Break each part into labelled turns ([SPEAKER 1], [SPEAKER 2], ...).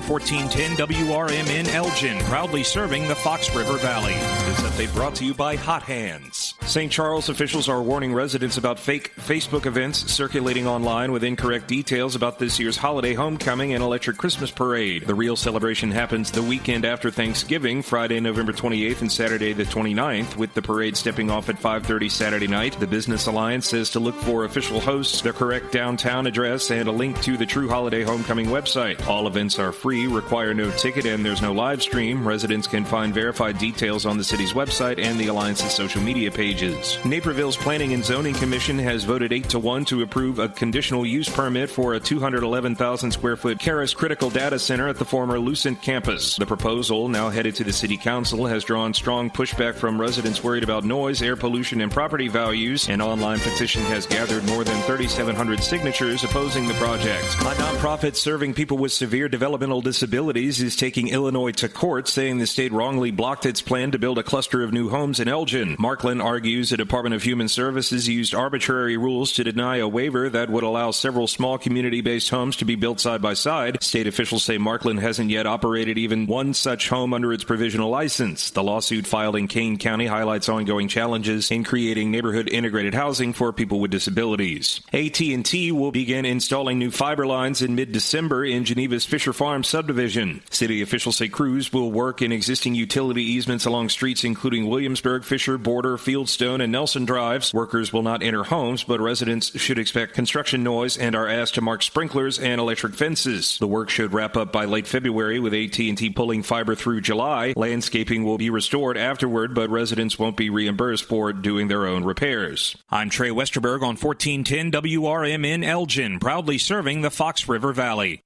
[SPEAKER 1] 1410 WRMN Elgin, proudly serving the Fox River Valley. This update brought to you by Hot Hands. St. Charles officials are warning residents about fake Facebook events circulating online with incorrect details about this year's holiday homecoming and electric Christmas parade. The real celebration happens the weekend after Thanksgiving, Friday, November 28th and Saturday the 29th, with the parade stepping off at 5:30 Saturday night. The Business Alliance says to look for official hosts, the correct downtown address, and a link to the True Holiday Homecoming website. All events are free, require no ticket, and there's no live stream. Residents can find verified details on the city's website and the Alliance's social media pages. Naperville's Planning and Zoning Commission has voted 8-1 to approve a conditional use permit for a 211,000 square foot Caris Critical Data Center at the former Lucent campus. The proposal, now headed to the City Council, has drawn strong pushback from residents worried about noise, air pollution, and property values. An online petition has gathered more than 3,700 signatures opposing the project. A nonprofit serving people with severe developmental disabilities is taking Illinois to court, saying the state wrongly blocked its plan to build a cluster of new homes in Elgin. Markland argues the Department of Human Services used arbitrary rules to deny a waiver that would allow several small community-based homes to be built side by side. State officials say Markland hasn't yet operated even one such home under its provisional license. The lawsuit filed in Kane County highlights ongoing challenges in creating neighborhood integrated housing for people with disabilities. AT&T will begin installing new fiber lines in mid-December in Geneva's Fisher Farm subdivision. City officials say crews will work in existing utility easements along streets including Williamsburg, Fisher, Border, Fieldstone, and Nelson Drives. Workers will not enter homes, but residents should expect construction noise and are asked to mark sprinklers and electric fences. The work should wrap up by late February, with AT&T pulling fiber through July. Landscaping will be restored afterward, but residents won't be reimbursed for doing their own repairs. I'm Trey Westerberg on 1410 WRMN Elgin, proudly serving the Fox River Valley.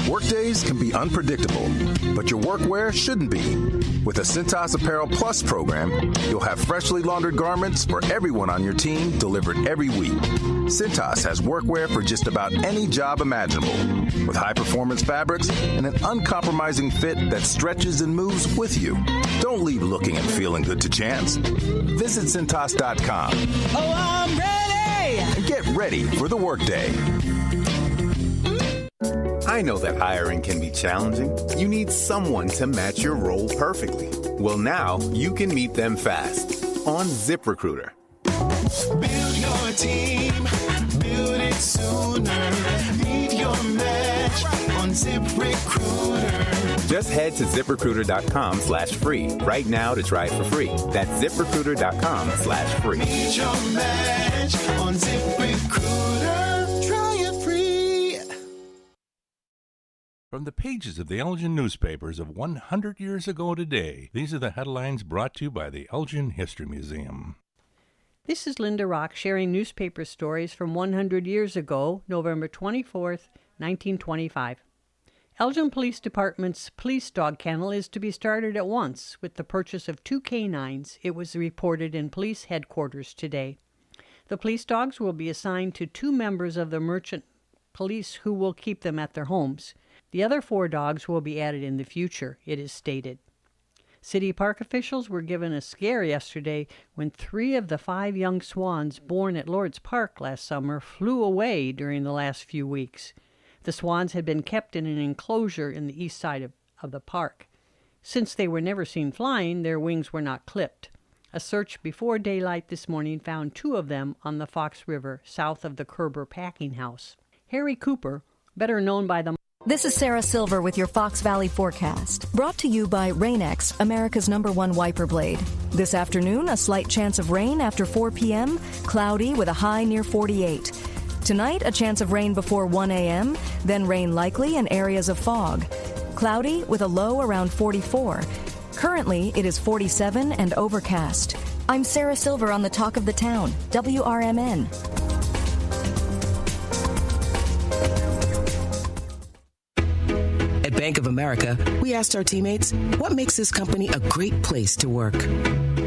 [SPEAKER 2] Workdays can be unpredictable, but your workwear shouldn't be. With a Cintas Apparel Plus program, you'll have freshly laundered garments for everyone on your team delivered every week. Cintas has workwear for just about any job imaginable, with high-performance fabrics and an uncompromising fit that stretches and moves with you. Don't leave looking and feeling good to chance. Visit Cintas.com.
[SPEAKER 3] Oh, I'm ready!
[SPEAKER 2] And get ready for the workday.
[SPEAKER 4] I know that hiring can be challenging. You need someone to match your role perfectly. Well, now you can meet them fast on ZipRecruiter.
[SPEAKER 3] Build your team, build it sooner. Meet your match on ZipRecruiter.
[SPEAKER 4] Just head to ZipRecruiter.com/free right now to try it for free. That's ZipRecruiter.com/free.
[SPEAKER 3] Meet your match on ZipRecruiter. Try it free.
[SPEAKER 5] From the pages of the Elgin newspapers of 100 years ago today, these are the headlines brought to you by the Elgin History Museum.
[SPEAKER 6] This is Linda Rock sharing newspaper stories from 100 years ago, November 24th, 1925. Elgin Police Department's police dog kennel is to be started at once with the purchase of 2 canines, it was reported in police headquarters today. The police dogs will be assigned to 2 members of the merchant police who will keep them at their homes. The other 4 dogs will be added in the future, it is stated. City Park officials were given a scare yesterday when 3 of the 5 young swans born at Lord's Park last summer flew away during the last few weeks. The swans had been kept in an enclosure in the east side of the park. Since they were never seen flying, their wings were not clipped. A search before daylight this morning found 2 of them on the Fox River, south of the Kerber packing house. Harry Cooper, better known by the
[SPEAKER 7] This is Sarah Silver with your Fox Valley forecast, brought to you by Rain-X, America's #1 wiper blade. This afternoon, a slight chance of rain after 4 p.m., cloudy with a high near 48. Tonight, a chance of rain before 1 a.m., then rain likely in areas of fog. Cloudy with a low around 44. Currently, it is 47 and overcast. I'm Sarah Silver on the Talk of the Town, WRMN.
[SPEAKER 8] At Bank of America, we asked our teammates, what makes this company a great place to work?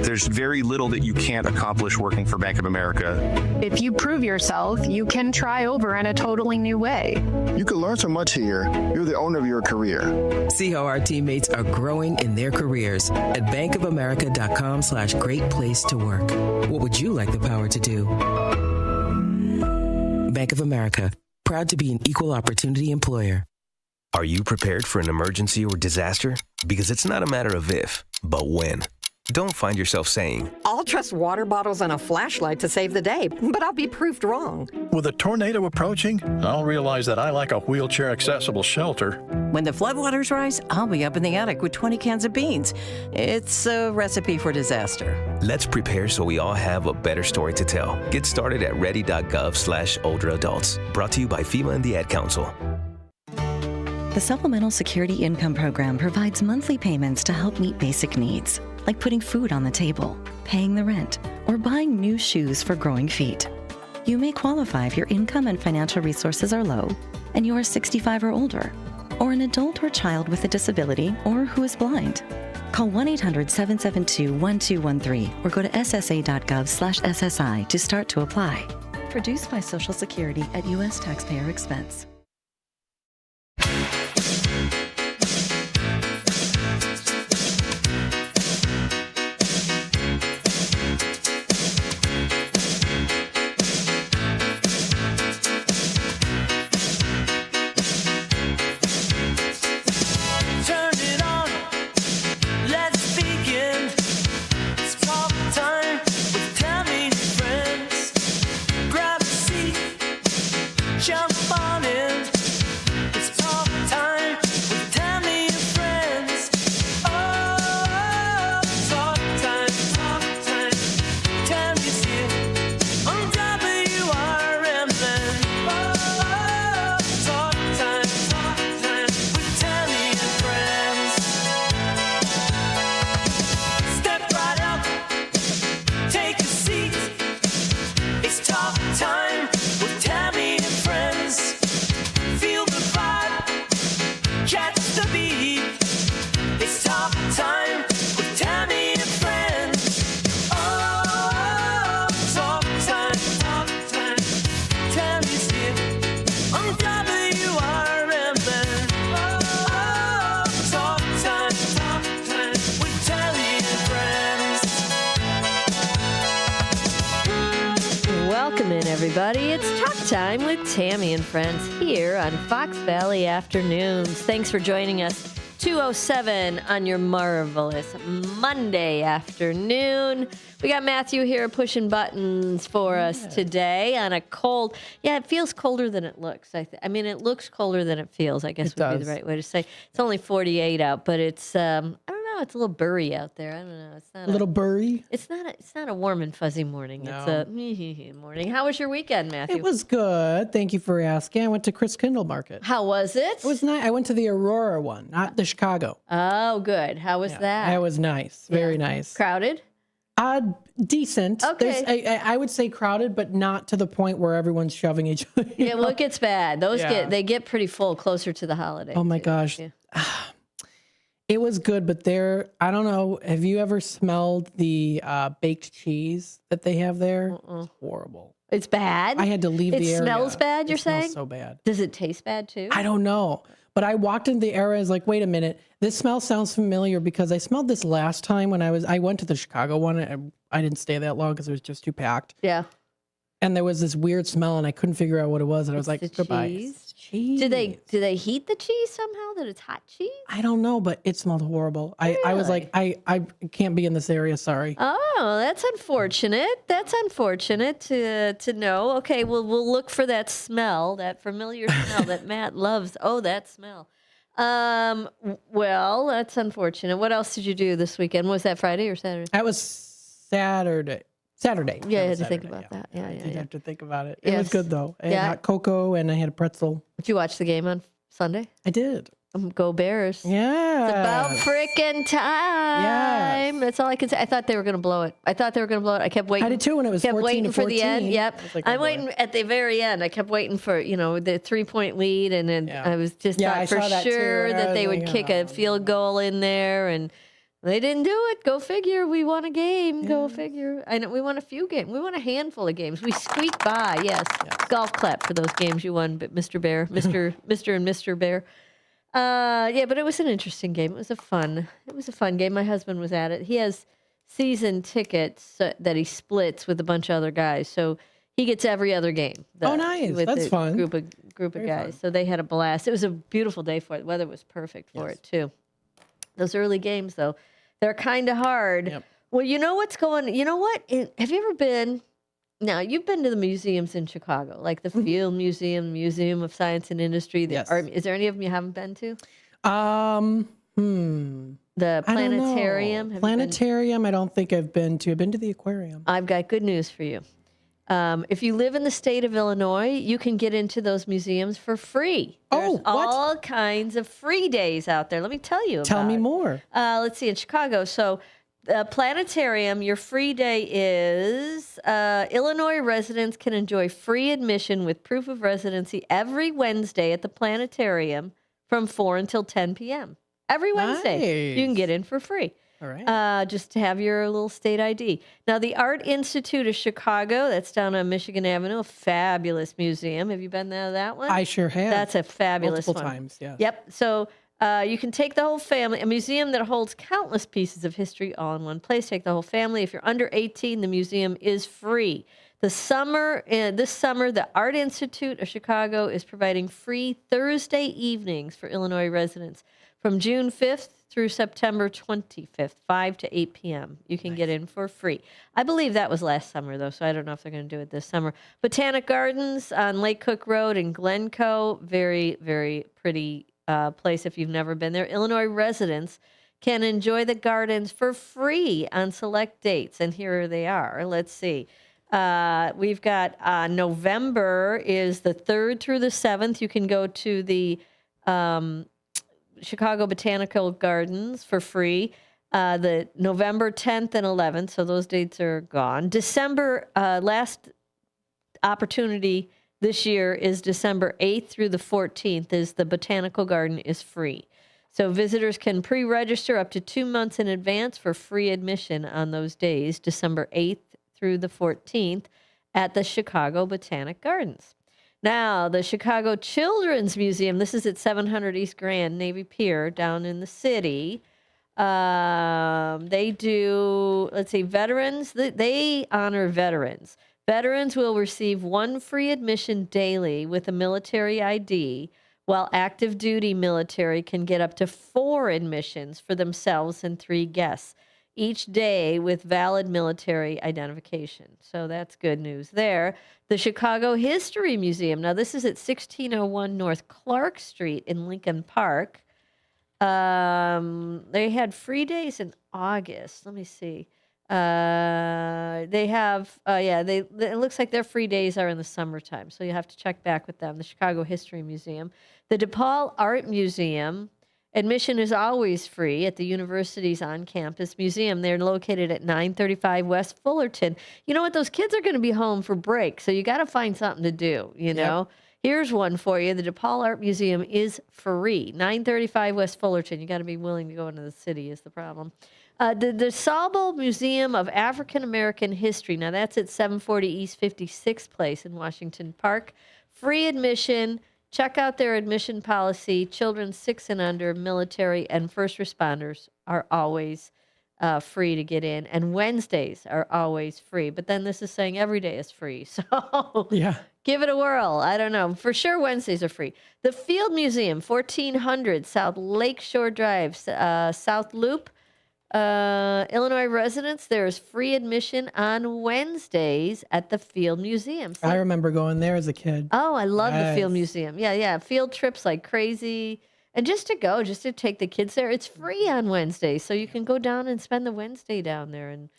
[SPEAKER 9] There's very little that you can't accomplish working for Bank of America.
[SPEAKER 10] If you prove yourself, you can try over in a totally new way.
[SPEAKER 11] You can learn so much here. You're the owner of your career.
[SPEAKER 8] See how our teammates are growing in their careers at bankofamerica.com/great place to work. What would you like the power to do? Bank of America, proud to be an equal opportunity employer.
[SPEAKER 12] Are you prepared for an emergency or disaster? Because it's not a matter of if, but when. Don't find yourself saying,
[SPEAKER 13] I'll trust water bottles and a flashlight to save the day, but I'll be proved wrong.
[SPEAKER 14] With a tornado approaching, I'll realize that I lack a wheelchair-accessible shelter.
[SPEAKER 15] When the floodwaters rise, I'll be up in the attic with 20 cans of beans. It's a recipe for disaster.
[SPEAKER 12] let's prepare so we all have a better story to tell. Get started at ready.gov/older adults. Brought to you by FEMA and the Ad Council.
[SPEAKER 16] The Supplemental Security Income Program provides monthly payments to help meet basic needs, like putting food on the table, paying the rent, or buying new shoes for growing feet. You may qualify if your income and financial resources are low, and you are 65 or older, or an adult or child with a disability, or who is blind. Call 1-800-772-1213 or go to ssa.gov/SSI to start to apply. Produced by Social Security at U.S. taxpayer expense.
[SPEAKER 17] Everybody, it's Talk Time with Tami and friends here on Fox Valley Afternoons. Thanks for joining us. 2:07 on your marvelous Monday afternoon. We got Matthew here pushing buttons for us today on a cold. Yeah, it feels colder than it looks. I mean, it looks colder than it feels, I guess would be the right way to say. It's only 48 out, but it's I don't know. It's a little burry out there. I don't know. It's not
[SPEAKER 18] a little burry.
[SPEAKER 17] It's not a warm and fuzzy morning.
[SPEAKER 18] No.
[SPEAKER 17] It's a morning. How was your weekend, Matthew?
[SPEAKER 18] It was good. Thank you for asking. I went to Chris Kindle Market.
[SPEAKER 17] How was it?
[SPEAKER 18] It was nice. I went to the Aurora one, not the Chicago.
[SPEAKER 17] Oh, good. How was that?
[SPEAKER 18] It was nice. Very nice.
[SPEAKER 17] Crowded?
[SPEAKER 18] Decent.
[SPEAKER 17] Okay.
[SPEAKER 18] I would say crowded, but not to the point where everyone's shoving each other.
[SPEAKER 17] Yeah, well, it gets bad. Those get pretty full closer to the holiday.
[SPEAKER 18] Oh my gosh. Yeah. It was good, but I don't know. Have you ever smelled the baked cheese that they have there? It's horrible.
[SPEAKER 17] It's bad?
[SPEAKER 18] I had to leave the area.
[SPEAKER 17] It smells bad, you're saying?
[SPEAKER 18] It smells so bad.
[SPEAKER 17] Does it taste bad too?
[SPEAKER 18] I don't know. But I walked into the area, I was like, wait a minute. This smell sounds familiar because I smelled this last time when I went to the Chicago one. And I didn't stay that long because it was just too packed.
[SPEAKER 17] Yeah.
[SPEAKER 18] And there was this weird smell and I couldn't figure out what it was. And I was like, goodbye.
[SPEAKER 17] Cheese. Do they heat the cheese somehow that it's hot cheese?
[SPEAKER 18] I don't know, but it smelled horrible. Really? I was like, I can't be in this area. Sorry.
[SPEAKER 17] Oh, that's unfortunate. That's unfortunate to know. Okay, well, we'll look for that smell, that familiar smell that Matt loves. Oh, that smell. Well, that's unfortunate. What else did you do this weekend? Was that Friday or Saturday?
[SPEAKER 18] That was Saturday.
[SPEAKER 17] Yeah, I had to think about that. Yeah,
[SPEAKER 18] I did have to think about it.
[SPEAKER 17] Yes.
[SPEAKER 18] It was good, though. I had hot cocoa and I had a pretzel.
[SPEAKER 17] Did you watch the game on Sunday?
[SPEAKER 18] I did.
[SPEAKER 17] Go Bears.
[SPEAKER 18] Yeah.
[SPEAKER 17] It's about freaking time.
[SPEAKER 18] Yes.
[SPEAKER 17] That's all I can say. I thought they were going to blow it. I kept waiting.
[SPEAKER 18] I did too when it was 14 to 14.
[SPEAKER 17] Kept waiting for the end. Yep.
[SPEAKER 18] Like,
[SPEAKER 17] I'm waiting at the very end. I kept waiting for, the 3-point lead. And then I was just thought for sure that they would kick a field goal in there. And they didn't do it. Go figure. We won a game. Go figure. I know we won a few games. We won a handful of games. We squeaked by. Yes. Golf clap for those games you won, but Mr. Bear, Mr. and Mr. Bear. But it was an interesting game. It was a fun game. My husband was at it. He has season tickets that he splits with a bunch of other guys. So He gets every other game.
[SPEAKER 18] Oh, nice.
[SPEAKER 17] With
[SPEAKER 18] That's
[SPEAKER 17] the
[SPEAKER 18] fun.
[SPEAKER 17] Group of guys. So they had a blast. It was a beautiful day for it. The weather was perfect for it, too. Those early games, though, they're kind of hard.
[SPEAKER 18] Yep.
[SPEAKER 17] Well, you know what's going... You know what? Have you ever been... Now, you've been to the museums in Chicago, like the Field Museum, Museum of Science and Industry. The Art, is there any of them you haven't been to? The planetarium.
[SPEAKER 18] Planetarium, I don't think I've been to. I've been to the aquarium.
[SPEAKER 17] I've got good news for you. If you live in the state of Illinois, you can get into those museums for free. There's all kinds of free days out there. Let me tell you.
[SPEAKER 18] Tell me more.
[SPEAKER 17] Let's see, in Chicago. So, planetarium, your free day is Illinois residents can enjoy free admission with proof of residency every Wednesday at the planetarium from 4 until 10 p.m. Every Wednesday, you can get in for free.
[SPEAKER 18] All right.
[SPEAKER 17] Just to have your little state ID. Now, the Art Institute of Chicago, that's down on Michigan Avenue, a fabulous museum. Have you been to that one?
[SPEAKER 18] I sure have.
[SPEAKER 17] That's a fabulous
[SPEAKER 18] Multiple
[SPEAKER 17] one.
[SPEAKER 18] times, yeah.
[SPEAKER 17] Yep. So you can take the whole family, a museum that holds countless pieces of history all in one place. Take the whole family. If you're under 18, the museum is free. This summer, the Art Institute of Chicago is providing free Thursday evenings for Illinois residents from June 5th through September 25th, 5 to 8 p.m. You can get in for free. I believe that was last summer, though, so I don't know if they're going to do it this summer. Botanic Gardens on Lake Cook Road in Glencoe, very, very pretty place if you've never been there. Illinois residents can enjoy the gardens for free on select dates, and here they are. Let's see. We've got November is the 3rd through the 7th. You can go to the Chicago Botanical Gardens for free. The November 10th and 11th, so those dates are gone. December, last opportunity this year is December 8th through the 14th is the Botanical Garden is free. So visitors can pre-register up to 2 months in advance for free admission on those days, December 8th through the 14th at the Chicago Botanic Gardens. Now, the Chicago Children's Museum, this is at 700 East Grand, Navy Pier, down in the city. They do, let's see, veterans, they honor veterans. Veterans will receive 1 free admission daily with a military ID, while active duty military can get up to 4 admissions for themselves and 3 guests each day with valid military identification. So that's good news there. The Chicago History Museum. Now, this is at 1601 North Clark Street in Lincoln Park. They had free days in August. Let me see. They have, it looks like their free days are in the summertime. So you have to check back with them. The Chicago History Museum. The DePaul Art Museum. Admission is always free at the university's on-campus museum. They're located at 935 West Fullerton. You know what? Those kids are going to be home for break, so you got to find something to do, you know? Here's one for you. The DePaul Art Museum is free. 935 West Fullerton. You got to be willing to go into the city is the problem. The DeSable Museum of African American History. Now, that's at 740 East 56th Place in Washington Park. Free admission. Check out their admission policy. Children 6 and under, military, and first responders are always free to get in. And Wednesdays are always free. But then this is saying every day is free. So give it a whirl. I don't know. For sure, Wednesdays are free. The Field Museum, 1400 South Lakeshore Drive, South Loop. Illinois residents, there is free admission on Wednesdays at the Field Museum.
[SPEAKER 18] I remember going there as a kid.
[SPEAKER 17] Oh, I love the Field Museum. Yeah. Field trips like crazy. And just to take the kids there, it's free on Wednesdays. So you can go down and spend the Wednesday down there and,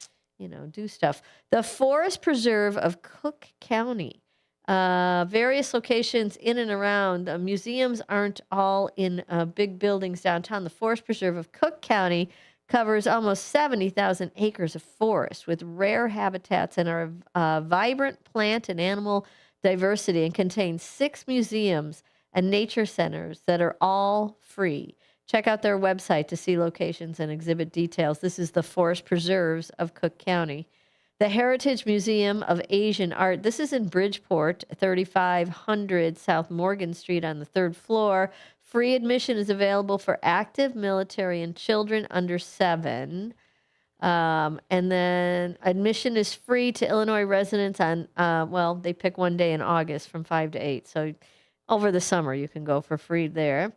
[SPEAKER 17] do stuff. The Forest Preserve of Cook County. Various locations in and around. Museums aren't all in big buildings downtown. The Forest Preserve of Cook County covers almost 70,000 acres of forest with rare habitats and our vibrant plant and animal diversity, and contains 6 museums and nature centers that are all free. Check out their website to see locations and exhibit details. This is the Forest Preserves of Cook County. The Heritage Museum of Asian Art. This is in Bridgeport, 3500 South Morgan Street on the 3rd floor. Free admission is available for active military and children under 7. And then admission is free to Illinois residents on, they pick one day in August from 5 to 8. So over the summer, you can go for free there.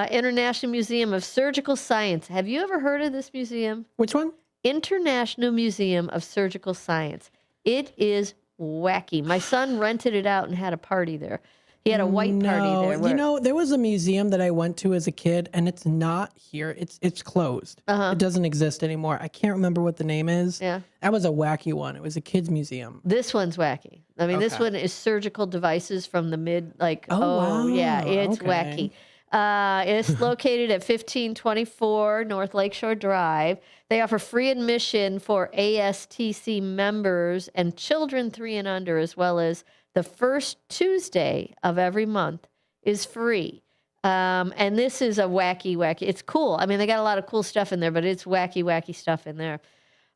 [SPEAKER 17] International Museum of Surgical Science. Have you ever heard of this museum?
[SPEAKER 18] Which one?
[SPEAKER 17] International Museum of Surgical Science. It is wacky. My son rented it out and had a party there. He had a white party there.
[SPEAKER 18] You know, there was a museum that I went to as a kid, and it's not here. It's closed. It doesn't exist anymore. I can't remember what the name is.
[SPEAKER 17] Yeah.
[SPEAKER 18] That was a wacky one. It was a kids museum.
[SPEAKER 17] This one's wacky. I mean, this one is surgical devices from the
[SPEAKER 18] wow.
[SPEAKER 17] Yeah, it's
[SPEAKER 18] Okay.
[SPEAKER 17] wacky. It's located at 1524 North Lakeshore Drive. They offer free admission for ASTC members and children 3 and under, as well as the first Tuesday of every month is free. And this is a wacky. It's cool. I mean, they got a lot of cool stuff in there, but it's wacky stuff in there.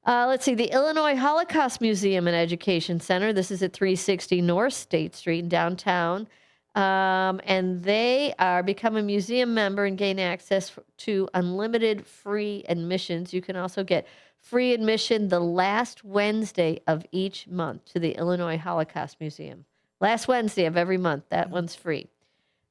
[SPEAKER 17] Let's see, the Illinois Holocaust Museum and Education Center. This is at 360 North State Street in downtown. And they are become a museum member and gain access to unlimited free admissions. You can also get free admission the last Wednesday of each month to the Illinois Holocaust Museum. Last Wednesday of every month. That one's free.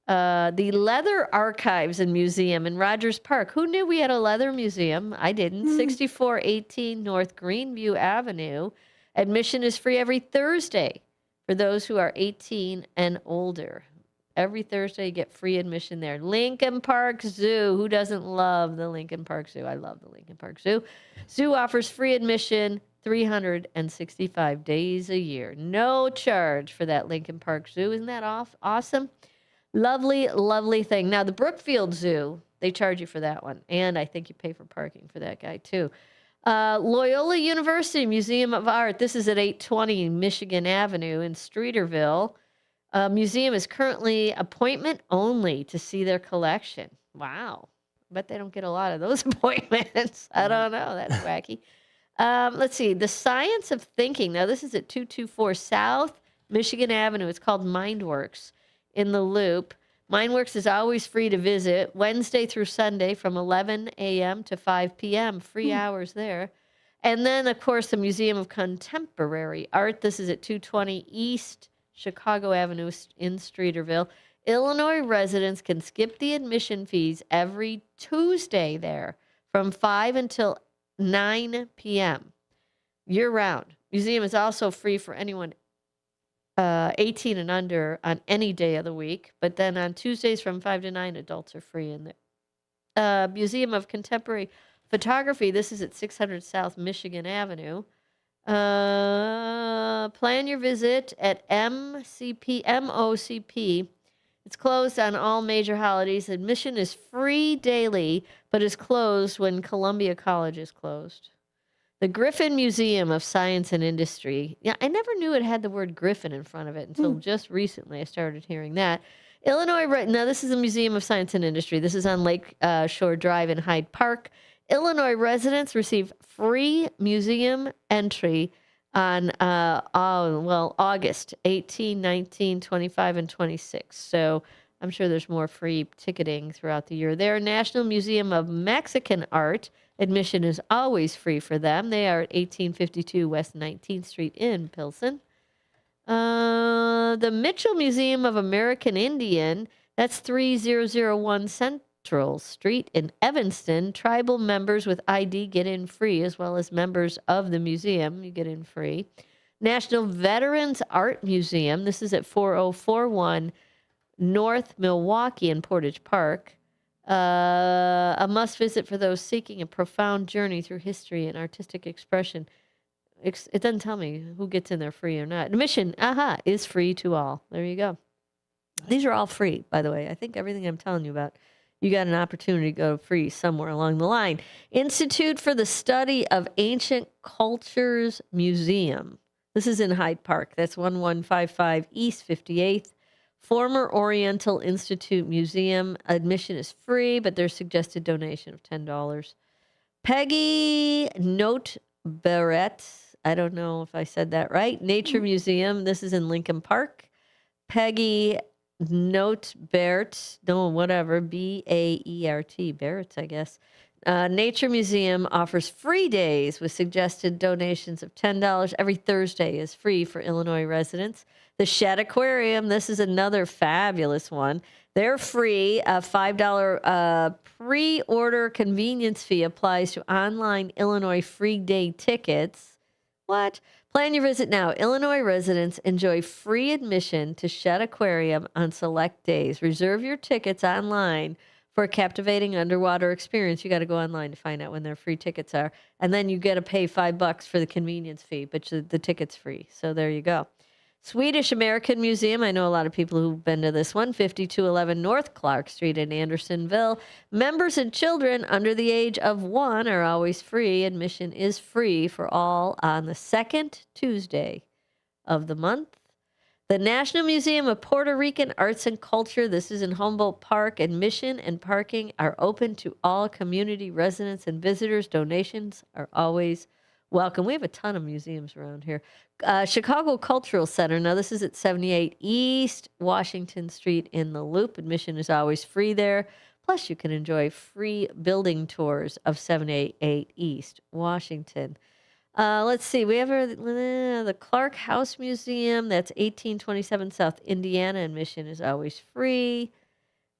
[SPEAKER 17] The Leather Archives and Museum in Rogers Park. Who knew we had a leather museum? I didn't. 6418 North Greenview Avenue. Admission is free every Thursday for those who are 18 and older. Every Thursday, you get free admission there. Lincoln Park Zoo. Who doesn't love the Lincoln Park Zoo? I love the Lincoln Park Zoo. Zoo offers free admission 365 days a year. No charge for that Lincoln Park Zoo. Isn't that awesome? Lovely thing. Now, the Brookfield Zoo, they charge you for that one. And I think you pay for parking for that guy, too. Loyola University Museum of Art. This is at 820 Michigan Avenue in Streeterville. Museum is currently appointment only to see their collection. Wow. Bet they don't get a lot of those appointments. I don't know. That's wacky. Let's see. The Science of Thinking. Now, this is at 224 South Michigan Avenue. It's called MindWorks in the Loop. MindWorks is always free to visit Wednesday through Sunday from 11 a.m. to 5 p.m. Free hours there. And then, of course, the Museum of Contemporary Art. This is at 220 East Chicago Avenue in Streeterville. Illinois residents can skip the admission fees every Tuesday there from 5 until 9 p.m. year-round. Museum is also free for anyone 18 and under on any day of the week. But then on Tuesdays from 5 to 9, adults are free in there. Museum of Contemporary Photography. This is at 600 South Michigan Avenue. Plan your visit at MOCP. It's closed on all major holidays. Admission is free daily, but is closed when Columbia College is closed. The Griffin Museum of Science and Industry. Yeah, I never knew it had the word Griffin in front of it until just recently I started hearing that. Illinois, now this is a Museum of Science and Industry. This is on Lake Shore Drive in Hyde Park. Illinois residents receive free museum entry on August 18, 19, 25, and 26. So I'm sure there's more free ticketing throughout the year. Their National Museum of Mexican Art. Admission is always free for them. They are at 1852 West 19th Street in Pilsen. The Mitchell Museum of American Indian. That's 3001 Central Street in Evanston. Tribal members with ID get in free, as well as members of the museum. You get in free. National Veterans Art Museum. This is at 4041 North Milwaukee in Portage Park. A must visit for those seeking a profound journey through history and artistic expression. It doesn't tell me who gets in there free or not. Admission, is free to all. There you go. These are all free, by the way. I think everything I'm telling you about, you got an opportunity to go free somewhere along the line. Institute for the Study of Ancient Cultures Museum. This is in Hyde Park. That's 1155 East 58th. Former Oriental Institute Museum. Admission is free, but there's suggested donation of $10. Peggy Note Barrett. I don't know if I said that right. Nature Museum. This is in Lincoln Park. Peggy Note Bert, no, whatever, Baert, Barrett's, I guess. Nature Museum offers free days with suggested donations of $10. Every Thursday is free for Illinois residents. The Shed Aquarium, this is another fabulous one. They're free. A $5 pre-order convenience fee applies to online Illinois free day tickets. What? Plan your visit now. Illinois residents enjoy free admission to Shed Aquarium on select days. Reserve your tickets online for a captivating underwater experience. You got to go online to find out when their free tickets are. And then you got to pay $5 for the convenience fee, but the ticket's free. So there you go. Swedish American Museum. I know a lot of people who've been to this one. 5211 North Clark Street in Andersonville. Members and children under the age of 1 are always free. Admission is free for all on the second Tuesday of the month. The National Museum of Puerto Rican Arts and Culture. This is in Humboldt Park. Admission and parking are open to all community residents and visitors. Donations are always welcome. We have a ton of museums around here. Chicago Cultural Center. Now, this is at 78 East Washington Street in the Loop. Admission is always free there. Plus, you can enjoy free building tours of 78 East Washington. Let's see. We have the Clark House Museum. That's 1827 South Indiana. Admission is always free.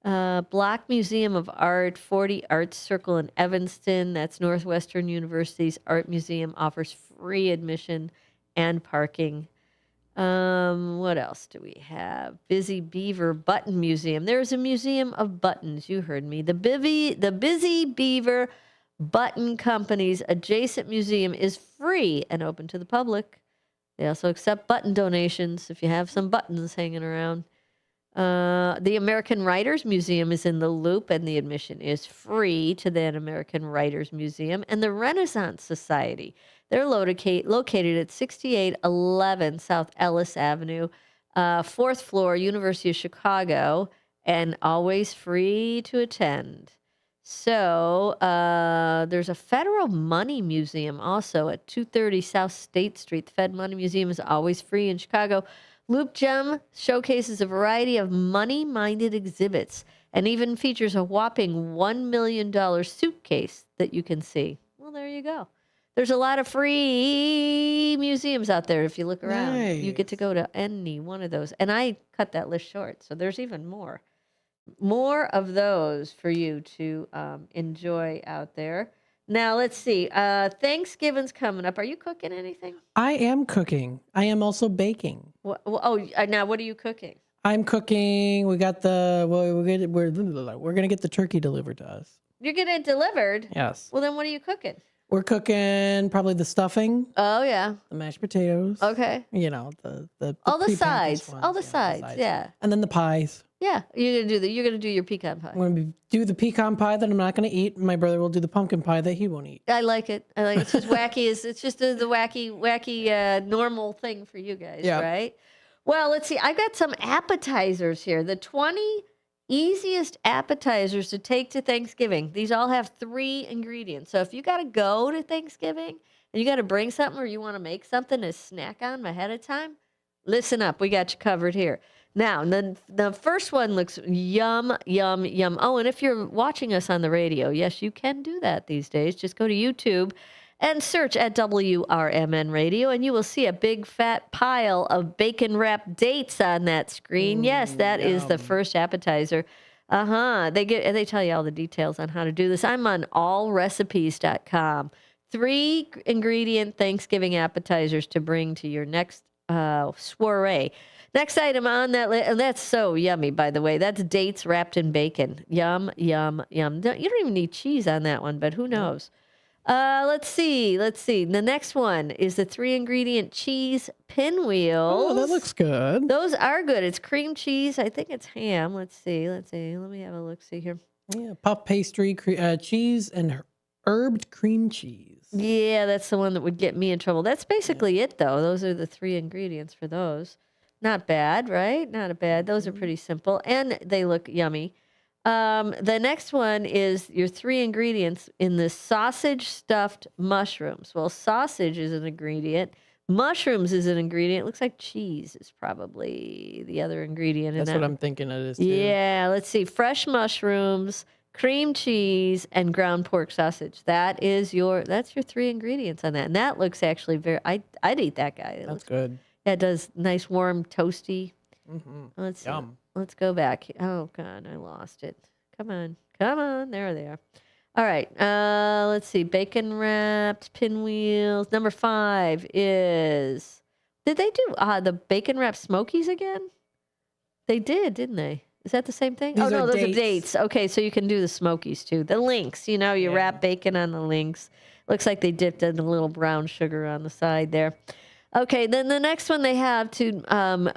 [SPEAKER 17] Block Museum of Art, 40 Arts Circle in Evanston. That's Northwestern University's Art Museum. Offers free admission and parking. What else do we have? Busy Beaver Button Museum. There's a museum of buttons. You heard me. The Busy Beaver Button Company's adjacent museum is free and open to the public. They also accept button donations if you have some buttons hanging around. The American Writers Museum is in the Loop, and the admission is free to the American Writers Museum. And the Renaissance Society, they're located at 6811 South Ellis Avenue, 4th floor, University of Chicago, and always free to attend. So there's a Federal Money Museum also at 230 South State Street. The Fed Money Museum is always free in Chicago. Loop Gem showcases a variety of money-minded exhibits and even features a whopping $1 million suitcase that you can see. Well, there you go. There's a lot of free museums out there if you look around. Nice. You get to go to any one of those. And I cut that list short, so there's even more. More of those for you to enjoy out there. Now, let's see. Thanksgiving's coming up. Are you cooking anything?
[SPEAKER 18] I am cooking. I am also baking.
[SPEAKER 17] Now what are you cooking?
[SPEAKER 18] I'm cooking. We got we're gonna get the turkey delivered to us.
[SPEAKER 17] You're getting it delivered?
[SPEAKER 18] Yes.
[SPEAKER 17] Well, then what are you cooking?
[SPEAKER 18] We're cooking probably the stuffing.
[SPEAKER 17] Oh yeah.
[SPEAKER 18] The mashed potatoes.
[SPEAKER 17] Okay.
[SPEAKER 18] You know the
[SPEAKER 17] all the sides.
[SPEAKER 18] Ones.
[SPEAKER 17] All the sides. Yeah.
[SPEAKER 18] And then the pies.
[SPEAKER 17] Yeah, you're gonna do your pecan pie.
[SPEAKER 18] I'm gonna do the pecan pie that I'm not gonna eat. And my brother will do the pumpkin pie that he won't eat.
[SPEAKER 17] I like it. It's just wacky. It's just the wacky normal thing for you guys, right? Well, let's see. I got some appetizers here. The 20 easiest appetizers to take to Thanksgiving. These all have 3 ingredients. So if you got to go to Thanksgiving and you got to bring something or you want to make something to snack on ahead of time, listen up. We got you covered here. Now, the first one looks yum, yum, yum. Oh, and if you're watching us on the radio, yes, you can do that these days. Just go to YouTube and search at WRMN Radio, and you will see a big fat pile of bacon-wrapped dates on that screen. Yes, that is the first appetizer. They tell you all the details on how to do this. I'm on allrecipes.com. 3 ingredient Thanksgiving appetizers to bring to your next soiree. Next item on that list, and that's so yummy, by the way. That's dates wrapped in bacon. Yum, yum, yum. You don't even need cheese on that one, but who knows? Let's see. The next one is the 3-ingredient cheese pinwheels.
[SPEAKER 18] Oh, that looks good.
[SPEAKER 17] Those are good. It's cream cheese. I think it's ham. Let's see. Let me have a look-see here.
[SPEAKER 18] Yeah, puff pastry, cheese, and herbed cream cheese.
[SPEAKER 17] Yeah, that's the one that would get me in trouble. That's basically it, though. Those are the 3 ingredients for those. Not bad, right? Not bad. Those are pretty simple, and they look yummy. The next one is your 3 ingredients in the sausage stuffed mushrooms. Well, sausage is an ingredient. Mushrooms is an ingredient. It looks like cheese is probably the other ingredient in
[SPEAKER 18] That's
[SPEAKER 17] that.
[SPEAKER 18] what I'm thinking it is too.
[SPEAKER 17] Yeah, let's see. Fresh mushrooms, cream cheese, and ground pork sausage. That's your 3 ingredients on that. And that looks actually I'd eat that guy.
[SPEAKER 18] That's good.
[SPEAKER 17] Yeah, it does nice, warm, toasty.
[SPEAKER 18] Mm-hmm.
[SPEAKER 17] Let's see.
[SPEAKER 18] Yum.
[SPEAKER 17] Let's go back. Oh, God, I lost it. Come on. There they are. All right. Let's see. Bacon wrapped pinwheels. Number 5 is... Did they do the bacon wrapped smokies again? They did, didn't they? Is that the same thing?
[SPEAKER 18] These are
[SPEAKER 17] those
[SPEAKER 18] dates.
[SPEAKER 17] are dates. Okay, so you can do the smokies too. The links, you wrap bacon on the links. Looks like they dipped in a little brown sugar on the side there. Okay, then the next one they have to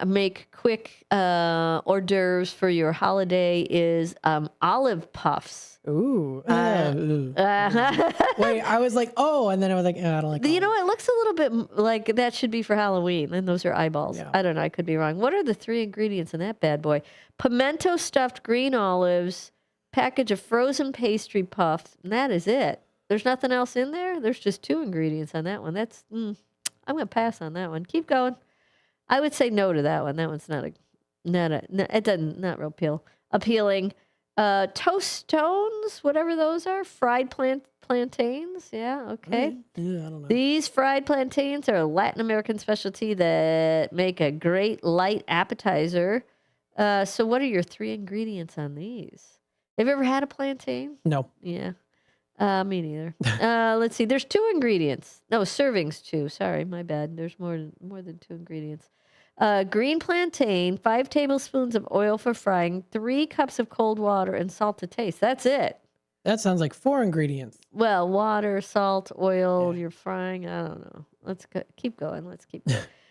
[SPEAKER 17] make quick hors d'oeuvres for your holiday is olive puffs.
[SPEAKER 18] Ooh. Wait, I was like, oh, and then I was like, I don't like
[SPEAKER 17] You know, it looks a little bit like that should be for Halloween, and those are eyeballs.
[SPEAKER 18] Yeah.
[SPEAKER 17] I don't know. I could be wrong. What are the 3 ingredients in that bad boy? Pimento stuffed green olives, package of frozen pastry puffs, and that is it. There's nothing else in there? There's just 2 ingredients on that one. That's... I'm going to pass on that one. Keep going. I would say no to that one. That one's not real appealing. Toast stones, whatever those are, fried plantains. Yeah, okay.
[SPEAKER 18] Yeah, I don't know.
[SPEAKER 17] These fried plantains are a Latin American specialty that make a great light appetizer. So what are your 3 ingredients on these? Have you ever had a plantain?
[SPEAKER 18] No.
[SPEAKER 17] Yeah. Me neither. Let's see. There's 2 ingredients. No, servings 2. Sorry, my bad. There's more than 2 ingredients. Green plantain, 5 tablespoons of oil for frying, 3 cups of cold water, and salt to taste. That's it.
[SPEAKER 18] That sounds like 4 ingredients.
[SPEAKER 17] Well, water, salt, oil, you're frying. I don't know. Let's keep going.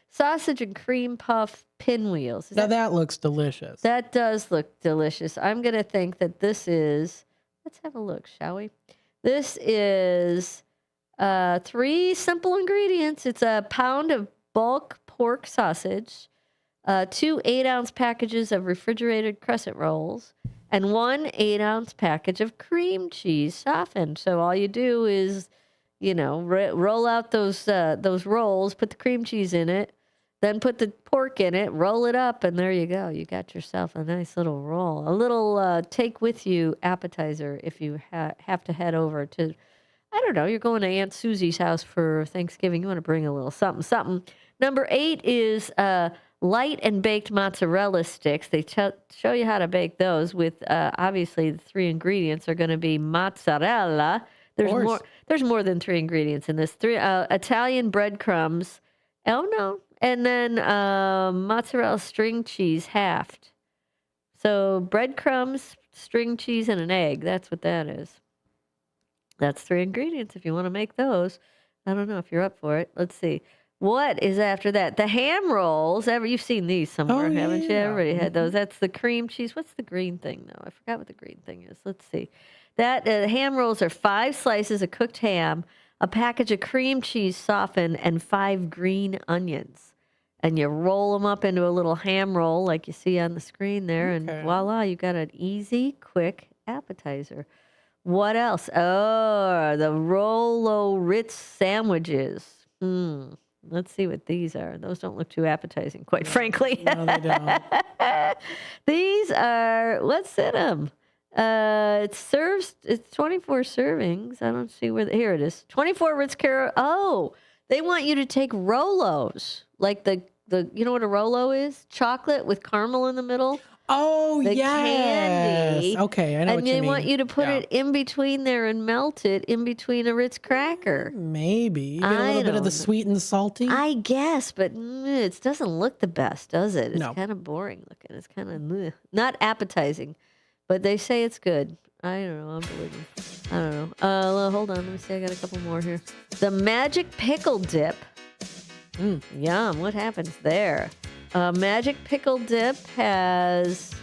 [SPEAKER 17] Sausage and cream puff pinwheels.
[SPEAKER 18] That looks delicious.
[SPEAKER 17] That does look delicious. I'm going to think that this is... Let's have a look, shall we? This is 3 simple ingredients. It's a pound of bulk pork sausage, 2 8-ounce packages of refrigerated crescent rolls, and 1 8-ounce package of cream cheese softened. So all you do is, roll out those rolls, put the cream cheese in it, then put the pork in it, roll it up, and there you go. You got yourself a nice little roll. A little take-with-you appetizer if you have to head over to, I don't know, you're going to Aunt Susie's house for Thanksgiving. You want to bring a little something. Number 8 is light and baked mozzarella sticks. They show you how to bake those with, obviously, the 3 ingredients are going to be mozzarella. There's more than 3 ingredients in this. 3 Italian breadcrumbs. Oh, no. And then mozzarella string cheese halved. So breadcrumbs, string cheese, and an egg. That's what that is. That's 3 ingredients if you want to make those. I don't know if you're up for it. Let's see. What is after that? The ham rolls. You've seen these somewhere, haven't you? Everybody had those. That's the cream cheese. What's the green thing, though? I forgot what the green thing is. Let's see. That ham rolls are 5 slices of cooked ham, a package of cream cheese softened, and 5 green onions. And you roll them up into a little ham roll like you see on the screen there, and voila, you got an easy, quick appetizer. What else? Oh, the Rolo Ritz sandwiches. Let's see what these are. Those don't look too appetizing, quite frankly.
[SPEAKER 18] No, they don't.
[SPEAKER 17] These are, what's in them? It's 24 servings. I don't see here it is. 24 Ritz Carol. Oh, they want you to take Rolos, like the you know what a Rolo is? Chocolate with caramel in the middle.
[SPEAKER 18] Oh,
[SPEAKER 17] the candy.
[SPEAKER 18] Okay, I know what you mean.
[SPEAKER 17] And they want you to put it in between there and melt it in between a Ritz cracker.
[SPEAKER 18] Maybe. You get a little bit of the sweet and the salty.
[SPEAKER 17] I guess, but it doesn't look the best, does it? It's
[SPEAKER 18] No.
[SPEAKER 17] kind of boring looking. It's kind of not appetizing, but they say it's good. I don't know. I'm believing. I don't know. Hold on. Let me see. I got a couple more here. The Magic Pickle Dip. Yum. What happens there? Magic Pickle Dip has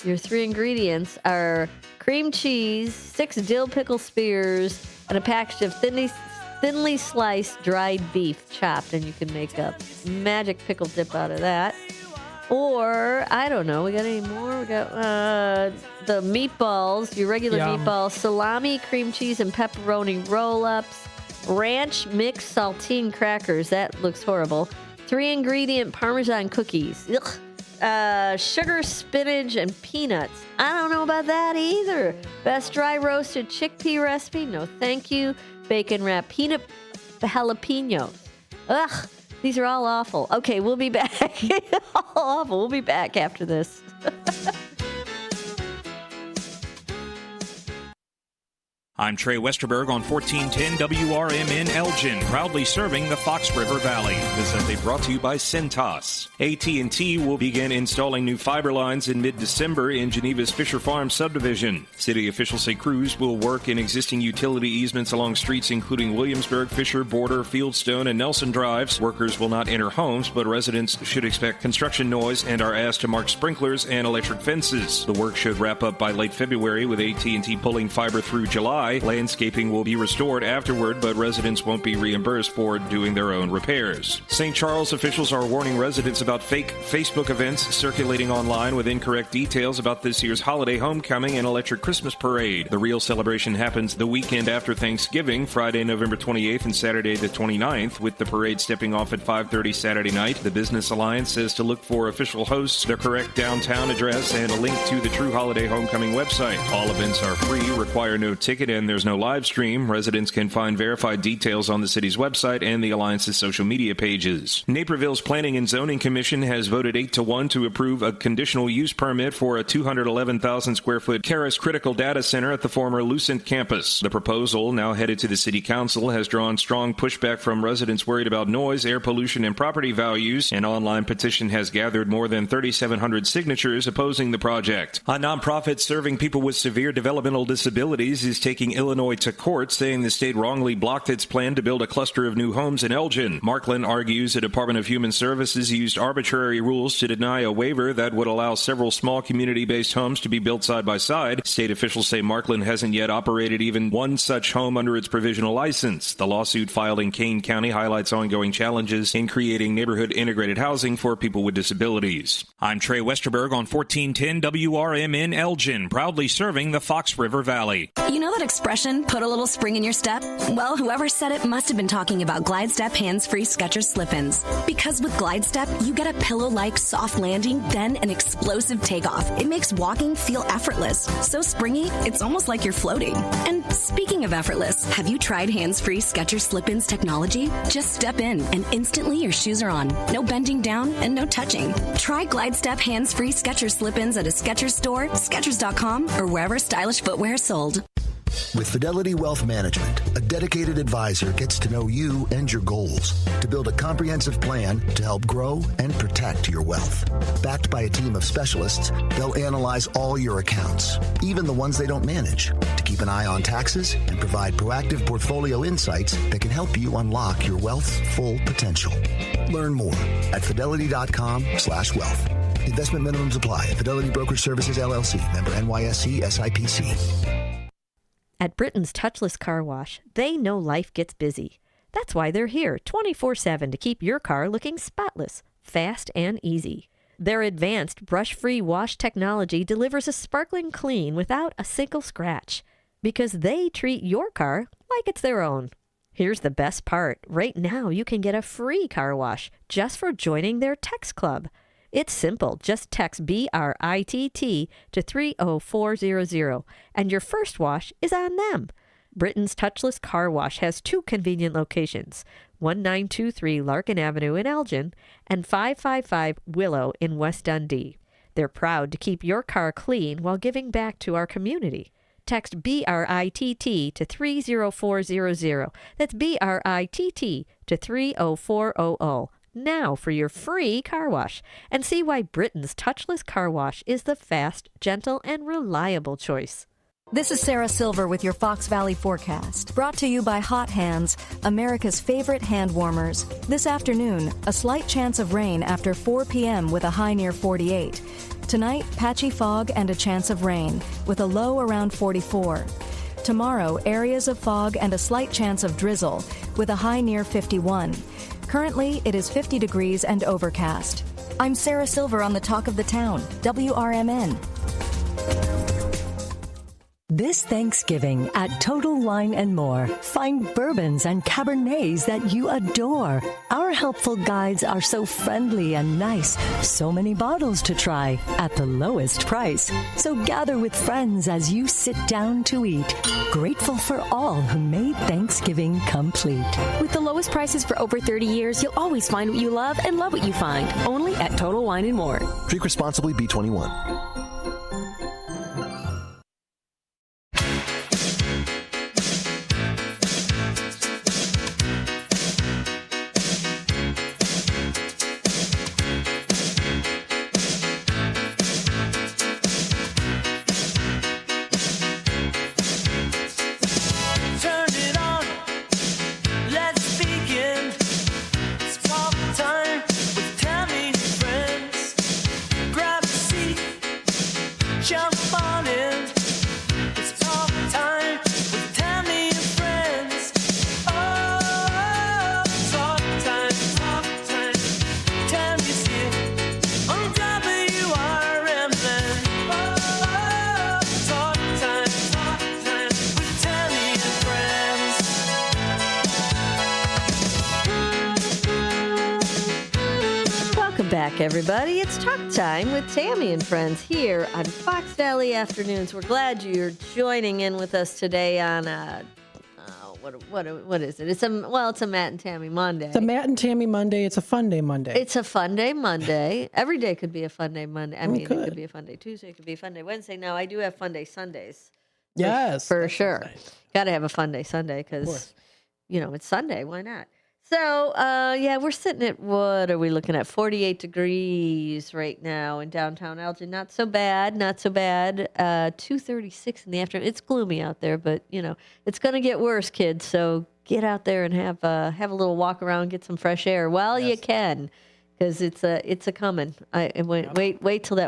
[SPEAKER 17] your 3 ingredients are cream cheese, 6 dill pickle spears, and a package of thinly sliced dried beef chopped, and you can make a magic pickle dip out of that. Or, I don't know, we got any more? We got the meatballs, your regular
[SPEAKER 18] Yum.
[SPEAKER 17] meatballs, salami, cream cheese, and pepperoni roll-ups, ranch mixed saltine crackers. That looks horrible. 3-ingredient Parmesan cookies. Ugh. Sugar, spinach, and peanuts. I don't know about that either. Best dry roasted chickpea recipe. No, thank you. Bacon wrapped peanut jalapenos. Ugh. These are all awful. Okay, we'll be back. All awful. We'll be back after this.
[SPEAKER 1] I'm Trey Westerberg on 1410 WRMN Elgin, proudly serving the Fox River Valley. This update brought to you by Cintas. AT&T will begin installing new fiber lines in mid-December in Geneva's Fisher Farm subdivision. City officials say crews will work in existing utility easements along streets including Williamsburg, Fisher, Border, Fieldstone, and Nelson Drives. Workers will not enter homes, but residents should expect construction noise and are asked to mark sprinklers and electric fences. The work should wrap up by late February with AT&T pulling fiber through July. Landscaping will be restored afterward, but residents won't be reimbursed for doing their own repairs. St. Charles officials are warning residents about fake Facebook events circulating online with incorrect details about this year's holiday homecoming and electric Christmas parade. The real celebration happens the weekend after Thanksgiving, Friday, November 28th and Saturday the 29th, with the parade stepping off at 5:30 Saturday night. The Business Alliance says to look for official hosts, their correct downtown address, and a link to the True Holiday Homecoming website. All events are free, require no ticket, and there's no live stream. Residents can find verified details on the city's website and the Alliance's social media pages. Naperville's Planning and Zoning Commission has voted 8-1 to approve a conditional use permit for a 211,000 square foot Caris Critical Data Center at the former Lucent campus. The proposal, now headed to the City Council, has drawn strong pushback from residents worried about noise, air pollution, and property values. An online petition has gathered more than 3,700 signatures opposing the project. A nonprofit serving people with severe developmental disabilities is taking Illinois to court, saying the state wrongly blocked its plan to build a cluster of new homes in Elgin. Markland argues the Department of Human Services used arbitrary rules to deny a waiver that would allow several small community-based homes to be built side by side. State officials say Markland hasn't yet operated even one such home under its provisional license. The lawsuit filed in Kane County highlights ongoing challenges in creating neighborhood integrated housing for people with disabilities. I'm Trey Westerberg on 1410 WRMN Elgin, proudly serving the Fox River Valley.
[SPEAKER 19] You know that expression, put a little spring in your step? Well, whoever said it must have been talking about Glide Step hands-free Skechers slip-ins. Because with Glide Step, you get a pillow-like soft landing, then an explosive takeoff. It makes walking feel effortless. So springy, it's almost like you're floating. And speaking of effortless, have you tried hands-free Skechers slip-ins technology? Just step in, and instantly your shoes are on. No bending down and no touching. Try Glide Step hands-free Skechers slip-ins at a Skechers store, Skechers.com, or wherever stylish footwear is sold.
[SPEAKER 20] With Fidelity Wealth Management, a dedicated advisor gets to know you and your goals to build a comprehensive plan to help grow and protect your wealth. Backed by a team of specialists, they'll analyze all your accounts, even the ones they don't manage, to keep an eye on taxes and provide proactive portfolio insights that can help you unlock your wealth's full potential. Learn more at fidelity.com/wealth. Investment minimums apply. Fidelity Brokerage Services, LLC. Member NYSE SIPC.
[SPEAKER 17] At Britain's Touchless Car Wash, they know life gets busy. That's why they're here 24/7 to keep your car looking spotless, fast, and easy. Their advanced brush-free wash technology delivers a sparkling clean without a single scratch, because they treat your car like it's their own. Here's the best part. Right now, you can get a free car wash just for joining their text club. It's simple. Just text BRITT to 30400, and your first wash is on them. Britain's Touchless Car Wash has 2 convenient locations, 1923 Larkin Avenue in Elgin and 555 Willow in West Dundee. They're proud to keep your car clean while giving back to our community. Text BRITT to 30400. That's BRITT to 30400. Now for your free car wash, and see why Britain's Touchless Car Wash is the fast, gentle, and reliable choice.
[SPEAKER 7] This is Sarah Silver with your Fox Valley forecast, brought to you by Hot Hands, America's favorite hand warmers. This afternoon, a slight chance of rain after 4 p.m. with a high near 48. Tonight, patchy fog and a chance of rain, with a low around 44. Tomorrow, areas of fog and a slight chance of drizzle, with a high near 51. Currently, it is 50 degrees and overcast. I'm Sarah Silver on the Talk of the Town, WRMN. This Thanksgiving at Total Wine & More, find bourbons and Cabernets that you adore. Our helpful guides are so friendly and nice. So many bottles to try at the lowest price. So gather with friends as you sit down to eat. Grateful for all who made Thanksgiving complete.
[SPEAKER 21] With the lowest prices for over 30 years, you'll always find what you love and love what you find. Only at Total Wine & More.
[SPEAKER 20] Drink responsibly, B21.
[SPEAKER 17] Back, everybody. It's Talk Time with Tami and friends here on Fox Valley Afternoons. We're glad you're joining in with us today on what is it? It's a Matt and Tami Monday.
[SPEAKER 18] It's a Matt and Tami Monday. It's a fun day Monday.
[SPEAKER 17] It's a fun day Monday. Every day could be a fun day Monday. I mean, it could be a fun day Tuesday. It could be a fun day Wednesday. Now, I do have fun day Sundays.
[SPEAKER 18] Yes,
[SPEAKER 17] for sure. Nice. Got to have a fun day Sunday because it's Sunday. Why not? So, we're sitting at, what are we looking at? 48 degrees right now in downtown Elgin. Not so bad. 2:36 in the afternoon. It's gloomy out there, but, it's going to get worse, kids. So get out there and have a little walk around, get some fresh air while you can, because it's a coming. Wait till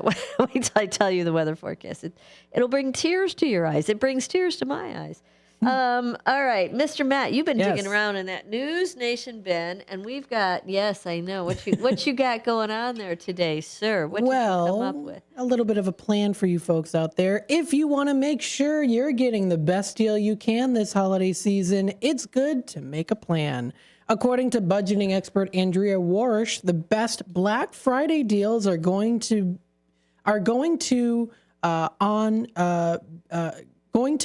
[SPEAKER 17] I tell you the weather forecast. It'll bring tears to your eyes. It brings tears to my eyes. All right, Mr. Matt, you've been digging around in that News Nation bin, and we've got, I know, what you got going on there today, sir? What did you come up with?
[SPEAKER 18] A little bit of a plan for you folks out there. If you want to make sure you're getting the best deal you can this holiday season, it's good to make a plan. According to budgeting expert Andrea Warish, the best Black Friday deals are going to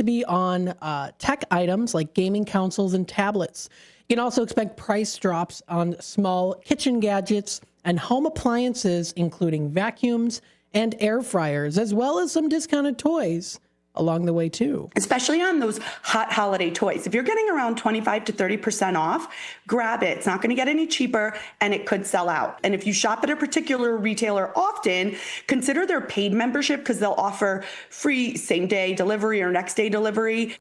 [SPEAKER 18] be on tech items like gaming consoles and tablets. You can also expect price drops on small kitchen gadgets and home appliances, including vacuums and air fryers, as well as some discounted toys along the way too.
[SPEAKER 22] Especially on those hot holiday toys. If you're getting around 25 to 30% off, grab it. It's not going to get any cheaper and it could sell out. And if you shop at a particular retailer often, consider their paid membership because they'll offer free same day delivery or next day delivery.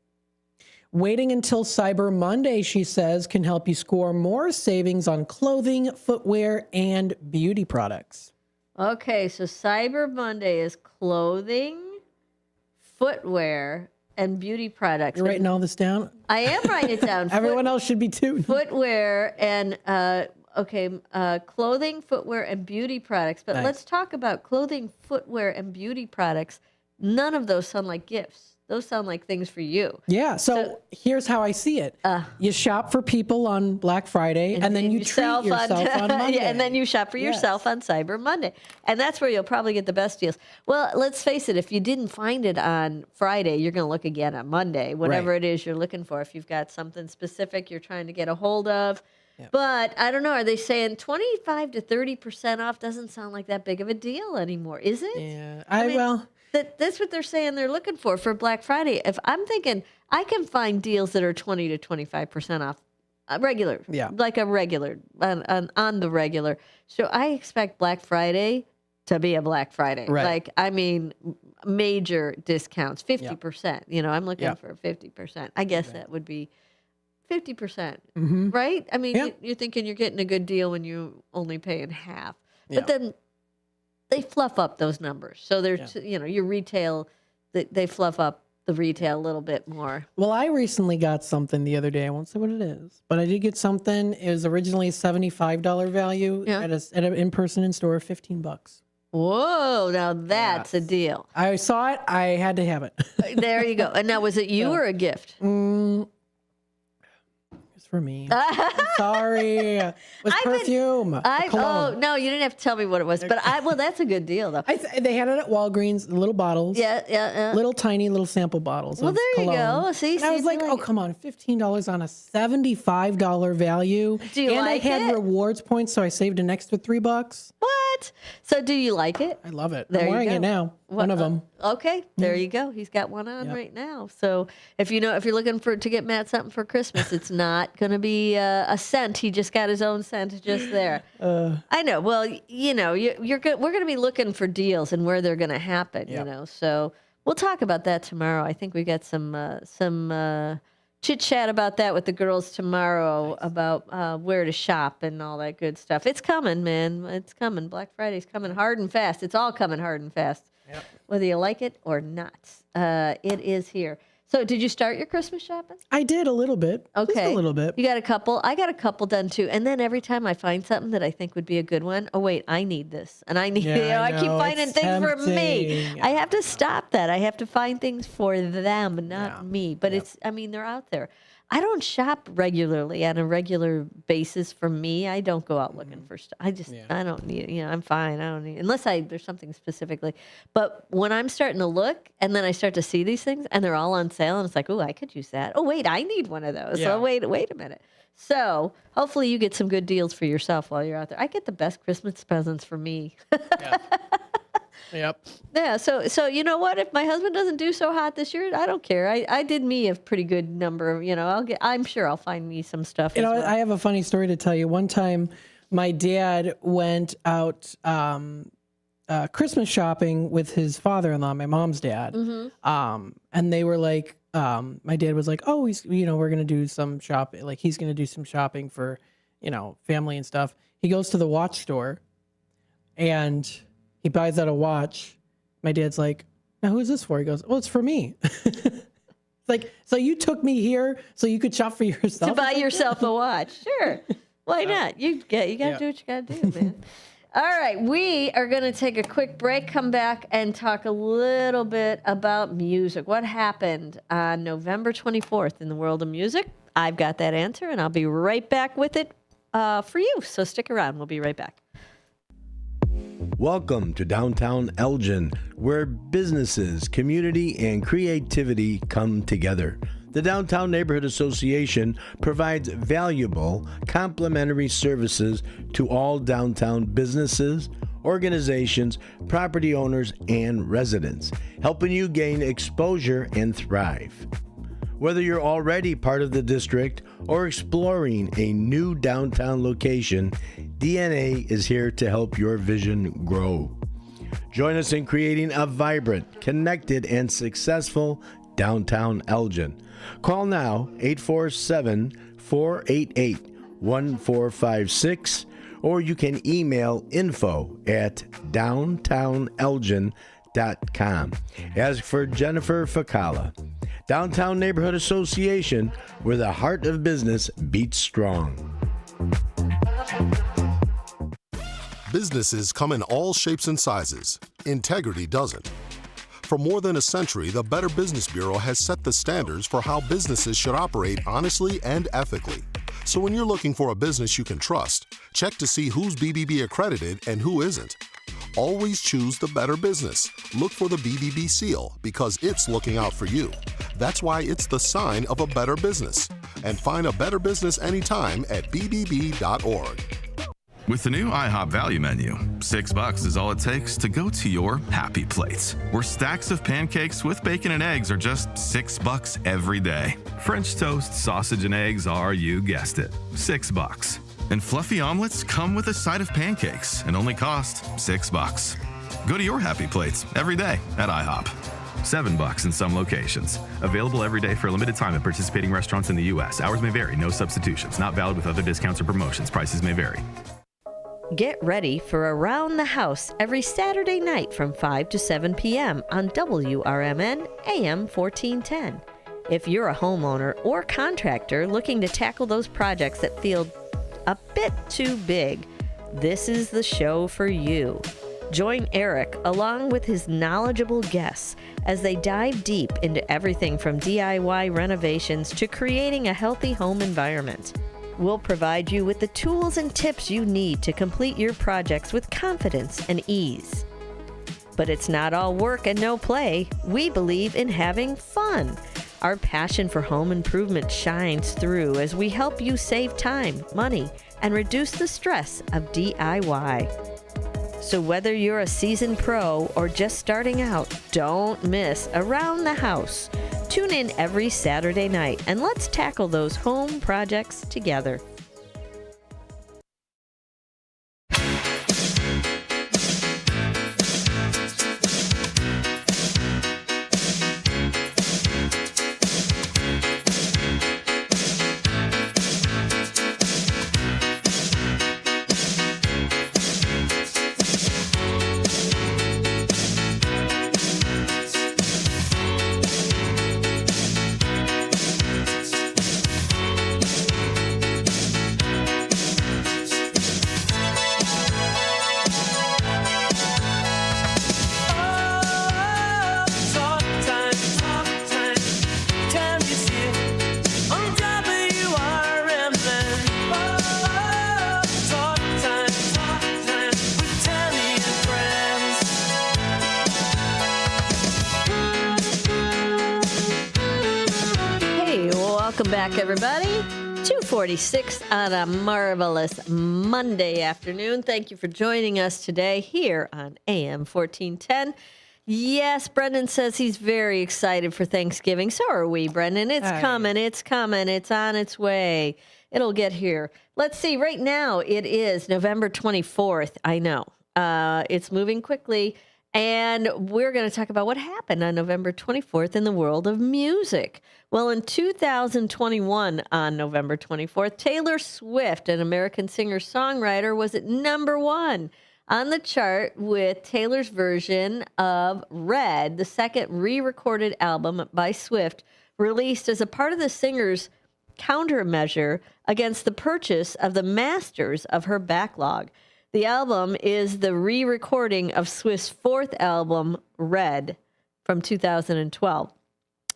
[SPEAKER 18] Waiting until Cyber Monday, she says, can help you score more savings on clothing, footwear, and beauty products.
[SPEAKER 17] Okay, so Cyber Monday is clothing, footwear, and beauty products.
[SPEAKER 18] You're writing all this down?
[SPEAKER 17] I am writing it down.
[SPEAKER 18] Everyone else should be too.
[SPEAKER 17] Footwear and, clothing, footwear, and beauty products. But let's talk about clothing, footwear, and beauty products. None of those sound like gifts. Those sound like things for you.
[SPEAKER 18] Yeah, so here's how I see it. You shop for people on Black Friday, and then you treat yourself on Monday.
[SPEAKER 17] And then you shop for yourself on Cyber Monday. And that's where you'll probably get the best deals. Well, let's face it, if you didn't find it on Friday, you're going to look again on Monday, whatever it is you're looking for. If you've got something specific you're trying to get a hold of. Yep. But I don't know, are they saying 25 to 30% off doesn't sound like that big of a deal anymore, is it?
[SPEAKER 18] Yeah,
[SPEAKER 17] that's what they're saying they're looking for Black Friday. If I'm thinking I can find deals that are 20 to 25% off, regular, like a regular, on the regular. So I expect Black Friday to be a Black Friday.
[SPEAKER 18] Right.
[SPEAKER 17] Major discounts, 50%. You know, I'm looking for 50%. I guess that would be 50%, right? I mean, you're thinking you're getting a good deal when you're only paying half. But then they fluff up those numbers. So there's, your retail, they fluff up the retail a little bit more.
[SPEAKER 18] Well, I recently got something the other day. I won't say what it is, but I did get something. It was originally a $75 value at an in-person in-store, $15.
[SPEAKER 17] Whoa, now that's a deal.
[SPEAKER 18] I saw it. I had to have it.
[SPEAKER 17] There you go. And now, was it you or a gift?
[SPEAKER 18] It's for me. I'm sorry. It was perfume.
[SPEAKER 17] Oh, no, you didn't have to tell me what it was. But that's a good deal, though.
[SPEAKER 18] They had it at Walgreens, little bottles.
[SPEAKER 17] Yeah.
[SPEAKER 18] Little tiny little sample bottles.
[SPEAKER 17] Well, there you go. See,
[SPEAKER 18] and I was like, oh, come on, $15 on a $75 value.
[SPEAKER 17] Do you like
[SPEAKER 18] it? And I had rewards points, so I saved an extra $3.
[SPEAKER 17] What? So do you like it?
[SPEAKER 18] I love it.
[SPEAKER 17] There
[SPEAKER 18] I'm wearing it now. One of them.
[SPEAKER 17] Okay, there you go. He's got one on right now. So if you're looking to get Matt something for Christmas, it's not going to be a scent. He just got his own scent just there. I know. Well, you're good. We're going to be looking for deals and where they're going to happen. So we'll talk about that tomorrow. I think we got some chit chat about that with the girls tomorrow about where to shop and all that good stuff. It's coming, man. It's coming. Black Friday's coming hard and fast. It's all coming hard and fast. Yep. Whether you like it or not, it is here. So did you start your Christmas shopping?
[SPEAKER 18] I did a little bit.
[SPEAKER 17] Okay.
[SPEAKER 18] Just a little bit.
[SPEAKER 17] You got a couple? I got a couple done too. And then every time I find something that I think would be a good one, oh wait, I need this. And I need I keep finding things for me. I have to stop that. I have to find things for them, not me. But they're out there. I don't shop regularly on a regular basis for me. I don't go out looking for stuff. I don't need it. I'm fine. I don't need it. Unless there's something specifically. But when I'm starting to look and then I start to see these things and they're all on sale and it's like, oh, I could use that. Oh, wait, I need one of those.
[SPEAKER 18] Yeah.
[SPEAKER 17] So wait a minute. So hopefully you get some good deals for yourself while you're out there. I get the best Christmas presents for me.
[SPEAKER 18] Yep.
[SPEAKER 17] Yeah. So you know what? If my husband doesn't do so hot this year, I don't care. I did me a pretty good number of, I'm sure I'll find me some stuff.
[SPEAKER 18] I have a funny story to tell you. One time my dad went out Christmas shopping with his father-in-law, my mom's dad.
[SPEAKER 17] Mm-hmm.
[SPEAKER 18] And they were like, my dad was like, oh, he's, we're going to do some shopping. Like he's going to do some shopping for, family and stuff. He goes to the watch store and he buys out a watch. My dad's like, now who is this for? He goes, well, it's for me. It's like, so you took me here so you could shop for yourself?
[SPEAKER 17] To buy yourself a watch. Sure. Why not? You got to do what you got to do, man. All right. We are going to take a quick break, come back and talk a little bit about music. What happened on November 24th in the world of music? I've got that answer, and I'll be right back with it for you. So stick around. We'll be right back.
[SPEAKER 2] Welcome to downtown Elgin, where businesses, community, and creativity come together. The Downtown Neighborhood Association provides valuable, complimentary services to all downtown businesses, organizations, property owners, and residents, helping you gain exposure and thrive. Whether you're already part of the district or exploring a new downtown location, DNA is here to help your vision grow. Join us in creating a vibrant, connected, and successful downtown Elgin. Call now 847-488-1456, or you can email info@downtownelgin.com. Ask for Jennifer Facala. Downtown Neighborhood Association, where the heart of business beats strong.
[SPEAKER 4] Businesses come in all shapes and sizes. Integrity doesn't. For more than a century, the Better Business Bureau has set the standards for how businesses should operate honestly and ethically. So when you're looking for a business you can trust, check to see who's BBB accredited and who isn't. Always choose the better business. Look for the BBB seal because it's looking out for you. That's why it's the sign of a better business. And find a better business anytime at bbb.org.
[SPEAKER 23] With the new IHOP value menu, $6 is all it takes to go to your happy plates, where stacks of pancakes with bacon and eggs are just $6 every day. French toast, sausage, and eggs are, you guessed it, $6. And fluffy omelets come with a side of pancakes and only cost $6. Go to your happy plates every day at IHOP. $7 in some locations. Available every day for a limited time at participating restaurants in the U.S. Hours may vary. No substitutions. Not valid with other discounts or promotions. Prices may vary.
[SPEAKER 17] Get ready for Around the House every Saturday night from 5 to 7 p.m. on WRMN AM 1410. If you're a homeowner or contractor looking to tackle those projects that feel a bit too big, this is the show for you. Join Eric along with his knowledgeable guests as they dive deep into everything from DIY renovations to creating a healthy home environment. We'll provide you with the tools and tips you need to complete your projects with confidence and ease. But it's not all work and no play. We believe in having fun. Our passion for home improvement shines through as we help you save time, money, and reduce the stress of DIY. So whether you're a seasoned pro or just starting out, don't miss Around the House. Tune in every Saturday night and let's tackle those home projects together. Back, everybody. 2:46 on a marvelous Monday afternoon. Thank you for joining us today here on AM 1410. Yes, Brendan says he's very excited for Thanksgiving. So are we, Brendan. It's coming. It's coming. It's on its way. It'll get here. Let's see. Right now, it is November 24th. I know. It's moving quickly. And we're going to talk about what happened on November 24th in the world of music. Well, in 2021, on November 24th, Taylor Swift, an American singer-songwriter, was at number 1 on the chart with Taylor's version of Red, the second re-recorded album by Swift, released as a part of the singer's countermeasure against the purchase of the masters of her backlog. The album is the re-recording of Swift's fourth album, Red, from 2012.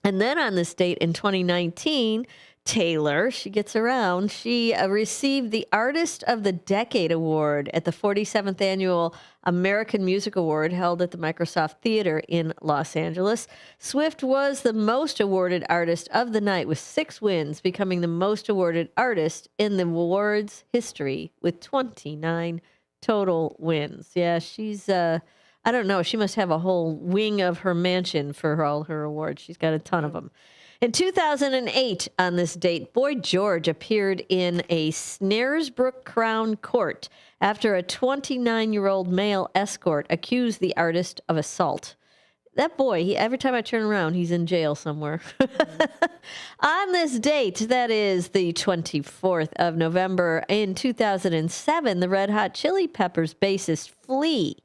[SPEAKER 17] And then on this date in 2019, Taylor, she gets around, she received the Artist of the Decade Award at the 47th Annual American Music Award held at the Microsoft Theater in Los Angeles. Swift was the most awarded artist of the night with 6 wins, becoming the most awarded artist in the awards history with 29 total wins. Yeah, she's, I don't know, she must have a whole wing of her mansion for all her awards. She's got a ton of them. In 2008, on this date, Boy George appeared in a Snaresbrook Crown Court after a 29-year-old male escort accused the artist of assault. That boy, every time I turn around, he's in jail somewhere. On this date, that is the 24th of November, in 2007, the Red Hot Chili Peppers bassist Flea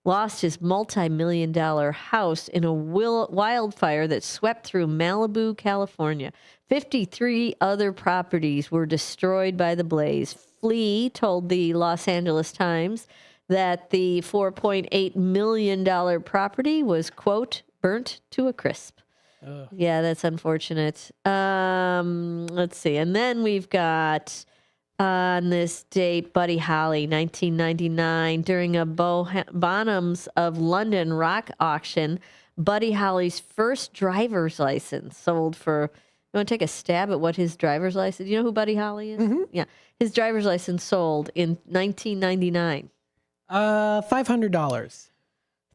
[SPEAKER 17] lost his multi-million-dollar house in a wildfire that swept through Malibu, California. 53 other properties were destroyed by the blaze. Flea told the Los Angeles Times that the $4.8 million property was, quote, burnt to a crisp. Ugh. Yeah, that's unfortunate. Let's see. And then we've got, on this date, Buddy Holly, 1999, during a Bonhams of London rock auction, Buddy Holly's first driver's license sold for, you want to take a stab at what his driver's license, you know who Buddy Holly is? Mm-hmm. Yeah. His driver's license sold in 1999.
[SPEAKER 18] $500.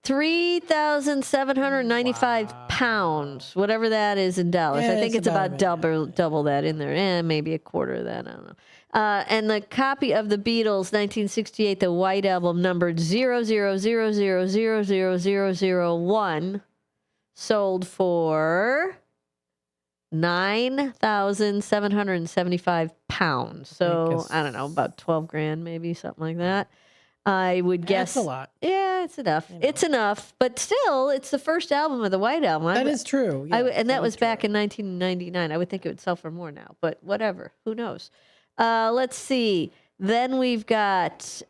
[SPEAKER 17] 3,795 pounds, whatever that is in dollars.
[SPEAKER 18] Yeah,
[SPEAKER 17] I think it's about double that in there, maybe a quarter of that. I don't know. And the copy of the Beatles' 1968, the White Album, numbered 000000001, sold for 9,775 pounds. So I don't know, about 12 grand, maybe something like that. I would guess.
[SPEAKER 18] That's a lot.
[SPEAKER 17] Yeah, it's enough. It's enough, but still, it's the first album of the White Album.
[SPEAKER 18] That is true. Yeah,
[SPEAKER 17] and that was back in 1999. I would think it would sell for more now, but whatever. Who knows? Let's see. Then we've got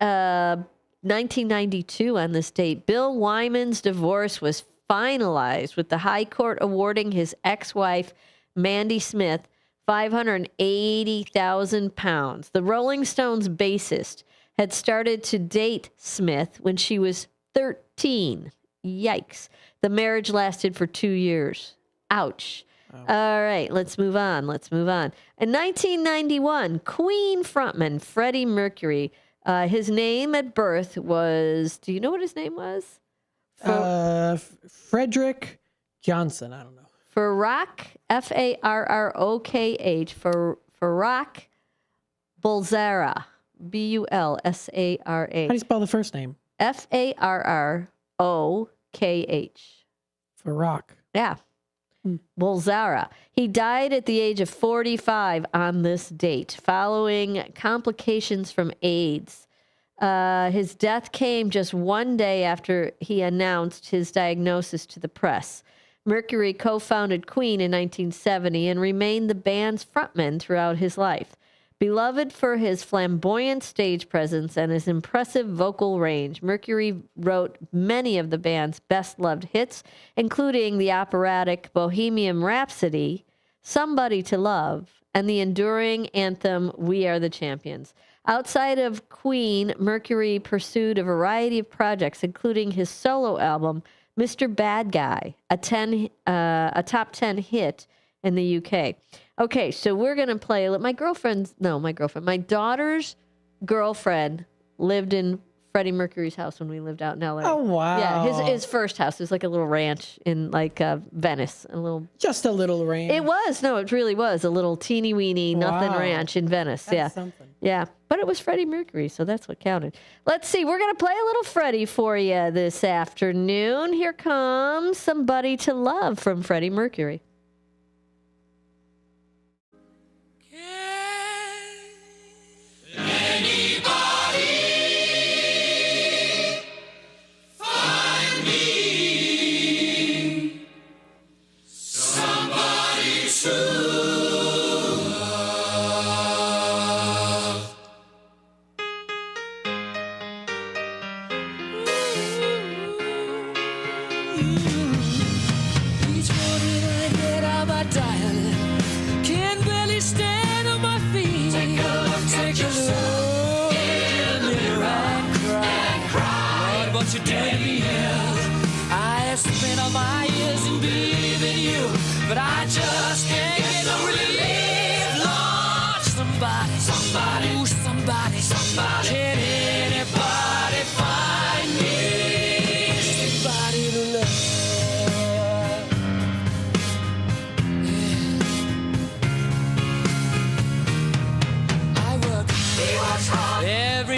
[SPEAKER 17] 1992 on this date, Bill Wyman's divorce was finalized with the High Court awarding his ex-wife, Mandy Smith, £580,000. The Rolling Stones bassist had started to date Smith when she was 13. Yikes. The marriage lasted for 2 years. Ouch. Oh. All right, let's move on. In 1991, Queen frontman Freddie Mercury, his name at birth was, do you know what his name was?
[SPEAKER 18] Frederick Johnson. I don't know.
[SPEAKER 17] Farrokh, Farrokh, Farrokh Bulsara, Bulsara.
[SPEAKER 18] How do you spell the first name?
[SPEAKER 17] Farrokh.
[SPEAKER 18] Farrokh.
[SPEAKER 17] Yeah. Bulsara. He died at the age of 45 on this date, following complications from AIDS. His death came just one day after he announced his diagnosis to the press. Mercury co-founded Queen in 1970 and remained the band's frontman throughout his life. Beloved for his flamboyant stage presence and his impressive vocal range, Mercury wrote many of the band's best-loved hits, including the operatic Bohemian Rhapsody, Somebody to Love, and the enduring anthem We Are the Champions. Outside of Queen, Mercury pursued a variety of projects, including his solo album, Mr. Bad Guy, a top 10 hit in the UK. Okay, so we're going to play. My daughter's girlfriend lived in Freddie Mercury's house when we lived out in LA.
[SPEAKER 18] Oh, wow.
[SPEAKER 17] Yeah, his first house is like a little ranch in Venice.
[SPEAKER 18] Just a little ranch.
[SPEAKER 17] It was. No, it really was a little teeny weeny nothing ranch in Venice.
[SPEAKER 18] That's something.
[SPEAKER 17] Yeah, but it was Freddie Mercury, so that's what counted. Let's see. We're going to play a little Freddie for you this afternoon. Here comes Somebody to Love from Freddie Mercury.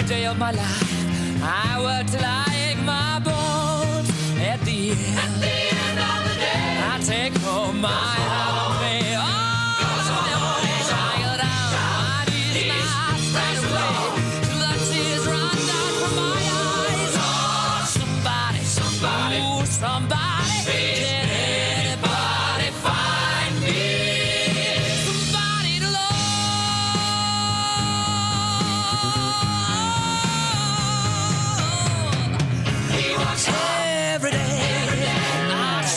[SPEAKER 3] Day of my life, I work till I ache my bones. At the end of the day, I take home my half pay. Oh, I go down my knees and I spread away till the tears run down from my eyes. Oh, somebody, ooh, somebody, can anybody find me? Somebody to love. Every day, I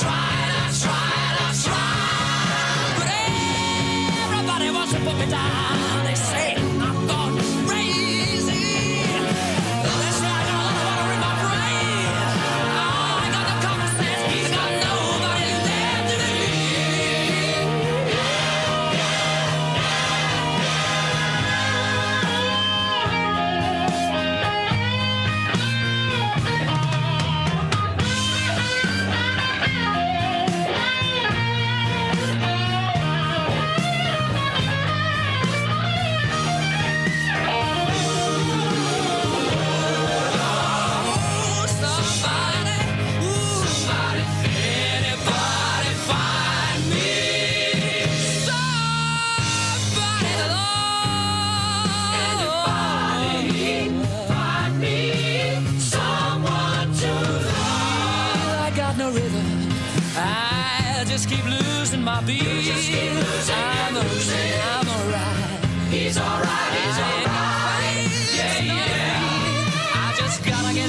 [SPEAKER 3] tried, but everybody wants to put me down. They say I'm gone crazy. That's right, all I want in my brain. Oh, I got no common sense, I got nobody left to just keep losing my beat. I'm alright. He's alright. Yeah. I just gotta get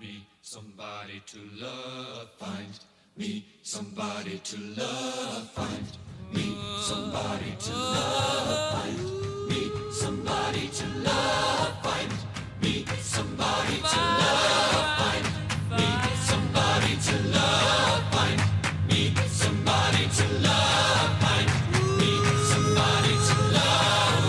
[SPEAKER 3] me somebody to love. Find me somebody to love. Find me somebody to love. Find me somebody to love. Find me somebody to love. Find me somebody to love. Find me somebody to love. Find me somebody to love.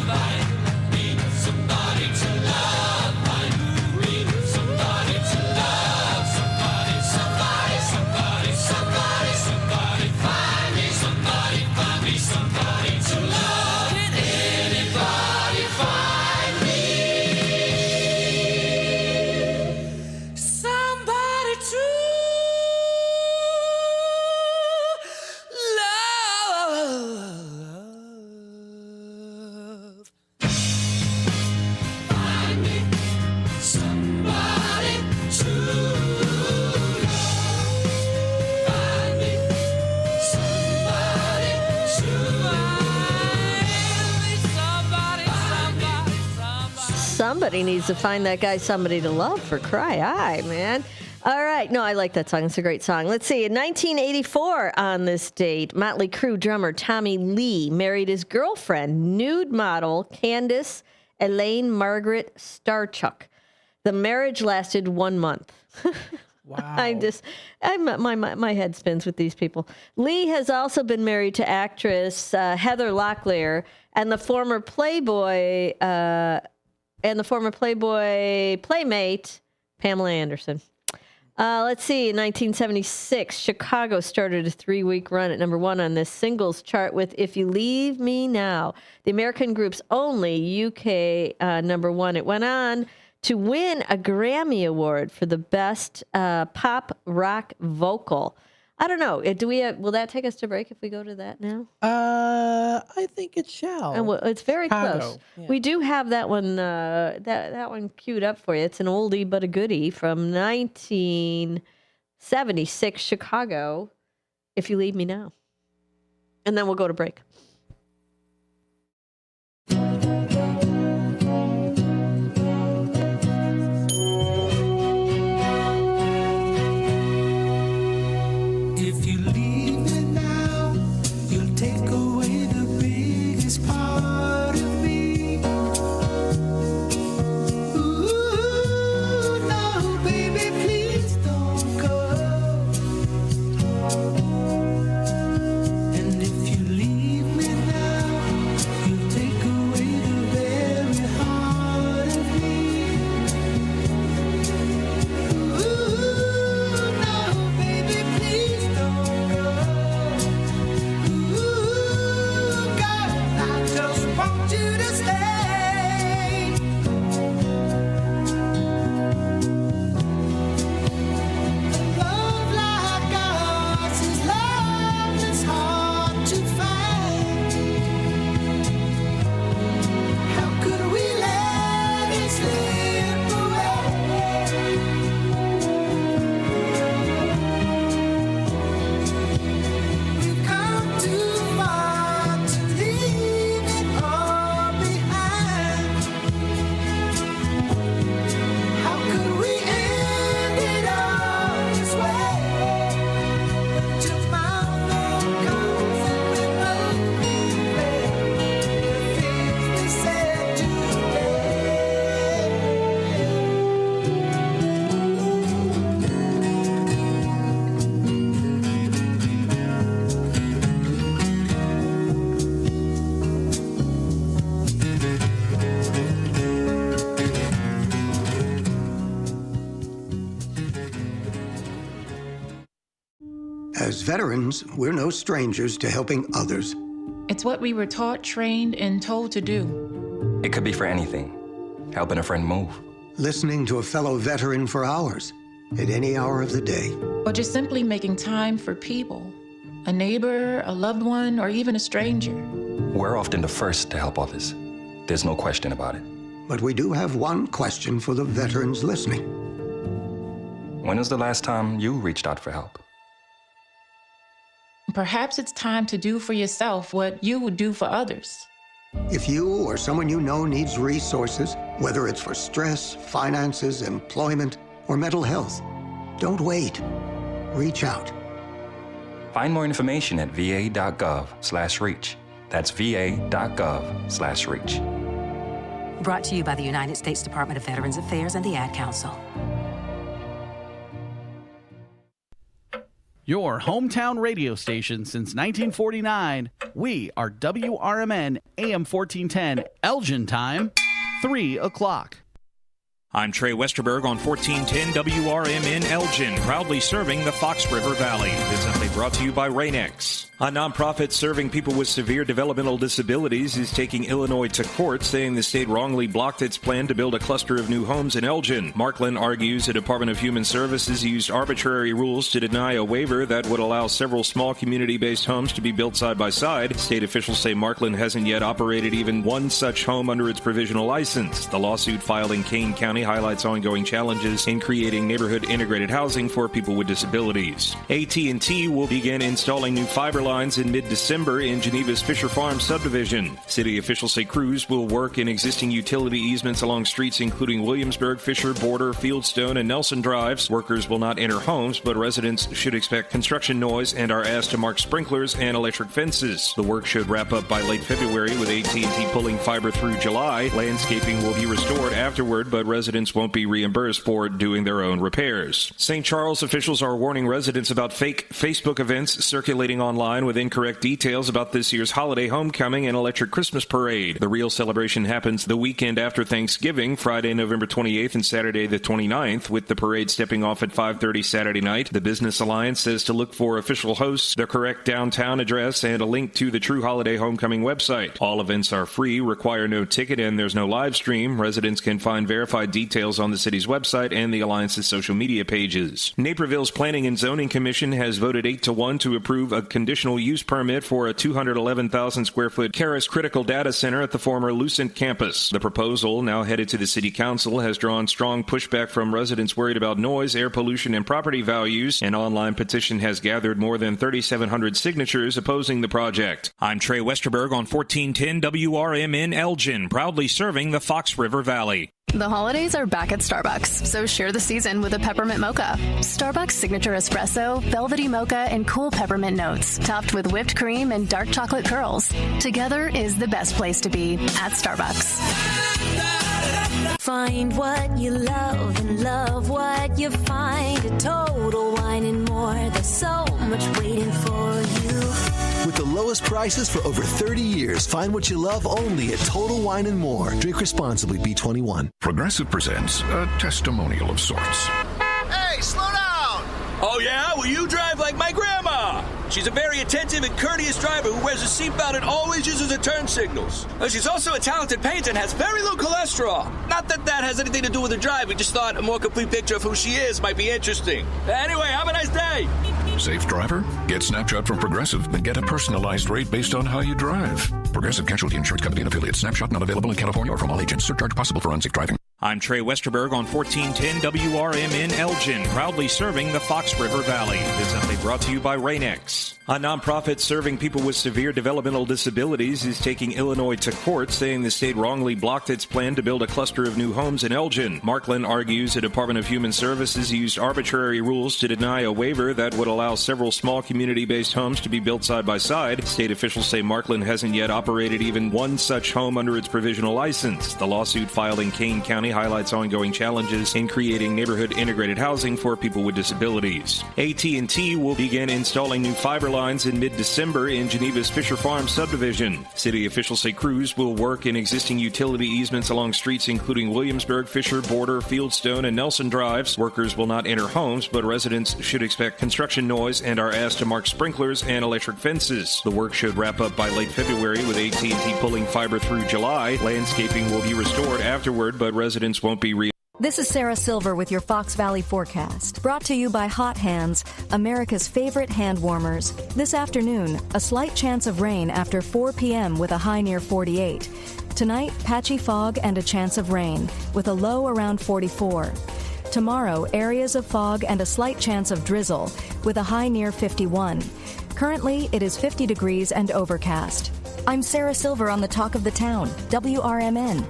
[SPEAKER 3] Find me somebody to love. Find me somebody to love. Somebody, somebody, somebody, somebody, somebody. Find me somebody, find me somebody to love. Can anybody find me somebody to love? Find me somebody to love. Find me somebody to
[SPEAKER 17] Somebody needs to find that guy somebody to love, for cry eye, man. All right. No, I like that song. It's a great song. Let's see. In 1984, on this date, Motley Crue drummer Tommy Lee married his girlfriend, nude model Candace Elaine Margaret Starchuk. The marriage lasted 1 month.
[SPEAKER 18] Wow.
[SPEAKER 17] My head spins with these people. Lee has also been married to actress Heather Locklear and the former Playboy playmate Pamela Anderson. Let's see. In 1976, Chicago started a 3-week run at number 1 on this singles chart with "If You Leave Me Now," the American group's only UK number 1. It went on to win a Grammy Award for the best pop rock vocal. I don't know. Will that take us to break if we go to that now?
[SPEAKER 18] I think it shall.
[SPEAKER 17] And it's very
[SPEAKER 18] Chicago,
[SPEAKER 17] close.
[SPEAKER 18] yeah.
[SPEAKER 17] We do have that one. That one queued up for you. It's an oldie but a goodie from 1976 Chicago. "If You Leave Me Now," and then we'll go to break.
[SPEAKER 3] If you leave me now, you'll take away the biggest part of me. Ooh, no, baby, please don't go. And if you leave me now, you'll take away the very heart of me. Ooh, no, baby, please don't go. Ooh, God, I just want you to stay. Love like ours is love that's hard to find. How could we let it slip away? We've come too far to leave it all behind. How could we end it all this way? When tomorrow comes and we both regret the things we said
[SPEAKER 5] As veterans, we're no strangers to helping others.
[SPEAKER 6] It's what we were taught, trained, and told to do.
[SPEAKER 9] It could be for anything. Helping a friend move.
[SPEAKER 5] Listening to a fellow veteran for hours, at any hour of the day.
[SPEAKER 6] Or just simply making time for people. A neighbor, a loved one, or even a stranger.
[SPEAKER 9] We're often the first to help others. There's no question about it.
[SPEAKER 5] But we do have one question for the veterans listening.
[SPEAKER 9] When was the last time you reached out for help?
[SPEAKER 6] Perhaps it's time to do for yourself what you would do for others.
[SPEAKER 5] If you or someone you know needs resources, whether it's for stress, finances, employment, or mental health. Don't wait. Reach out.
[SPEAKER 9] Find more information at va.gov/reach. That's va.gov/reach.
[SPEAKER 8] Brought to you by the United States Department of Veterans Affairs and the Ad Council.
[SPEAKER 10] Your hometown radio station since 1949. We are WRMN AM 1410, Elgin time, 3 o'clock.
[SPEAKER 1] I'm Trey Westerberg on 1410 WRMN Elgin, proudly serving the Fox River Valley. This update brought to you by Rain-X. A nonprofit serving people with severe developmental disabilities is taking Illinois to court, saying the state wrongly blocked its plan to build a cluster of new homes in Elgin. Markland argues the Department of Human Services used arbitrary rules to deny a waiver that would allow several small community-based homes to be built side by side. State officials say Markland hasn't yet operated even one such home under its provisional license. The lawsuit filed in Kane County highlights ongoing challenges in creating neighborhood integrated housing for people with disabilities. AT&T will begin installing new fiber lines in mid-December in Geneva's Fisher Farm subdivision. City officials say crews will work in existing utility easements along streets including Williamsburg, Fisher, Border, Fieldstone, and Nelson Drives. Workers will not enter homes, but residents should expect construction noise and are asked to mark sprinklers and electric fences. The work should wrap up by late February with AT&T pulling fiber through July. Landscaping will be restored afterward, but residents won't be reimbursed for doing their own repairs. St. Charles officials are warning residents about fake Facebook events circulating online with incorrect details about this year's holiday homecoming and electric Christmas parade. The real celebration happens the weekend after Thanksgiving, Friday, November 28th and Saturday the 29th, with the parade stepping off at 5:30 Saturday night. The Business Alliance says to look for official hosts, the correct downtown address, and a link to the True Holiday Homecoming website. All events are free, require no ticket, and there's no live stream. Residents can find verified details on the city's website and the Alliance's social media pages. Naperville's Planning and Zoning Commission has voted 8-1 to approve a conditional use permit for a 211,000 square foot Caris Critical Data Center at the former Lucent campus. The proposal, now headed to the City Council, has drawn strong pushback from residents worried about noise, air pollution, and property values. An online petition has gathered more than 3,700 signatures opposing the project. I'm Trey Westerberg on 1410 WRMN Elgin, proudly serving the Fox River Valley.
[SPEAKER 11] The holidays are back at Starbucks, so share the season with a peppermint mocha. Starbucks signature espresso, velvety mocha, and cool peppermint notes, topped with whipped cream and dark chocolate curls. Together is the best place to be at Starbucks.
[SPEAKER 24] Find what you love and love what you find at Total Wine and More. There's so much waiting for you.
[SPEAKER 25] With the lowest prices for over 30 years, find what you love only at Total Wine and More. Drink responsibly, B21.
[SPEAKER 14] Progressive presents a testimonial of sorts.
[SPEAKER 26] Hey, slow down!
[SPEAKER 27] Oh, yeah? Well, you drive like my grandma. She's a very attentive and courteous driver who wears a seatbelt and always uses her turn signals. She's also a talented painter and has very low cholesterol. Not that that has anything to do with her drive. We just thought a more complete picture of who she is might be interesting. Anyway, have a nice day.
[SPEAKER 14] Safe driver? Get Snapshot from Progressive and get a personalized rate based on how you drive. Progressive Casualty Insurance Company and affiliates. Snapshot not available in California or from all agents. Surcharge possible for unsafe driving.
[SPEAKER 1] I'm Trey Westerberg on 1410 WRMN Elgin, proudly serving the Fox River Valley. This update brought to you by Rain-X. A nonprofit serving people with severe developmental disabilities is taking Illinois to court, saying the state wrongly blocked its plan to build a cluster of new homes in Elgin. Markland argues the Department of Human Services used arbitrary rules to deny a waiver that would allow several small community-based homes to be built side by side. State officials say Markland hasn't yet operated even one such home under its provisional license. The lawsuit filed in Kane County highlights ongoing challenges in creating neighborhood integrated housing for people with disabilities. AT&T will begin installing new fiber lines in mid-December in Geneva's Fisher Farm subdivision. City officials say crews will work in existing utility easements along streets including Williamsburg, Fisher, Border, Fieldstone, and Nelson Drives. Workers will not enter homes, but residents should expect construction noise and are asked to mark sprinklers and electric fences. The work should wrap up by late February with AT&T pulling fiber through July. Landscaping will be restored afterward, but residents won't be
[SPEAKER 7] This is Sarah Silver with your Fox Valley forecast, brought to you by Hot Hands, America's favorite hand warmers. This afternoon, a slight chance of rain after 4 p.m. with a high near 48. Tonight, patchy fog and a chance of rain, with a low around 44. Tomorrow, areas of fog and a slight chance of drizzle, with a high near 51. Currently, it is 50 degrees and overcast. I'm Sarah Silver on the Talk of the Town, WRMN.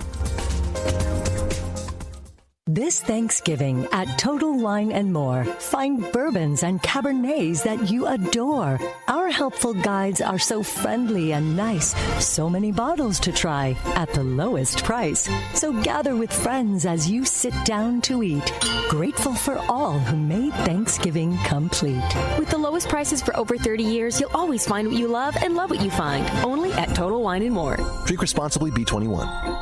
[SPEAKER 7] This Thanksgiving at Total Wine & More, find bourbons and Cabernets that you adore. Our helpful guides are so friendly and nice. So many bottles to try at the lowest price. So gather with friends as you sit down to eat. Grateful for all who made Thanksgiving complete.
[SPEAKER 12] With the lowest prices for over 30 years, you'll always find what you love and love what you find. Only at Total Wine & More.
[SPEAKER 25] Drink responsibly, B21.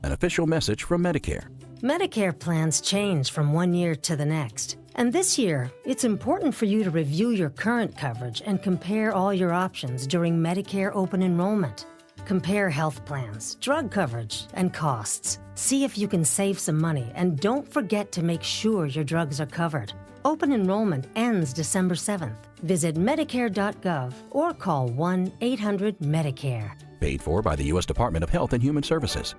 [SPEAKER 13] An official message from Medicare.
[SPEAKER 15] Medicare plans change from one year to the next. And this year, it's important for you to review your current coverage and compare all your options during Medicare open enrollment. Compare health plans, drug coverage, and costs. See if you can save some money, and don't forget to make sure your drugs are covered. Open enrollment ends December 7th. Visit Medicare.gov or call 1-800-MEDICARE.
[SPEAKER 13] Paid for by the U.S. Department of Health and Human Services.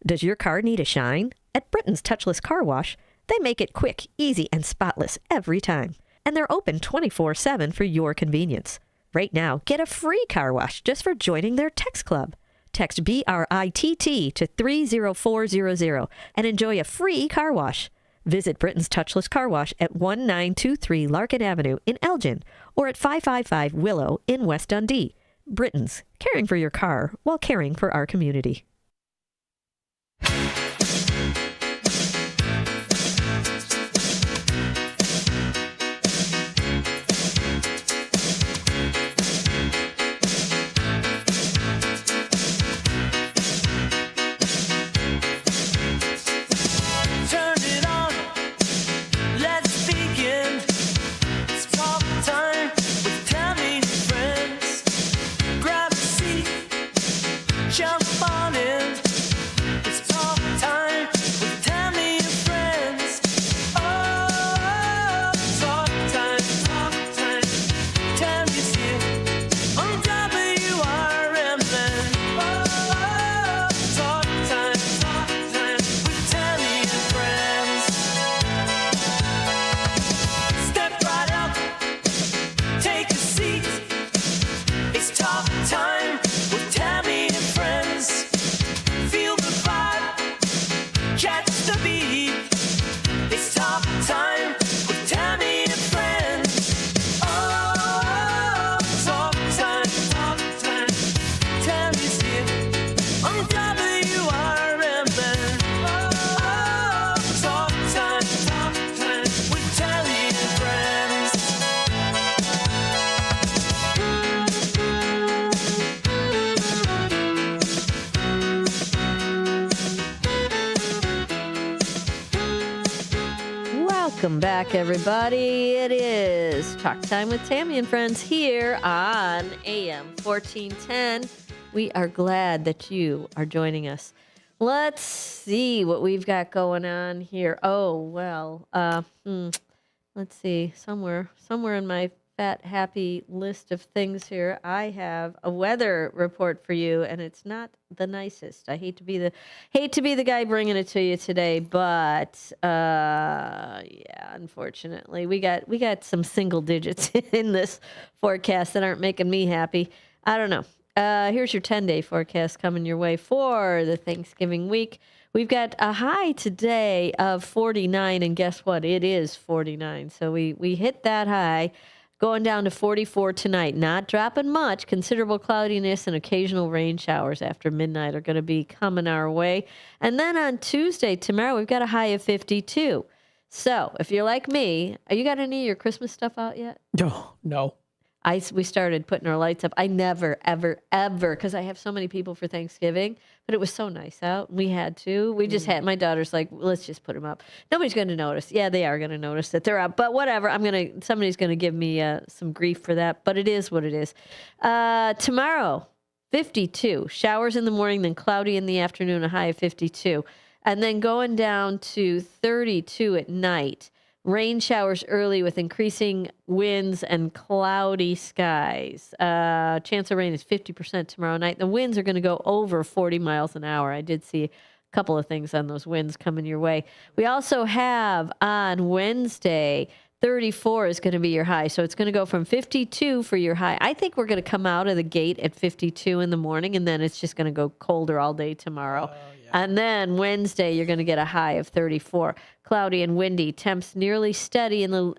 [SPEAKER 16] Does your car need a shine? At Britain's Touchless Car Wash, they make it quick, easy, and spotless every time. And they're open 24/7 for your convenience. Right now, get a free car wash just for joining their text club. Text BRITT to 30400 and enjoy a free car wash. Visit Britain's Touchless Car Wash at 1923 Larkin Avenue in Elgin or at 555 Willow in West Dundee. Britain's, caring for your car while caring for our community. Welcome back, everybody. It is Talk Time with Tami and Friends here on AM 1410. We are glad that you are joining us. Let's see what we've got going on here. Oh, well, let's see. Somewhere in my fat, happy list of things here, I have a weather report for you, and it's not the nicest. I hate to be the guy bringing it to you today, but yeah, unfortunately, we got some single digits in this forecast that aren't making me happy. I don't know. Here's your 10-day forecast coming your way for the Thanksgiving week. We've got a high today of 49, and guess what? It is 49. So we hit that high. Going down to 44 tonight. Not dropping much. Considerable cloudiness and occasional rain showers after midnight are going to be coming our way. And then on Tuesday, tomorrow, we've got a high of 52. So if you're like me, you got any of your Christmas stuff out yet?
[SPEAKER 18] No.
[SPEAKER 16] We started putting our lights up. I never, ever, because I have so many people for Thanksgiving, but it was so nice out. We had to. We just had, my daughter's like, let's just put them up. Nobody's going to notice. Yeah, they are going to notice that they're up, but whatever. Somebody's going to give me some grief for that, but it is what it is. Tomorrow, 52. Showers in the morning, then cloudy in the afternoon, a high of 52. And then going down to 32 at night. Rain showers early with increasing winds and cloudy skies. Chance of rain is 50% tomorrow night. The winds are going to go over 40 miles an hour. I did see a couple of things on those winds coming your way. We also have on Wednesday, 34 is going to be your high. So it's going to go from 52 for your high. I think we're going to come out of the gate at 52 in the morning, and then it's just going to go colder all day tomorrow. And then Wednesday, you're going to get a high of 34. Cloudy and windy. Temps nearly steady in the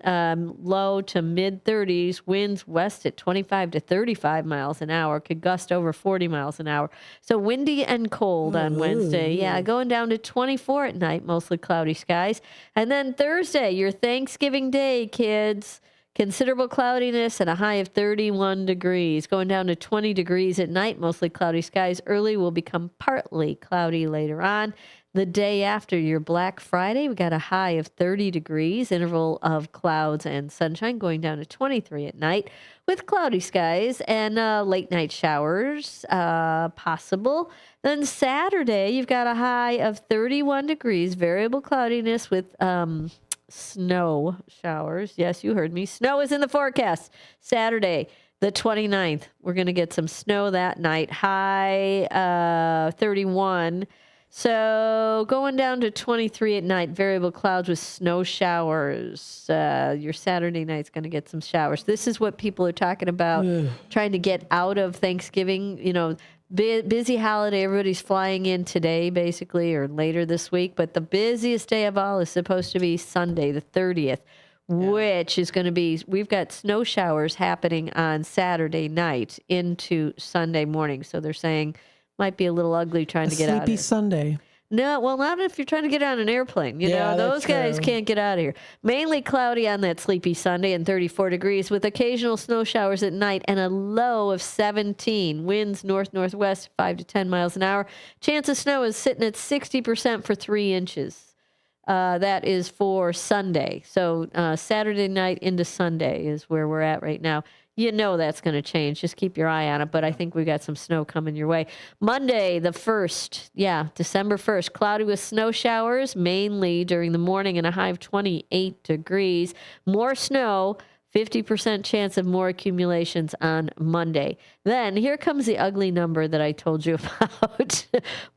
[SPEAKER 16] low to mid 30s. Winds west at 25 to 35 miles an hour. Could gust over 40 miles an hour. So windy and cold on Wednesday. Yeah, going down to 24 at night. Mostly cloudy skies. And then Thursday, your Thanksgiving Day, kids. Considerable cloudiness and a high of 31 degrees. Going down to 20 degrees at night. Mostly cloudy skies. Early will become partly cloudy later on. The day after your Black Friday, we got a high of 30 degrees. Interval of clouds and sunshine going down to 23 at night with cloudy skies and late night showers possible. Then Saturday, you've got a high of 31 degrees. Variable cloudiness with snow showers. Yes, you heard me. Snow is in the forecast. Saturday, the 29th. We're going to get some snow that night. High 31. So going down to 23 at night. Variable clouds with snow showers. Your Saturday night's going to get some showers. This is what people are talking about, trying to get out of Thanksgiving. You know, busy holiday. Everybody's flying in today, basically, or later this week. But the busiest day of all is supposed to be Sunday, the 30th, which is going to be, we've got snow showers happening on Saturday night into Sunday morning. So they're saying might be a little ugly trying to get out of
[SPEAKER 18] Sleepy Sunday.
[SPEAKER 16] No, well, not if you're trying to get on an airplane. You know, those guys can't get out of here. Mainly cloudy on that sleepy Sunday and 34 degrees with occasional snow showers at night and a low of 17. Winds north-northwest, 5 to 10 miles an hour. Chance of snow is sitting at 60% for 3 inches. That is for Sunday. So Saturday night into Sunday is where we're at right now. You know that's going to change. Just keep your eye on it. But I think we got some snow coming your way. Monday, the 1st. Yeah, December 1st. Cloudy with snow showers, mainly during the morning, and a high of 28 degrees. More snow, 50% chance of more accumulations on Monday. Then here comes the ugly number that I told you about.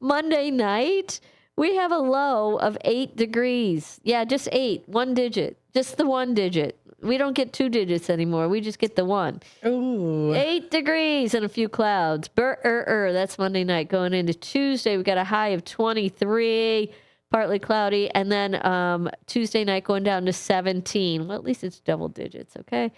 [SPEAKER 16] Monday night, we have a low of 8 degrees. Yeah, just 8. 1 digit. Just the 1 digit. We don't get 2 digits anymore. We just get the 1.
[SPEAKER 18] Ooh.
[SPEAKER 16] 8 degrees and a few clouds. That's Monday night. Going into Tuesday, we got a high of 23, partly cloudy. And then Tuesday night going down to 17. Well, at least it's double digits, okay?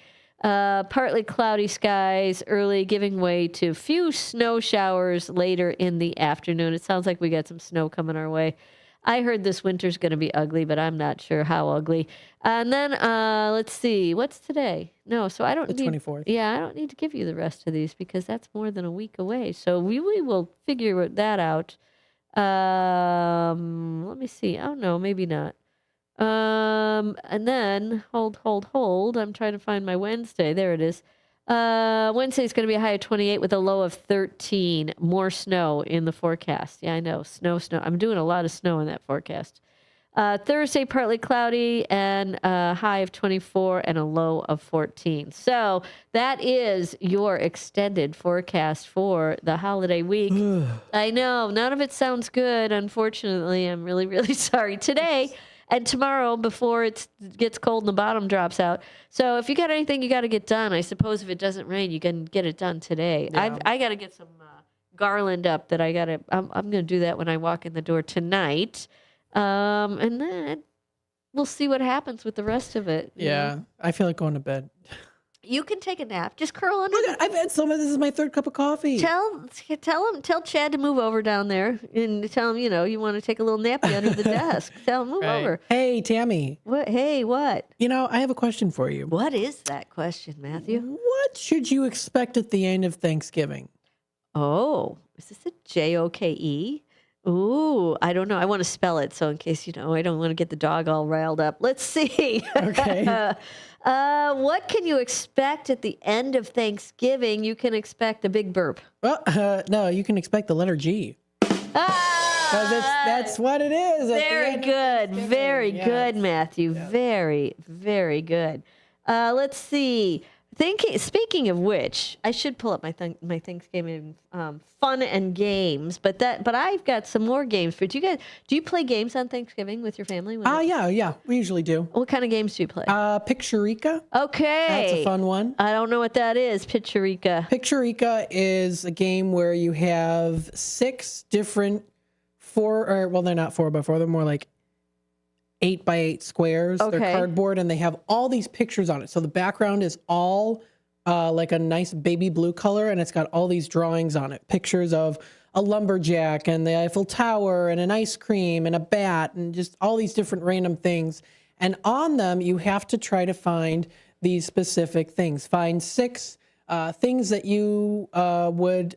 [SPEAKER 16] Partly cloudy skies early, giving way to few snow showers later in the afternoon. It sounds like we got some snow coming our way. I heard this winter's going to be ugly, but I'm not sure how ugly. And then let's see, what's today? No, so I don't
[SPEAKER 18] the
[SPEAKER 16] need
[SPEAKER 18] 24th.
[SPEAKER 16] Yeah, I don't need to give you the rest of these because that's more than a week away. So we will figure that out. Let me see. Oh no, maybe not. And then hold. I'm trying to find my Wednesday. There it is. Wednesday is going to be a high of 28 with a low of 13. More snow in the forecast. Yeah, I know. Snow. I'm doing a lot of snow in that forecast. Thursday, partly cloudy and a high of 24 and a low of 14. So that is your extended forecast for the holiday week. I know. None of it sounds good, unfortunately. I'm really, really sorry. Today and tomorrow before it gets cold and the bottom drops out. So if you got anything you got to get done, I suppose if it doesn't rain, you can get it done today. Yeah. I got to get some garland up that I got to, I'm going to do that when I walk in the door tonight. And then we'll see what happens with the rest of it.
[SPEAKER 18] Yeah.
[SPEAKER 16] know?
[SPEAKER 18] I feel like going to bed.
[SPEAKER 16] You can take a nap. Just curl under.
[SPEAKER 18] Look, I've had some of this. Is my 3rd cup of coffee.
[SPEAKER 16] Tell Chad to move over down there and tell him, you want to take a little nappy under the desk. Tell him move over.
[SPEAKER 18] Hey, Tammy.
[SPEAKER 16] What? Hey, what?
[SPEAKER 18] I have a question for you.
[SPEAKER 16] What is that question, Matthew?
[SPEAKER 18] What should you expect at the end of Thanksgiving?
[SPEAKER 16] Oh, is this a Joke? Ooh, I don't know. I want to spell it, so in case I don't want to get the dog all riled up. Let's see.
[SPEAKER 18] Okay.
[SPEAKER 16] What can you expect at the end of Thanksgiving? You can expect a big burp.
[SPEAKER 18] Well, no, you can expect the letter G. Because that's what it is.
[SPEAKER 16] Very good. Very good, Matthew. Yeah. Very, very good. Let's see. Speaking of which, I should pull up my Thanksgiving fun and games, but I've got some more games for you guys. Do you play games on Thanksgiving with your family?
[SPEAKER 18] Yeah, we usually do.
[SPEAKER 16] What kind of games do you play?
[SPEAKER 18] Pictureka.
[SPEAKER 16] Okay,
[SPEAKER 18] that's a fun one.
[SPEAKER 16] I don't know what that is. Pictureka.
[SPEAKER 18] Pictureka is a game where you have 6 different they're not 4x4. They're more like 8x8 squares.
[SPEAKER 16] Okay.
[SPEAKER 18] They're cardboard, and they have all these pictures on it. So the background is all like a nice baby blue color, and it's got all these drawings on it. Pictures of a lumberjack and the Eiffel Tower and an ice cream and a bat and just all these different random things. And on them, you have to try to find these specific things. Find 6 things that you would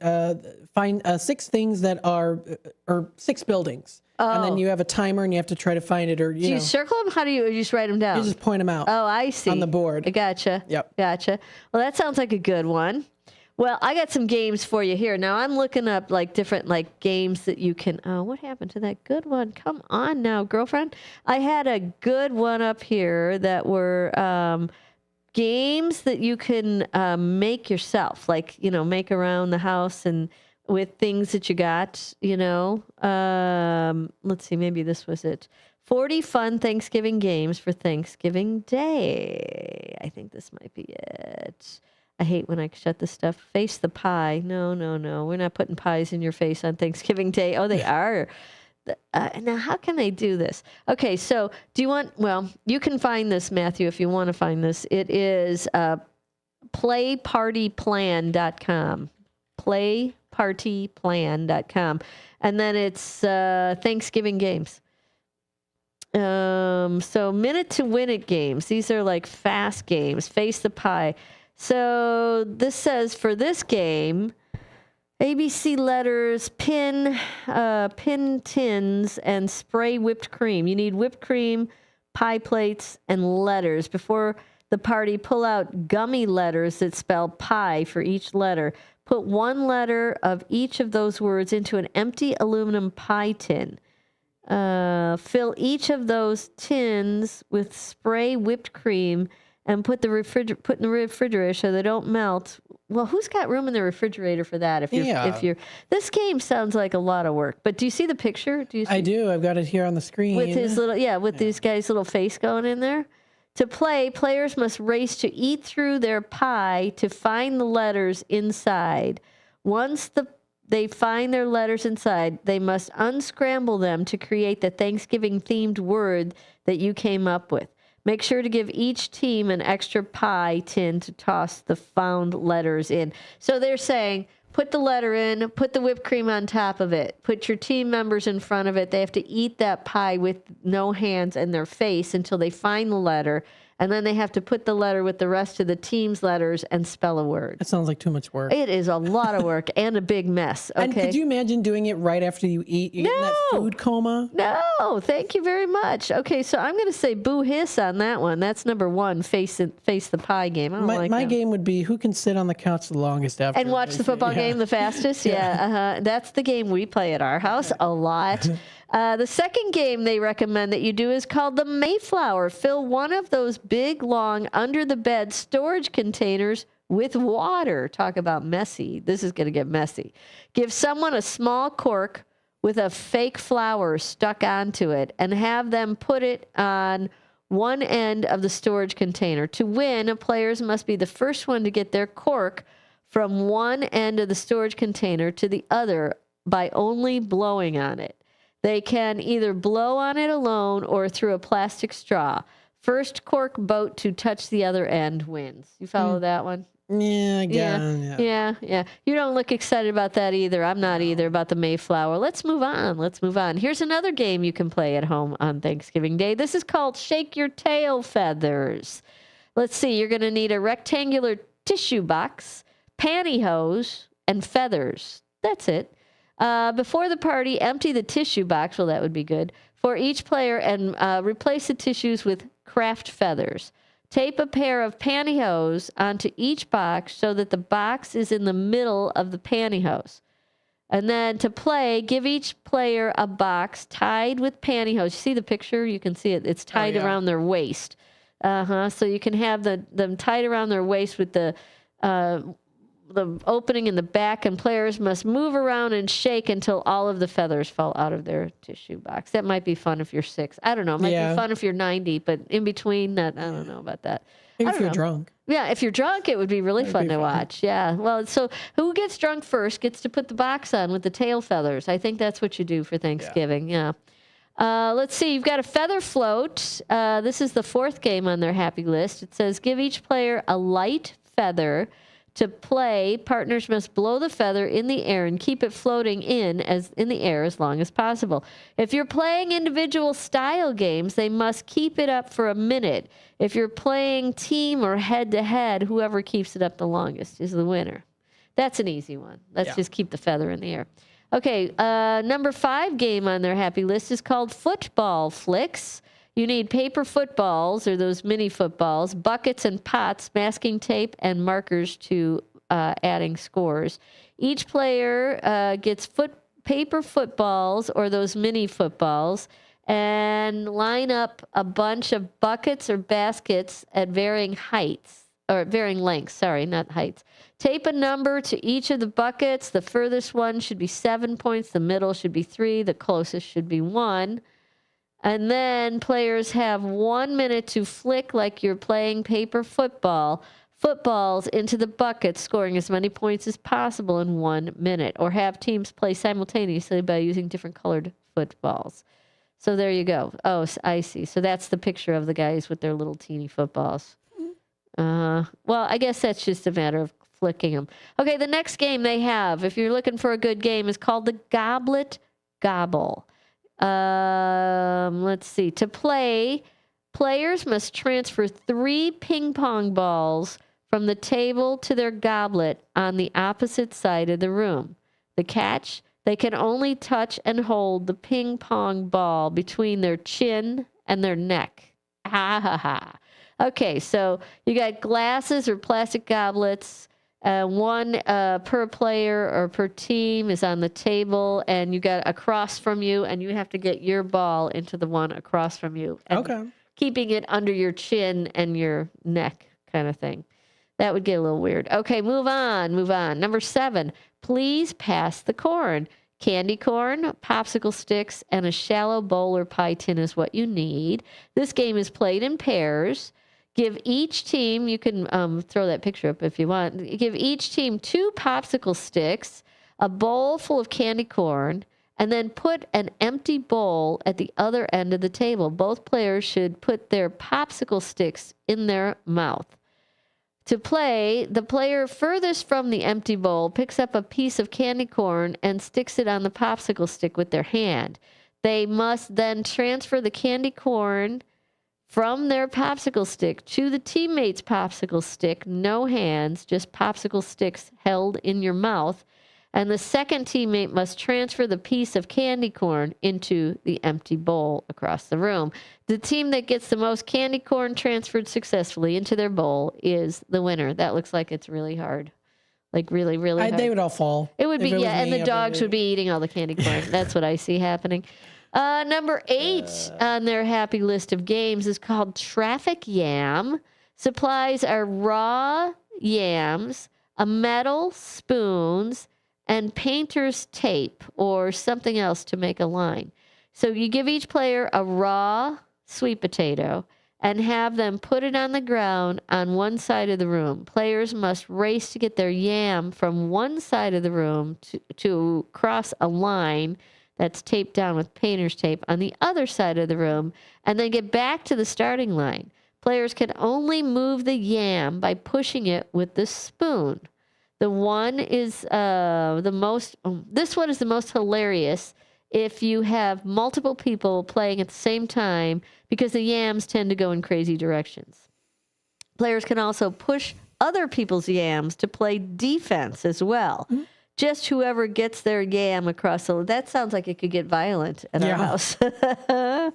[SPEAKER 18] find 6 things that are, or 6 buildings. And then you have a timer and you have to try to find it. Or
[SPEAKER 16] Do you circle them? How do you just write them down?
[SPEAKER 18] You just point them out.
[SPEAKER 16] Oh, I see.
[SPEAKER 18] On the board.
[SPEAKER 16] I gotcha.
[SPEAKER 18] Yep.
[SPEAKER 16] Gotcha. Well, that sounds like a good one. Well, I got some games for you here. Now, I'm looking up like different like games that you can. Oh, what happened to that good one? Come on now, girlfriend. I had a good one up here that were games that you can make yourself, like, make around the house and with things that you got, let's see, maybe this was it. 40 fun Thanksgiving games for Thanksgiving Day. I think this might be it. I hate when I shut this stuff. Face the pie. No. We're not putting pies in your face on Thanksgiving Day. Oh, they are. Now, how can they do this? Okay, so do you want, you can find this, Matthew, if you want to find this. It is playpartyplan.com. Playpartyplan.com. And then it's Thanksgiving games. So minute to win it games. These are like fast games. Face the pie. So this says for this game, ABC letters, pin tins, and spray whipped cream. You need whipped cream, pie plates, and letters. Before the party, pull out gummy letters that spell pie for each letter. Put 1 letter of each of those words into an empty aluminum pie tin. Fill each of those tins with spray whipped cream and put in the refrigerator so they don't melt. Well, who's got room in the refrigerator for that? If you're, this game sounds like a lot of work. But do you see the picture?
[SPEAKER 18] I do. I've got it here on the screen.
[SPEAKER 16] With his these guys' little face going in there. To play, players must race to eat through their pie to find the letters inside. Once they find their letters inside, they must unscramble them to create the Thanksgiving-themed word that you came up with. Make sure to give each team an extra pie tin to toss the found letters in. So they're saying, put the letter in, put the whipped cream on top of it, put your team members in front of it. They have to eat that pie with no hands and their face until they find the letter. And then they have to put the letter with the rest of the team's letters and spell a word.
[SPEAKER 18] That sounds like too much work.
[SPEAKER 16] It is a lot of work and a big mess. Okay?
[SPEAKER 18] And could you imagine doing it right after you eat? You're getting that food coma?
[SPEAKER 16] No, thank you very much. Okay, so I'm going to say boo hiss on that one. That's number 1, face the pie game. I don't like
[SPEAKER 18] my
[SPEAKER 16] that.
[SPEAKER 18] game would be who can sit on the couch the longest after.
[SPEAKER 16] And watch the football game the fastest? Yeah. That's the game we play at our house a lot. The second game they recommend that you do is called the Mayflower. Fill one of those big, long, under-the-bed storage containers with water. Talk about messy. This is going to get messy. Give someone a small cork with a fake flower stuck onto it and have them put it on one end of the storage container. To win, players must be the first one to get their cork from one end of the storage container to the other by only blowing on it. They can either blow on it alone or through a plastic straw. First cork boat to touch the other end wins. You follow that one?
[SPEAKER 18] Yeah,
[SPEAKER 16] Yeah. You don't look excited about that either. I'm not either about the Mayflower. Let's move on. Here's another game you can play at home on Thanksgiving Day. This is called Shake Your Tail Feathers. Let's see. You're going to need a rectangular tissue box, pantyhose, and feathers. That's it. Before the party, empty the tissue box. Well, that would be good. For each player and replace the tissues with craft feathers. Tape a pair of pantyhose onto each box so that the box is in the middle of the pantyhose. And then to play, give each player a box tied with pantyhose. You see the picture? You can see it. It's tied around their waist. So you can have them tied around their waist with the the opening in the back, and players must move around and shake until all of the feathers fall out of their tissue box. That might be fun if you're 6. I don't know. It might be fun if you're 90, but in between that, I don't know about that.
[SPEAKER 18] Maybe if you're drunk.
[SPEAKER 16] Yeah, if you're drunk, it would be really fun to watch. Yeah. Well, so who gets drunk first gets to put the box on with the tail feathers. I think that's what you do for Thanksgiving. Yeah. Let's see. You've got a feather float. This is the 4th game on their happy list. It says give each player a light feather. To play, partners must blow the feather in the air and keep it floating in the air as long as possible. If you're playing individual style games, they must keep it up for a minute. If you're playing team or head-to-head, whoever keeps it up the longest is the winner. That's an easy one. Let's just keep the feather in the air. Okay, number 5 game on their happy list is called Football Flicks. You need paper footballs, or those mini footballs, buckets and pots, masking tape, and markers to adding scores. Each player gets paper footballs, or those mini footballs, and line up a bunch of buckets or baskets at varying heights, or varying lengths, sorry, not heights. Tape a number to each of the buckets. The furthest one should be 7 points, the middle should be 3, the closest should be 1. And then players have 1 minute to flick like you're playing paper footballs into the bucket, scoring as many points as possible in 1 minute, or have teams play simultaneously by using different colored footballs. So there you go. Oh, I see. So that's the picture of the guys with their little teeny footballs. Well, I guess that's just a matter of flicking them. Okay, the next game they have, if you're looking for a good game, is called the Goblet Gobble. Let's see. To play, players must transfer 3 ping pong balls from the table to their goblet on the opposite side of the room. The catch, they can only touch and hold the ping pong ball between their chin and their neck. Ha ha ha. Okay, so you got glasses or plastic goblets. One per player or per team is on the table, and you got across from you, and you have to get your ball into the one across from you. Okay. Keeping it under your chin and your neck kind of thing. That would get a little weird. Okay, move on. Number 7, please pass the corn. Candy corn, popsicle sticks, and a shallow bowl or pie tin is what you need. This game is played in pairs. Give each team, you can throw that picture up if you want, give each team 2 popsicle sticks, a bowl full of candy corn, and then put an empty bowl at the other end of the table. Both players should put their popsicle sticks in their mouth. To play, the player furthest from the empty bowl picks up a piece of candy corn and sticks it on the popsicle stick with their hand. They must then transfer the candy corn from their popsicle stick to the teammate's popsicle stick, no hands, just popsicle sticks held in your mouth. And the second teammate must transfer the piece of candy corn into the empty bowl across the room. The team that gets the most candy corn transferred successfully into their bowl is the winner. That looks like it's really hard. Like really, really hard.
[SPEAKER 18] They would all fall.
[SPEAKER 16] It would be, yeah, and the dogs would be eating all the candy corn. That's what I see happening. Number 8 on their happy list of games is called Traffic Yam. Supplies are raw yams, a metal, spoons, and painter's tape or something else to make a line. So you give each player a raw sweet potato and have them put it on the ground on one side of the room. Players must race to get their yam from one side of the room to cross a line that's taped down with painter's tape on the other side of the room, and then get back to the starting line. Players can only move the yam by pushing it with the spoon. This one is the most hilarious if you have multiple people playing at the same time, because the yams tend to go in crazy directions. Players can also push other people's yams to play defense as well. Mm-hmm. Just whoever gets their yam across the... That sounds like it could get violent at our house. All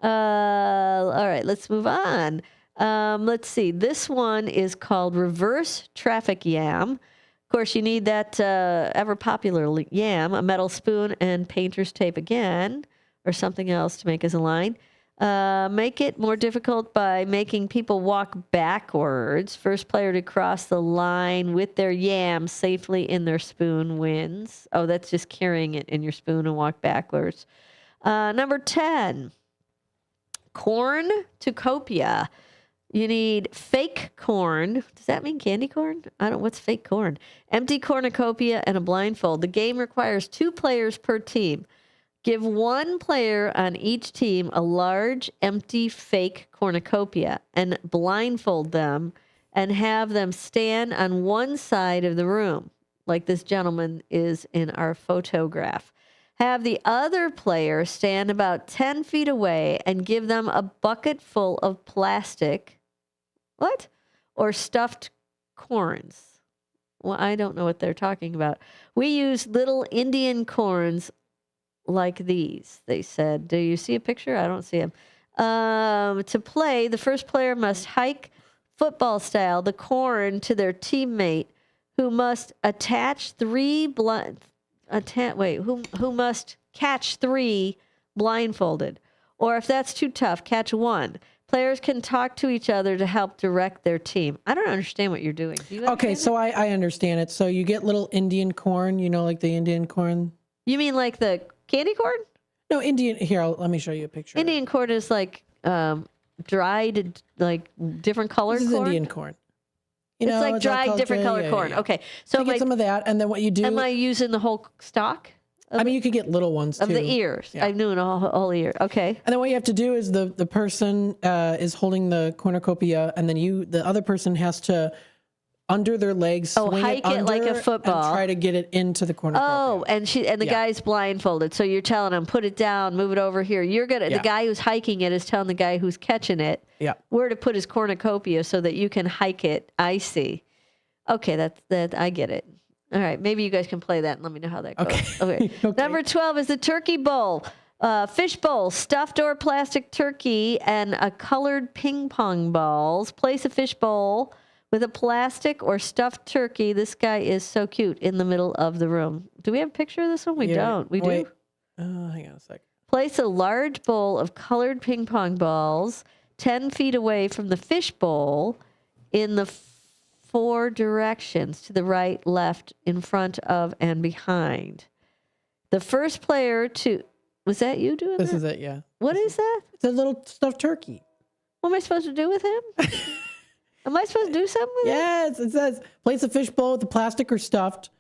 [SPEAKER 16] right, let's move on. Let's see. This one is called Reverse Traffic Yam. Of course, you need that ever popular yam, a metal spoon, and painter's tape again, or something else to make as a line. Make it more difficult by making people walk backwards. First player to cross the line with their yam safely in their spoon wins. Oh, that's just carrying it in your spoon and walk backwards. Number 10, corn-tocopia. You need fake corn. Does that mean candy corn? What's fake corn? Empty cornucopia and a blindfold. The game requires 2 players per team. Give 1 player on each team a large, empty, fake cornucopia and blindfold them and have them stand on one side of the room, like this gentleman is in our photograph. Have the other player stand about 10 feet away and give them a bucket full of plastic, or stuffed corns. Well, I don't know what they're talking about. We use little Indian corns like these, they said. Do you see a picture? I don't see them. To play, the first player must hike football style the corn to their teammate, who must attach 3 who must catch 3 blindfolded. Or if that's too tough, catch 1. Players can talk to each other to help direct their team. I don't understand what you're doing. Do you
[SPEAKER 18] Okay, so I understand it. So you get little Indian corn, like the Indian corn.
[SPEAKER 16] You mean like the candy corn?
[SPEAKER 18] No, Indian. Here, let me show you a picture.
[SPEAKER 16] Indian corn is like dried, like different colored corn.
[SPEAKER 18] This is Indian corn.
[SPEAKER 16] It's like dried, different colored corn.
[SPEAKER 18] Yeah.
[SPEAKER 16] Okay, so
[SPEAKER 18] get some of that, and then what you do?
[SPEAKER 16] Am I using the whole stalk?
[SPEAKER 18] You could get little ones too.
[SPEAKER 16] Of the ears.
[SPEAKER 18] Yeah.
[SPEAKER 16] I'm doing a whole ear. Okay.
[SPEAKER 18] And then what you have to do is the person is holding the cornucopia, and then the other person has to, under their legs, swing
[SPEAKER 16] hike it like a football,
[SPEAKER 18] and try to get it into the cornucopia.
[SPEAKER 16] Oh, and the guy's blindfolded, so you're telling him, put it down, move it over here. The guy who's hiking it is telling the guy who's catching it where to put his cornucopia so that you can hike it. I see. Okay, that I get it. All right, maybe you guys can play that and let me know how that goes. Okay. Number 12 is the turkey bowl. Fish bowl, stuffed or plastic turkey, and a colored ping pong balls. Place a fish bowl with a plastic or stuffed turkey. This guy is so cute in the middle of the room. Do we have a picture of this one? We don't. We do?
[SPEAKER 18] Hang on a second.
[SPEAKER 16] Place a large bowl of colored ping pong balls 10 feet away from the fish bowl in the 4 directions, to the right, left, in front of, and behind. The first player to... Was that you doing
[SPEAKER 18] this?
[SPEAKER 16] This
[SPEAKER 18] is it, yeah.
[SPEAKER 16] What is that?
[SPEAKER 18] It's a little stuffed turkey.
[SPEAKER 16] What am I supposed to do with him? Am I supposed to do something with him?
[SPEAKER 18] Yes, it says, place a fish bowl with the plastic or stuffed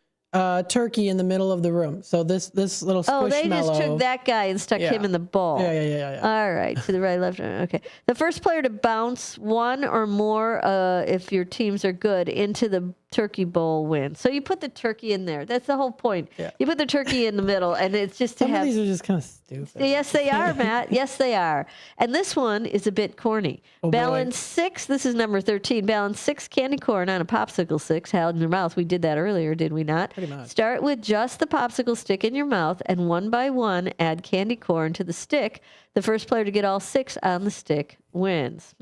[SPEAKER 18] turkey in the middle of the room. So this little squishmallow.
[SPEAKER 16] Oh, they just took that guy and stuck him in the bowl.
[SPEAKER 18] Yeah.
[SPEAKER 16] All right, to the right, left, okay. The first player to bounce 1 or more, if your teams are good, into the turkey bowl wins. So you put the turkey in there. That's the whole point. Yeah. You put the turkey in the middle, and it's just to
[SPEAKER 18] Some of these are just kind of stupid.
[SPEAKER 16] Yes, they are, Matt. Yes, they are. And this one is a bit corny. Balance 6, this is number 13. Balance 6 candy corn on a popsicle stick held in your mouth. We did that earlier, did we not?
[SPEAKER 18] Pretty much.
[SPEAKER 16] Start with just the popsicle stick in your mouth, and 1 by 1 add candy corn to the stick. The first player to get all 6 on the stick wins.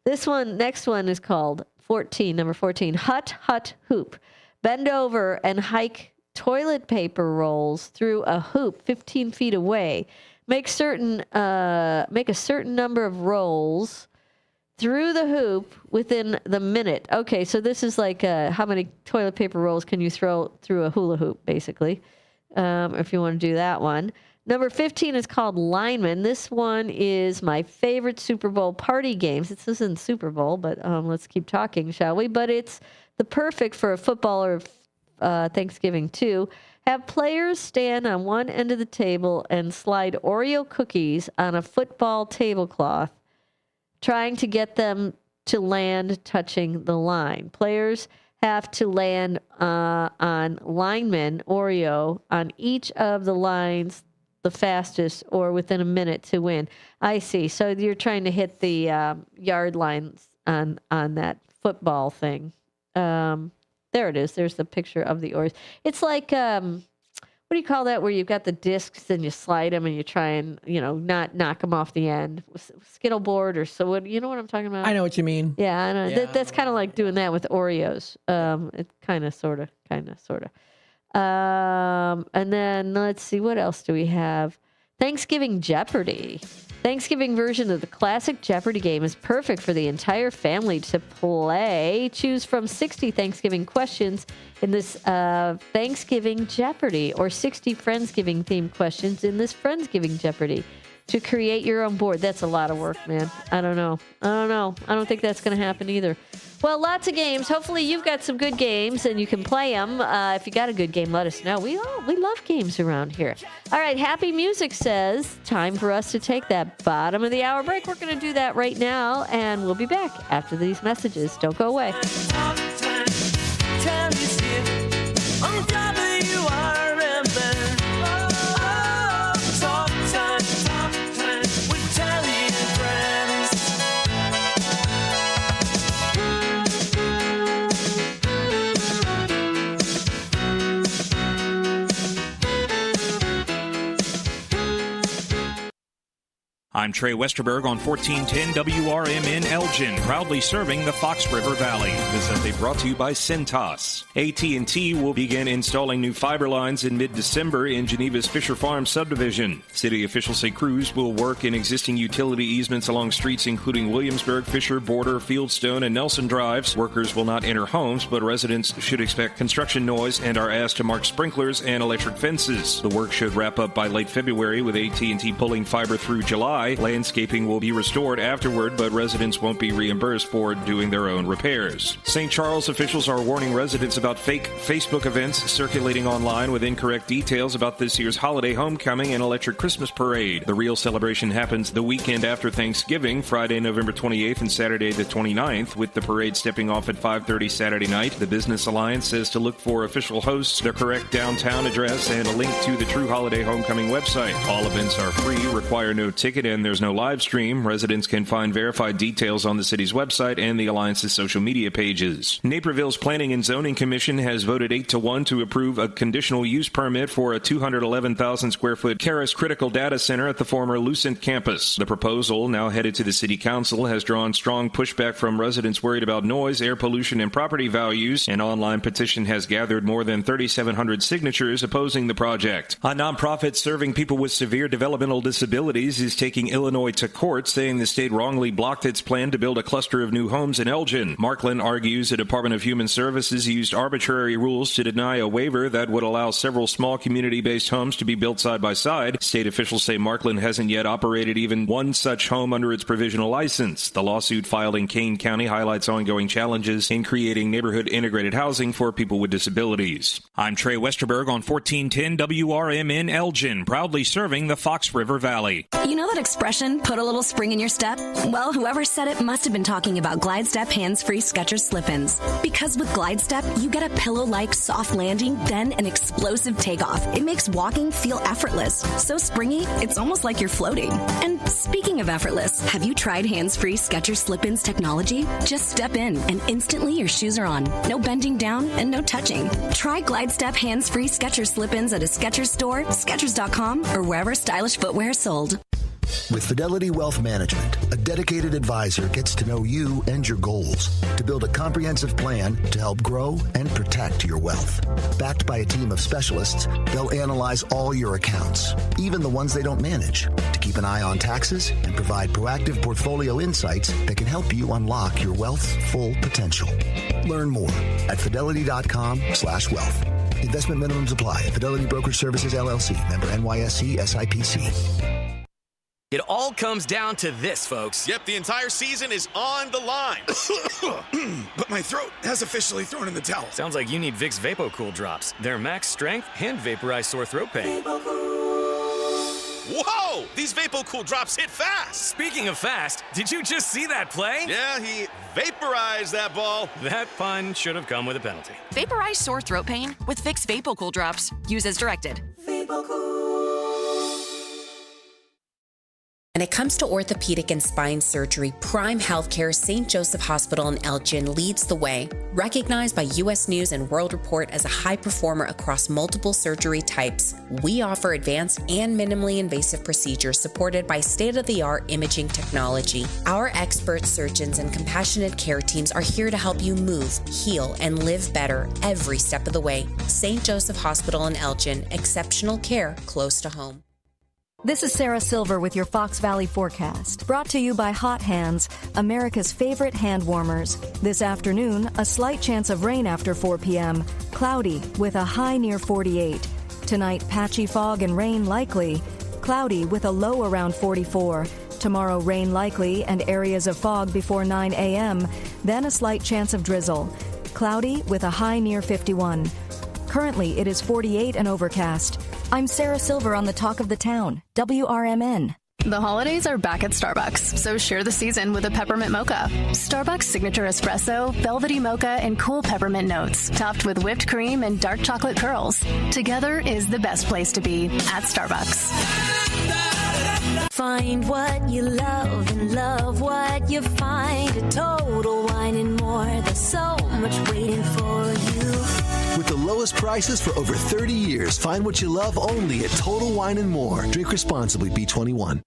[SPEAKER 16] Next one is called 14, number 14. Hut, hut, hoop. Bend over and hike toilet paper rolls through a hoop 15 feet away. Make a certain number of rolls through the hoop within the minute. Okay, so this is like how many toilet paper rolls can you throw through a hula hoop, basically, if you want to do that one. Number 15 is called Lineman. This one is my favorite Super Bowl party games. This isn't Super Bowl, but let's keep talking, shall we? But it's the perfect for a football or Thanksgiving, too. Have players stand on one end of the table and slide Oreo cookies on a football tablecloth, trying to get them to land touching the line. Players have to land on lineman Oreo on each of the lines the fastest or within a minute to win. I see. So you're trying to hit the yard lines on that football thing. There it is. There's the picture of the Oreos. It's like, what do you call that, where you've got the discs and you slide them and you try and, not knock them off the end? Skittle board or so. You know what I'm talking about?
[SPEAKER 18] I know what you mean.
[SPEAKER 16] Yeah, I know. Yeah. That's kind of like doing that with Oreos. It kind of, sort of. And then let's see, what else do we have? Thanksgiving Jeopardy! Thanksgiving version of the classic Jeopardy game is perfect for the entire family to play. Choose from 60 Thanksgiving questions in this Thanksgiving Jeopardy or 60 Friendsgiving-themed questions in this Friendsgiving Jeopardy to create your own board. That's a lot of work, man. I don't know. I don't think that's going to happen either. Well, lots of games. Hopefully you've got some good games and you can play them. If you got a good game, let us know. We love games around here. All right, Happy Music says time for us to take that bottom of the hour break. We're going to do that right now, and we'll be back after these messages. Don't go away.
[SPEAKER 1] I'm Trey Westerberg on 1410 WRMN Elgin, proudly serving the Fox River Valley. This update brought to you by Cintas. AT&T will begin installing new fiber lines in mid-December in Geneva's Fisher Farm subdivision. City officials say crews will work in existing utility easements along streets including Williamsburg, Fisher, Border, Fieldstone, and Nelson Drives. Workers will not enter homes, but residents should expect construction noise and are asked to mark sprinklers and electric fences. The work should wrap up by late February with AT&T pulling fiber through July. Landscaping will be restored afterward, but residents won't be reimbursed for doing their own repairs. St. Charles officials are warning residents about fake Facebook events circulating online with incorrect details about this year's holiday homecoming and electric Christmas parade. The real celebration happens the weekend after Thanksgiving, Friday, November 28th and Saturday the 29th, with the parade stepping off at 5:30 Saturday night. The Business Alliance says to look for official hosts, their correct downtown address, and a link to the True Holiday Homecoming website. All events are free, require no ticket, and there's no live stream. Residents can find verified details on the city's website and the Alliance's social media pages. Naperville's Planning and Zoning Commission has voted 8-1 to approve a conditional use permit for a 211,000 square foot Caris Critical Data Center at the former Lucent campus. The proposal, now headed to the City Council, has drawn strong pushback from residents worried about noise, air pollution, and property values. An online petition has gathered more than 3,700 signatures opposing the project. A nonprofit serving people with severe developmental disabilities is taking Illinois to court, saying the state wrongly blocked its plan to build a cluster of new homes in Elgin. Markland argues the Department of Human Services used arbitrary rules to deny a waiver that would allow several small community-based homes to be built side by side. State officials say Markland hasn't yet operated even one such home under its provisional license. The lawsuit filed in Kane County highlights ongoing challenges in creating neighborhood integrated housing for people with disabilities. I'm Trey Westerberg on 1410 WRMN Elgin, proudly serving the Fox River Valley.
[SPEAKER 2] You know that expression, put a little spring in your step? Well, whoever said it must have been talking about Glide Step hands-free Skechers slip-ins. Because with Glide Step, you get a pillow-like soft landing, then an explosive takeoff. It makes walking feel effortless. So springy, it's almost like you're floating. And speaking of effortless, have you tried hands-free Skechers slip-ins technology? Just step in, and instantly your shoes are on. No bending down and no touching. Try Glide Step hands-free Skechers slip-ins at a Skechers store, Skechers.com, or wherever stylish footwear is sold.
[SPEAKER 25] With Fidelity Wealth Management, a dedicated advisor gets to know you and your goals to build a comprehensive plan to help grow and protect your wealth. Backed by a team of specialists, they'll analyze all your accounts, even the ones they don't manage, to keep an eye on taxes and provide proactive portfolio insights that can help you unlock your wealth's full potential. Learn more at fidelity.com/wealth. Investment minimums apply. Fidelity Brokerage Services, LLC. Member NYSE SIPC.
[SPEAKER 4] It all comes down to this, folks.
[SPEAKER 19] Yep, the entire season is on the line. But my throat has officially thrown in the towel.
[SPEAKER 4] Sounds like you need Vicks VapoCool drops. They're max strength and vaporize sore throat pain.
[SPEAKER 19] Whoa! These VapoCool drops hit fast.
[SPEAKER 4] Speaking of fast, did you just see that play?
[SPEAKER 19] Yeah, he vaporized that ball.
[SPEAKER 4] That pun should have come with a penalty.
[SPEAKER 20] Vaporize sore throat pain with Vicks VapoCool drops. Use as directed.
[SPEAKER 21] When it comes to orthopedic and spine surgery, Prime Healthcare St. Joseph Hospital in Elgin leads the way. Recognized by U.S. News and World Report as a high performer across multiple surgery types, we offer advanced and minimally invasive procedures supported by state-of-the-art imaging technology. Our expert surgeons and compassionate care teams are here to help you move, heal, and live better every step of the way. St. Joseph Hospital in Elgin, exceptional care close to home.
[SPEAKER 7] This is Sarah Silver with your Fox Valley forecast. Brought to you by Hot Hands, America's favorite hand warmers. This afternoon, a slight chance of rain after 4 p.m. Cloudy with a high near 48. Tonight, patchy fog and rain likely. Cloudy with a low around 44. Tomorrow, rain likely and areas of fog before 9 a.m. Then a slight chance of drizzle. Cloudy with a high near 51. Currently, it is 48 and overcast. I'm Sarah Silver on the Talk of the Town, WRMN.
[SPEAKER 11] The holidays are back at Starbucks, so share the season with a peppermint mocha. Starbucks signature espresso, velvety mocha, and cool peppermint notes, topped with whipped cream and dark chocolate curls. Together is the best place to be at Starbucks.
[SPEAKER 24] Find what you love and love what you find. A Total Wine and More. There's so much waiting for you.
[SPEAKER 3] With the lowest prices for over 30 years, find what you love only at Total Wine and More. Drink responsibly, B21.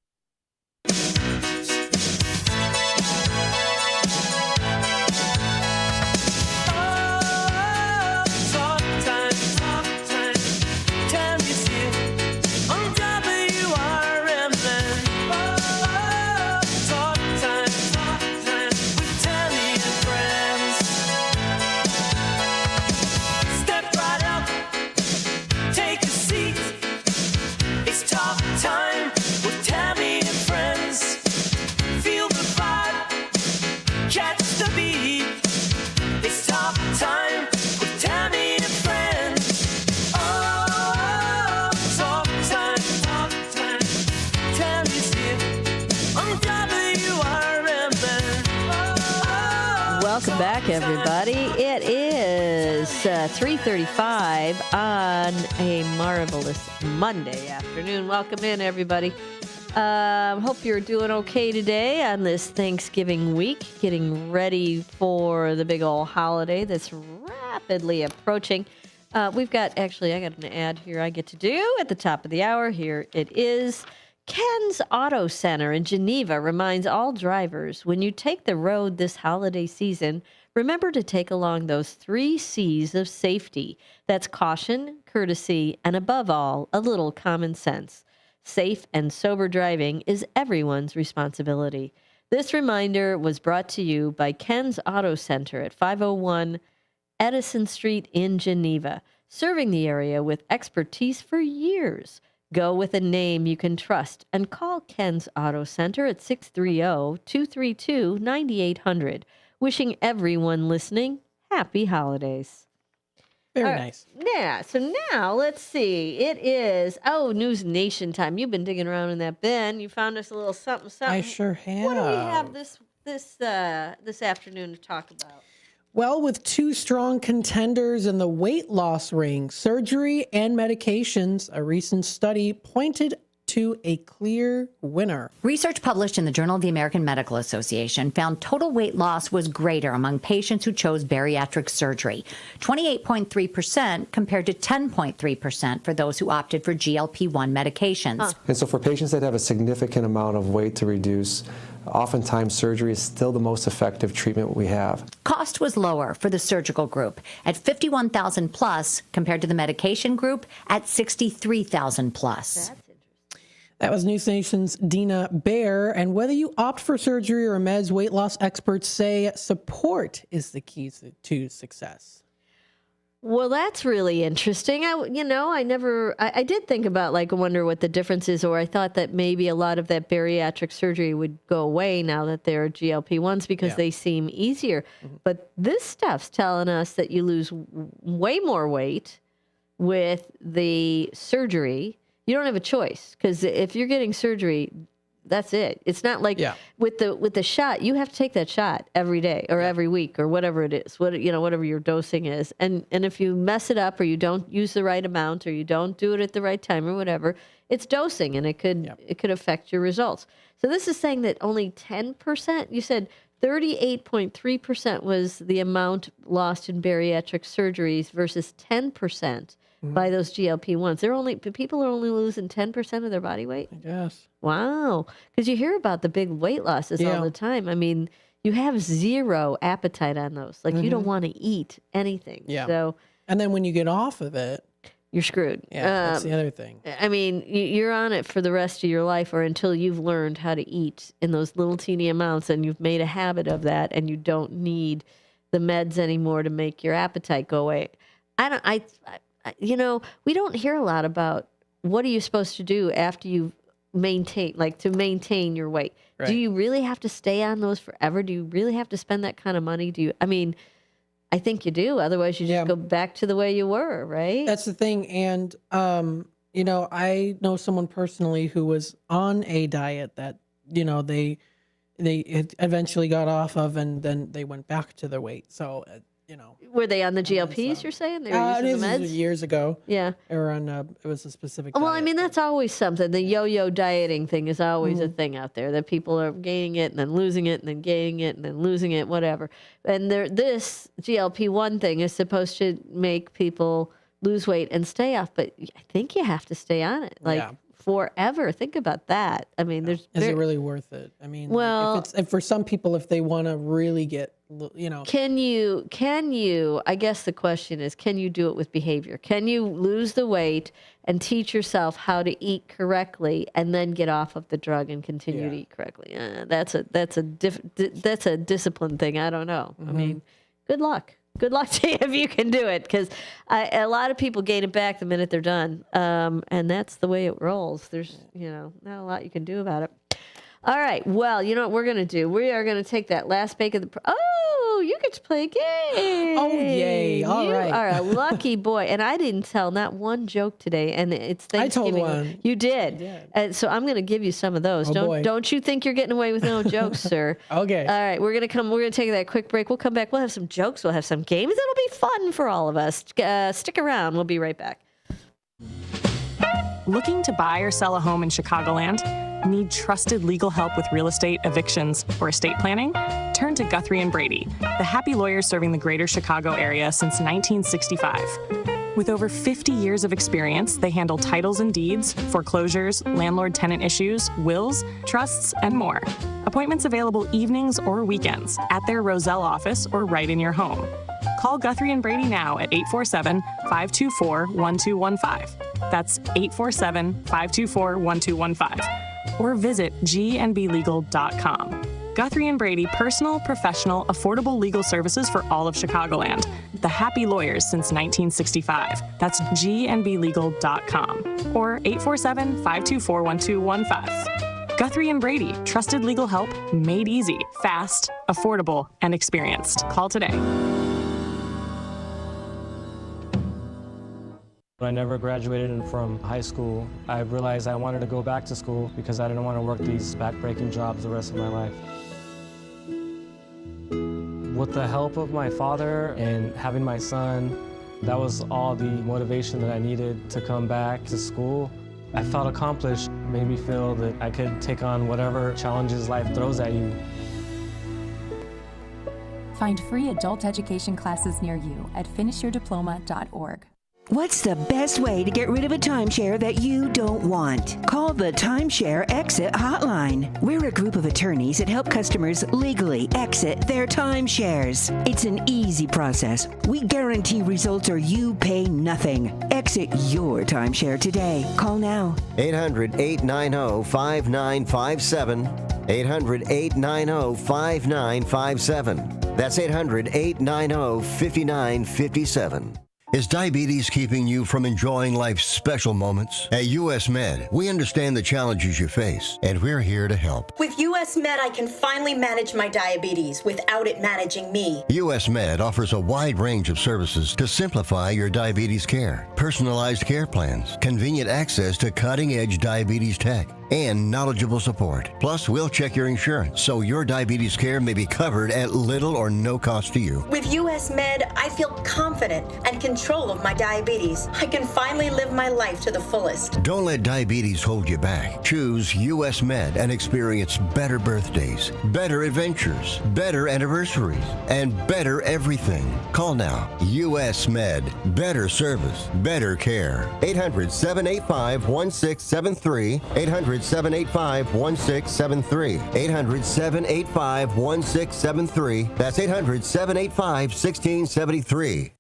[SPEAKER 16] Welcome back, everybody. It is 3:35 on a marvelous Monday afternoon. Welcome in, everybody. Hope you're doing okay today on this Thanksgiving week, getting ready for the big old holiday that's rapidly approaching. I got an ad here I get to do at the top of the hour. Here it is. Ken's Auto Center in Geneva reminds all drivers, when you take the road this holiday season, remember to take along those 3 C's of safety. That's caution, courtesy, and above all, a little common sense. Safe and sober driving is everyone's responsibility. This reminder was brought to you by Ken's Auto Center at 501 Edison Street in Geneva, serving the area with expertise for years. Go with a name you can trust and call Ken's Auto Center at 630-232-9800. Wishing everyone listening happy holidays.
[SPEAKER 18] Very nice.
[SPEAKER 16] Yeah, so now let's see. It is, News Nation time. You've been digging around in that bin. You found us a little something.
[SPEAKER 18] I sure have.
[SPEAKER 16] What do we have this afternoon to talk about?
[SPEAKER 18] Well, with 2 strong contenders in the weight loss ring, surgery and medications, a recent study pointed to a clear winner.
[SPEAKER 5] Research published in the Journal of the American Medical Association found total weight loss was greater among patients who chose bariatric surgery, 28.3% compared to 10.3% for those who opted for GLP-1 medications.
[SPEAKER 6] And so for patients that have a significant amount of weight to reduce, oftentimes surgery is still the most effective treatment we have.
[SPEAKER 5] Cost was lower for the surgical group at $51,000 plus compared to the medication group at $63,000 plus.
[SPEAKER 18] That was News Nation's Dina Baer. And whether you opt for surgery or meds, weight loss experts say support is the key to success.
[SPEAKER 16] Well, that's really interesting. I did think about, I wonder what the difference is, or I thought that maybe a lot of that bariatric surgery would go away now that there are GLP-1s because they seem easier. Mm-hmm. But this stuff's telling us that you lose way more weight with the surgery. You don't have a choice, because if you're getting surgery, that's it. It's not like with the shot, you have to take that shot every day or every week or whatever it is, whatever your dosing is. And if you mess it up or you don't use the right amount or you don't do it at the right time or whatever, it's dosing, and it could affect your results. So this is saying that only 10%, you said 38.3% was the amount lost in bariatric surgeries versus 10%. By those GLP-1s. People are only losing 10% of their body weight?
[SPEAKER 18] Yes.
[SPEAKER 16] Wow. Because you hear about the big weight losses all the time. I mean, you have zero appetite on those. You don't want to eat anything.
[SPEAKER 18] Yeah.
[SPEAKER 16] So,
[SPEAKER 18] and then when you get off of it,
[SPEAKER 16] you're screwed.
[SPEAKER 18] Yeah, that's the other thing.
[SPEAKER 16] I mean, you're on it for the rest of your life, or until you've learned how to eat in those little teeny amounts and you've made a habit of that, and you don't need the meds anymore to make your appetite go away. We don't hear a lot about what are you supposed to do after you maintain your weight. Right. Do you really have to stay on those forever? Do you really have to spend that kind of money? I think you do. Otherwise, you just go back to the way you were, right?
[SPEAKER 18] That's the thing. And, I know someone personally who was on a diet that, they eventually got off of, and then they went back to their weight. So,
[SPEAKER 16] Were they on the GLPs, you're saying? They were using the meds?
[SPEAKER 18] Years ago.
[SPEAKER 16] Yeah.
[SPEAKER 18] They were on, it was a specific
[SPEAKER 16] diet.
[SPEAKER 18] Well,
[SPEAKER 16] that's always something. The yo-yo dieting thing is always a thing out there, that people are gaining it and then losing it and then gaining it and then losing it, whatever. And this GLP-1 thing is supposed to make people lose weight and stay off, but I think you have to stay on it. Forever. Think about that. Is
[SPEAKER 18] it really worth it? If for some people, if they want to really get,
[SPEAKER 16] Can you, I guess the question is, can you do it with behavior? Can you lose the weight and teach yourself how to eat correctly and then get off of the drug and continue to eat correctly? That's a discipline thing. I don't know.
[SPEAKER 18] Mm-hmm.
[SPEAKER 16] Good luck. Good luck to you if you can do it, because a lot of people gain it back the minute they're done, and that's the way it rolls. There's, not a lot you can do about it. All right, well, you know what we're going to do? We are going to take that last bake of the... you get to play a game.
[SPEAKER 18] Oh, yay. All right.
[SPEAKER 16] You are a lucky boy, and I didn't tell not one joke today, and it's Thanksgiving.
[SPEAKER 18] I told one.
[SPEAKER 16] You did. And so I'm going to give you some of those. Don't you think you're getting away with no jokes, sir.
[SPEAKER 18] Okay.
[SPEAKER 16] All right, we're going to take that quick break. We'll come back. We'll have some jokes. We'll have some games. It'll be fun for all of us. Stick around. We'll be right back.
[SPEAKER 8] Looking to buy or sell a home in Chicagoland? Need trusted legal help with real estate, evictions, or estate planning? Turn to Guthrie & Brady, the happy lawyers serving the greater Chicago area since 1965. With over 50 years of experience, they handle titles and deeds, foreclosures, landlord-tenant issues, wills, trusts, and more. Appointments available evenings or weekends at their Roselle office or right in your home. Call Guthrie & Brady now at 847-524-1215. That's 847-524-1215. Or visit gnblegal.com. Guthrie & Brady, personal, professional, affordable legal services for all of Chicagoland. The happy lawyers since 1965. That's gnblegal.com. Or 847-524-1215. Guthrie & Brady, trusted legal help made easy, fast, affordable, and experienced. Call today.
[SPEAKER 9] When I never graduated from high school, I realized I wanted to go back to school because I didn't want to work these back-breaking jobs the rest of my life. With the help of my father and having my son, that was all the motivation that I needed to come back to school. I felt accomplished, made me feel that I could take on whatever challenges life throws at you.
[SPEAKER 10] Find free adult education classes near you at finishyourdiploma.org.
[SPEAKER 17] What's the best way to get rid of a timeshare that you don't want? Call the Timeshare Exit Hotline. We're a group of attorneys that help customers legally exit their timeshares. It's an easy process. We guarantee results or you pay nothing. Exit your timeshare today. Call now.
[SPEAKER 22] 800-890-5957. 800-890-5957. That's 800-890-5957. Is diabetes keeping you from enjoying life's special moments? At US Med, we understand the challenges you face, and we're here to help.
[SPEAKER 23] With US Med, I can finally manage my diabetes without it managing me.
[SPEAKER 22] US Med offers a wide range of services to simplify your diabetes care. Personalized care plans, convenient access to cutting-edge diabetes tech, and knowledgeable support. Plus, we'll check your insurance so your diabetes care may be covered at little or no cost to you.
[SPEAKER 23] With US Med, I feel confident and control of my diabetes. I can finally live my life to the fullest.
[SPEAKER 22] Don't let diabetes hold you back. Choose US Med and experience better birthdays, better adventures, better anniversaries, and better everything. Call now. US Med. Better service, better care. 800-785-1673. 800-785-1673. 800-785-1673. That's 800-785-1673.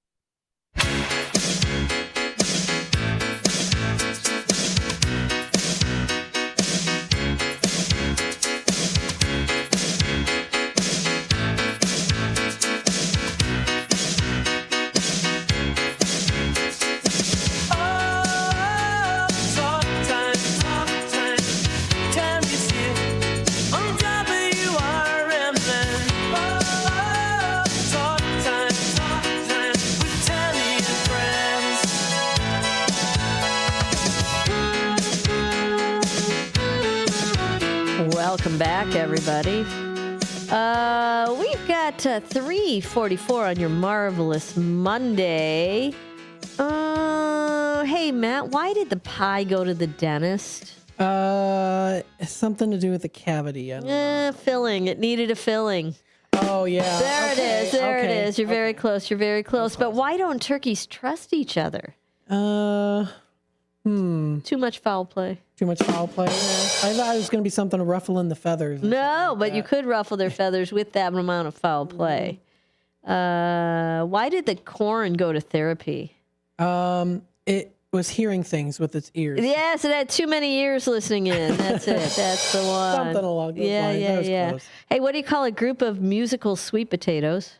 [SPEAKER 16] Welcome back, everybody. We've got 3:44 on your marvelous Monday. Hey, Matt, why did the pie go to the dentist?
[SPEAKER 18] Something to do with the cavity. I don't know.
[SPEAKER 16] Filling. It needed a filling.
[SPEAKER 18] Oh, yeah.
[SPEAKER 16] There it is. There it is. You're very close. You're very close. But why don't turkeys trust each other? Too much foul play.
[SPEAKER 18] Too much foul play? I thought it was going to be something ruffling the feathers.
[SPEAKER 16] No, but you could ruffle their feathers with that amount of foul play. Why did the corn go to therapy?
[SPEAKER 18] It was hearing things with its ears.
[SPEAKER 16] Yes, it had too many ears listening in. That's it. That's the one.
[SPEAKER 18] Something along those lines. That was close.
[SPEAKER 16] Hey, what do you call a group of musical sweet potatoes?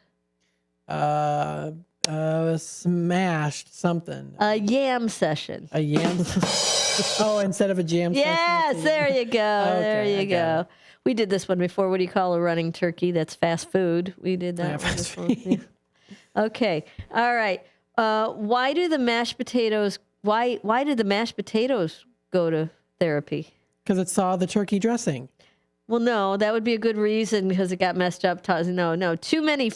[SPEAKER 18] Smashed something.
[SPEAKER 16] A yam session.
[SPEAKER 18] A yam? Oh, instead of a jam session?
[SPEAKER 16] Yes, there you go. There you go. We did this one before. What do you call a running turkey? That's fast food. We did that one before. Yeah. Okay. All right. Why did the mashed potatoes go to therapy?
[SPEAKER 18] Because it saw the turkey dressing.
[SPEAKER 16] Well, no, that would be a good reason because it got messed up. No, too many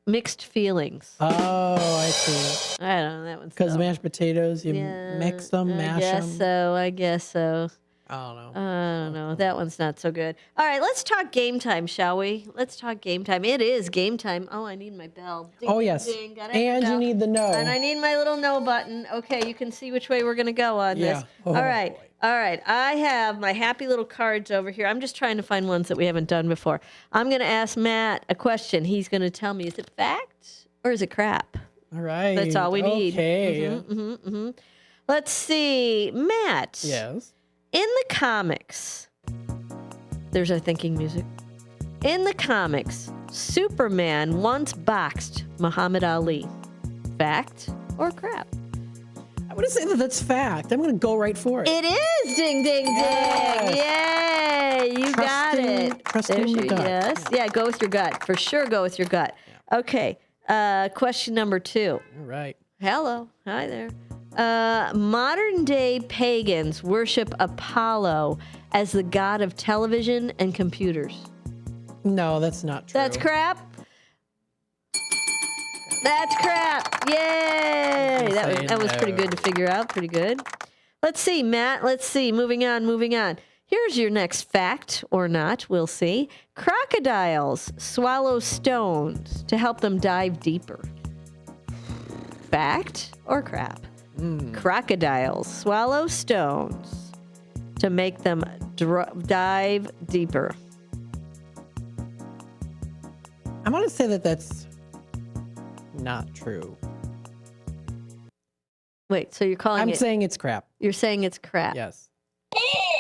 [SPEAKER 16] mixed feelings.
[SPEAKER 18] Oh, I see.
[SPEAKER 16] I don't know, that one's
[SPEAKER 18] because mashed potatoes, you mix them, mash them.
[SPEAKER 16] I guess so.
[SPEAKER 18] I don't know.
[SPEAKER 16] I don't know. That one's not so good. All right, let's talk game time, shall we? Let's talk game time. It is game time. Oh, I need my bell. Ding,
[SPEAKER 18] oh, yes.
[SPEAKER 16] Ding, ding.
[SPEAKER 18] And you need the no.
[SPEAKER 16] And I need my little no button. Okay, you can see which way we're going to go on this.
[SPEAKER 18] Oh,
[SPEAKER 16] all right. Boy. All right. I have my happy little cards over here. I'm just trying to find ones that we haven't done before. I'm going to ask Matt a question. He's going to tell me, is it fact or is it crap?
[SPEAKER 18] All right.
[SPEAKER 16] That's all we need.
[SPEAKER 18] Okay.
[SPEAKER 16] Let's see. Matt.
[SPEAKER 18] Yes.
[SPEAKER 16] In the comics, there's our thinking music. In the comics, Superman once boxed Muhammad Ali. Fact or crap?
[SPEAKER 18] I'm going to say that that's fact. I'm going to go right for it.
[SPEAKER 16] It is! Ding, ding, ding!
[SPEAKER 18] Yes.
[SPEAKER 16] Yay! You got it.
[SPEAKER 18] Trusting the gut.
[SPEAKER 16] Yes. Yeah, go with your gut. For sure, go with your gut. Yeah. Okay. Question number 2.
[SPEAKER 18] All right.
[SPEAKER 16] Hello. Hi there. Modern-day pagans worship Apollo as the god of television and computers.
[SPEAKER 18] No, that's not true.
[SPEAKER 16] That's crap? That's crap. Yay! That was pretty good to figure out. Pretty good. Let's see, Matt. Let's see. Moving on. Here's your next fact, or not. We'll see. Crocodiles swallow stones to help them dive deeper. Fact or crap? Crocodiles swallow stones to make them dive deeper.
[SPEAKER 18] I'm going to say that that's not true.
[SPEAKER 16] Wait, so you're calling
[SPEAKER 18] I'm saying it's crap.
[SPEAKER 16] You're saying it's crap.
[SPEAKER 18] Yes.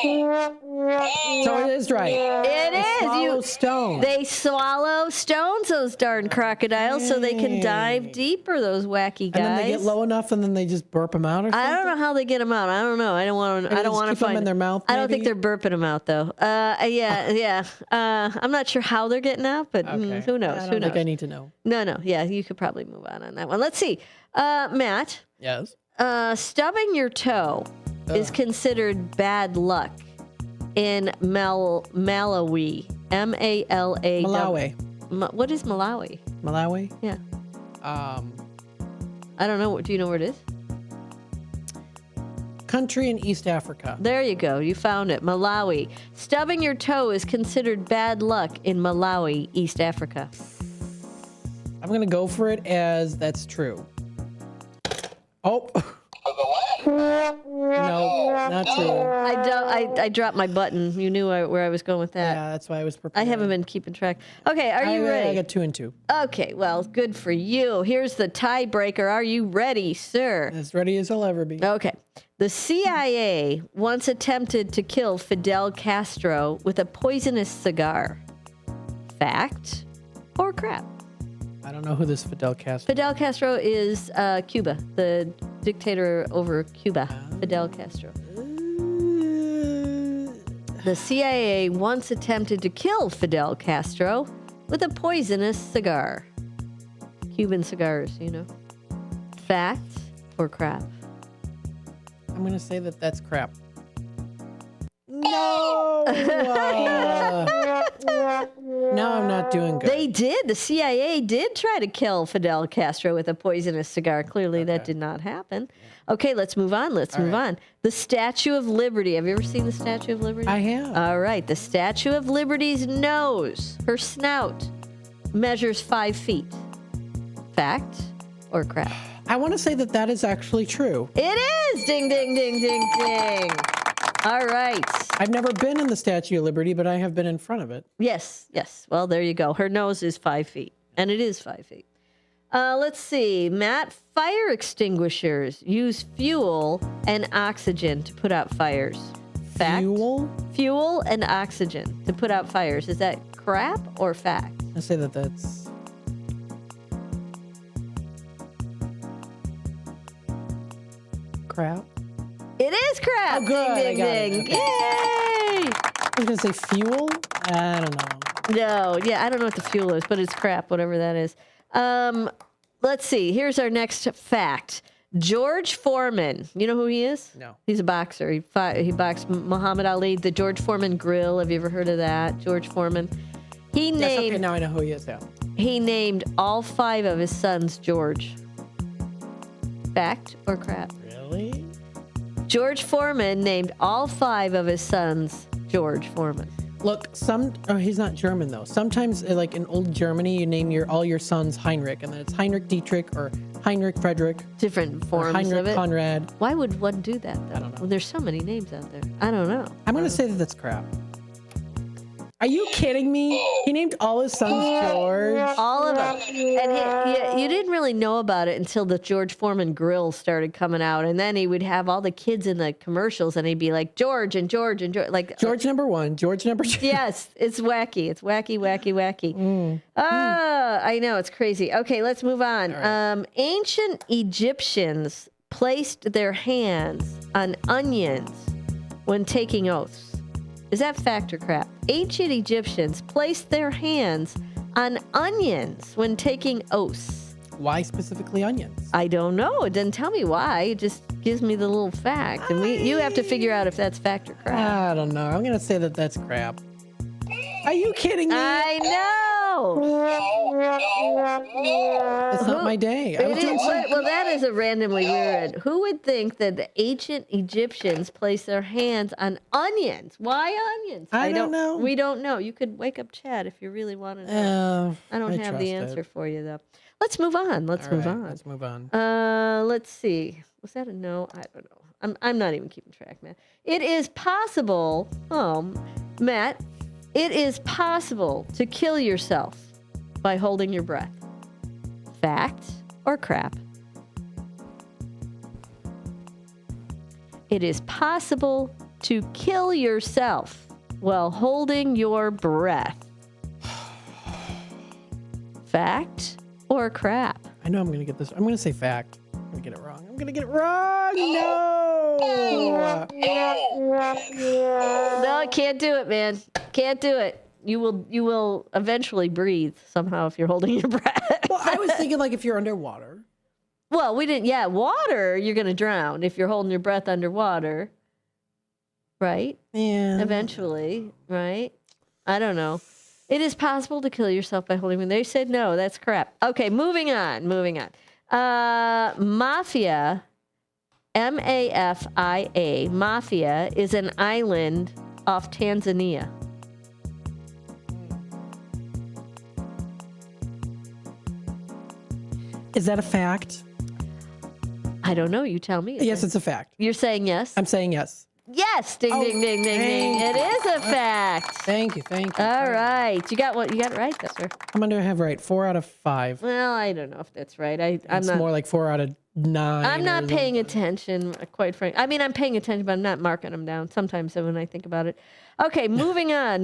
[SPEAKER 18] So it is right.
[SPEAKER 16] It is.
[SPEAKER 18] Swallow stones.
[SPEAKER 16] They swallow stones, those darn crocodiles, so they can dive deeper, those wacky guys.
[SPEAKER 18] And then they get low enough and then they just burp them out or something?
[SPEAKER 16] I don't know how they get them out. I don't know. I don't want to
[SPEAKER 18] keep
[SPEAKER 16] find
[SPEAKER 18] them in their mouth, maybe?
[SPEAKER 16] I don't think they're burping them out, though. Yeah. I'm not sure how they're getting out, but
[SPEAKER 18] okay.
[SPEAKER 16] Who knows?
[SPEAKER 18] I don't think I need to know.
[SPEAKER 16] No. Yeah, you could probably move on that one. Let's see. Matt.
[SPEAKER 18] Yes?
[SPEAKER 16] Stubbing your toe is considered bad luck in Malawi. M-A-L-A.
[SPEAKER 18] Malawi.
[SPEAKER 16] What is Malawi?
[SPEAKER 18] Malawi?
[SPEAKER 16] Yeah. I don't know. Do you know where it is?
[SPEAKER 18] Country in East Africa.
[SPEAKER 16] There you go. You found it. Malawi. Stubbing your toe is considered bad luck in Malawi, East Africa.
[SPEAKER 18] I'm going to go for it as that's true. Oh. No, not true.
[SPEAKER 16] I dropped my button. You knew where I was going with that.
[SPEAKER 18] Yeah, that's why I was prepared.
[SPEAKER 16] I haven't been keeping track. Okay, are you ready?
[SPEAKER 18] I got 2 and 2.
[SPEAKER 16] Okay, well, good for you. Here's the tiebreaker. Are you ready, sir?
[SPEAKER 18] As ready as I'll ever be.
[SPEAKER 16] Okay. The CIA once attempted to kill Fidel Castro with a poisonous cigar. Fact or crap?
[SPEAKER 18] I don't know who this Fidel Castro is.
[SPEAKER 16] Fidel Castro is Cuba, the dictator over Cuba. Fidel Castro. The CIA once attempted to kill Fidel Castro with a poisonous cigar. Cuban cigars, you know. Fact or crap?
[SPEAKER 18] I'm going to say that that's crap. No. Now I'm not doing good.
[SPEAKER 16] They did. The CIA did try to kill Fidel Castro with a poisonous cigar. Clearly, that did not happen. Okay, let's move on. Let's move on. The Statue of Liberty. Have you ever seen the Statue of Liberty?
[SPEAKER 18] I have.
[SPEAKER 16] All right. The Statue of Liberty's nose, her snout, measures 5 feet. Fact or crap?
[SPEAKER 18] I want to say that is actually true.
[SPEAKER 16] It is! Ding, ding, ding, ding, ding. All right.
[SPEAKER 18] I've never been in the Statue of Liberty, but I have been in front of it.
[SPEAKER 16] Yes, yes. Well, there you go. Her nose is 5 feet, and it is 5 feet. Let's see. Matt, fire extinguishers use fuel and oxygen to put out fires. Fact? Fuel and oxygen to put out fires. Is that crap or fact?
[SPEAKER 18] I say that's... crap.
[SPEAKER 16] It is crap.
[SPEAKER 18] Oh, good.
[SPEAKER 16] Ding, ding, ding.
[SPEAKER 18] Okay.
[SPEAKER 16] Yay!
[SPEAKER 18] I was going to say fuel. I don't know.
[SPEAKER 16] No, yeah, I don't know what the fuel is, but it's crap, whatever that is. Let's see. Here's our next fact. George Foreman. You know who he is?
[SPEAKER 18] No.
[SPEAKER 16] He's a boxer. He boxed Muhammad Ali. The George Foreman Grill. Have you ever heard of that? George Foreman. He named.
[SPEAKER 18] Yes, okay, now I know who he is. Yeah.
[SPEAKER 16] He named all 5 of his sons George. Fact or crap?
[SPEAKER 18] Really?
[SPEAKER 16] George Foreman named all 5 of his sons George Foreman.
[SPEAKER 18] Look, he's not German though. Sometimes, like in old Germany, you name all your sons Heinrich, and then it's Heinrich Dietrich or Heinrich Frederick.
[SPEAKER 16] Different forms
[SPEAKER 18] Heinrich
[SPEAKER 16] of it.
[SPEAKER 18] Conrad.
[SPEAKER 16] Why would one do that though?
[SPEAKER 18] I don't know.
[SPEAKER 16] Well, there's so many names out there. I don't know.
[SPEAKER 18] I'm going to say that's crap. Are you kidding me? He named all his sons George.
[SPEAKER 16] All of them. And you didn't really know about it until the George Foreman Grill started coming out. And then he would have all the kids in the commercials and he'd be like, George and George and George. Like
[SPEAKER 18] George number 1, George number 2.
[SPEAKER 16] Yes, it's wacky. It's wacky, wacky, wacky. I know. It's crazy. Okay, let's move on. Right. Ancient Egyptians placed their hands on onions when taking oaths. Is that fact or crap? Ancient Egyptians placed their hands on onions when taking oaths.
[SPEAKER 18] Why specifically onions?
[SPEAKER 16] I don't know. It doesn't tell me why. It just gives me the little fact. And you have to figure out if that's fact or crap.
[SPEAKER 18] I don't know. I'm going to say that's crap. Are you kidding me?
[SPEAKER 16] I know.
[SPEAKER 18] It's not my day.
[SPEAKER 16] Well, that is a randomly weird. Who would think that the ancient Egyptians placed their hands on onions? Why onions?
[SPEAKER 18] I don't know.
[SPEAKER 16] We don't know. You could wake up Chad if you really want to know. I don't have the answer for you, though. Let's move on. Let's move on. Let's see. Was that a no? I don't know. I'm not even keeping track, Matt. It is possible. Matt. It is possible to kill yourself by holding your breath. Fact or crap? It is possible to kill yourself while holding your breath. Fact or crap?
[SPEAKER 18] I know I'm going to get this. I'm going to say fact. I'm going to get it wrong. I'm going to get it wrong. No.
[SPEAKER 16] No, can't do it, man. Can't do it. You will eventually breathe somehow if you're holding your breath.
[SPEAKER 18] Well, I was thinking like if you're underwater.
[SPEAKER 16] Well, we didn't. Yeah, water, you're going to drown if you're holding your breath underwater. Right?
[SPEAKER 18] Yeah.
[SPEAKER 16] Eventually, right? I don't know. It is possible to kill yourself by holding. They said no. That's crap. Okay, moving on. Mafia, M-A-F-I-A, Mafia is an island off Tanzania.
[SPEAKER 18] Is that a fact?
[SPEAKER 16] I don't know. You tell me.
[SPEAKER 18] Yes, it's a fact.
[SPEAKER 16] You're saying yes?
[SPEAKER 18] I'm saying yes.
[SPEAKER 16] Yes. Ding, ding, ding, ding, ding. It is a fact.
[SPEAKER 18] Thank you.
[SPEAKER 16] All right. You got it right, though, sir.
[SPEAKER 18] I'm going to have right. 4 out of 5.
[SPEAKER 16] Well, I don't know if that's right.
[SPEAKER 18] It's more like 4 out of 9.
[SPEAKER 16] I'm not paying attention, quite frankly. I mean, I'm paying attention, but I'm not marking them down sometimes when I think about it. Okay, moving on.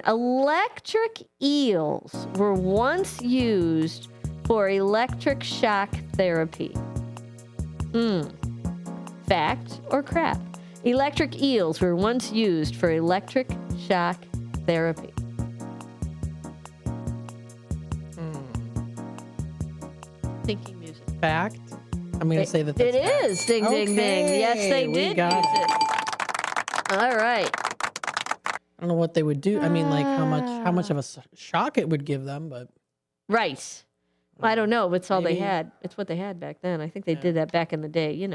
[SPEAKER 16] Electric eels were once used for electric shock therapy. Fact or crap? Electric eels were once used for electric shock therapy. Thinking music.
[SPEAKER 18] Fact? I'm going to say that
[SPEAKER 16] it is. Ding, ding, ding. Yes, they did use it. All right.
[SPEAKER 18] don't know what they would do. I mean, like how much of a shock it would give them, but
[SPEAKER 16] right. I don't know. It's all they had. It's what they had back then. I think they did that back in the day.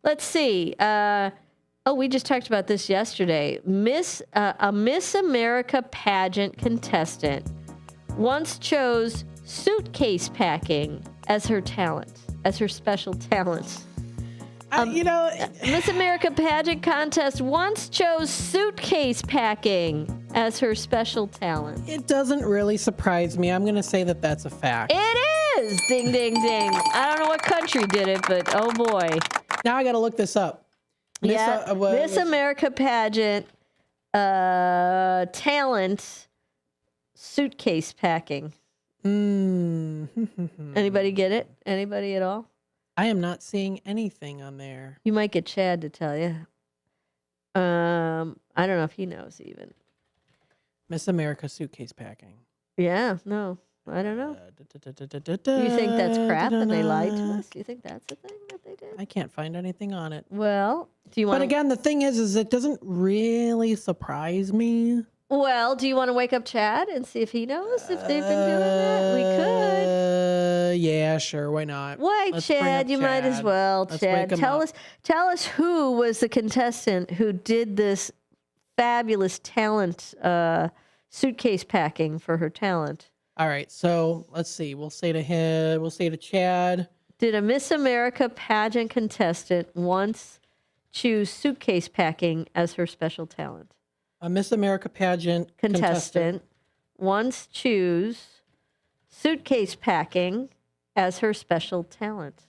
[SPEAKER 16] Let's see. We just talked about this yesterday. A Miss America pageant contestant once chose suitcase packing as her talent, as her special talent. Miss America pageant contest once chose suitcase packing as her special talent.
[SPEAKER 18] It doesn't really surprise me. I'm going to say that that's a fact.
[SPEAKER 16] It is! Ding, ding, ding. I don't know what country did it, but oh boy.
[SPEAKER 18] Now I got to look this up.
[SPEAKER 16] Miss America pageant talent suitcase packing. Anybody get it? Anybody at all?
[SPEAKER 18] I am not seeing anything on there.
[SPEAKER 16] You might get Chad to tell you. I don't know if he knows even.
[SPEAKER 18] Miss America suitcase packing.
[SPEAKER 16] Yeah, no, I don't know. You think that's crap and they lied to us? You think that's the thing that they did?
[SPEAKER 18] I can't find anything on it.
[SPEAKER 16] Well, do you want?
[SPEAKER 18] But again, the thing is it doesn't really surprise me.
[SPEAKER 16] Well, do you want to wake up Chad and see if he knows if they've been doing that? We could.
[SPEAKER 18] Yeah, sure. Why not?
[SPEAKER 16] Why, Chad? You might as well.
[SPEAKER 18] Let's
[SPEAKER 16] Chad, tell us who was the contestant who did this fabulous talent suitcase packing for her talent.
[SPEAKER 18] All right, so let's see. We'll say to Chad.
[SPEAKER 16] Did a Miss America pageant contestant once choose suitcase packing as her special talent?
[SPEAKER 18] A Miss America pageant
[SPEAKER 16] contestant once choose suitcase packing as her special talent.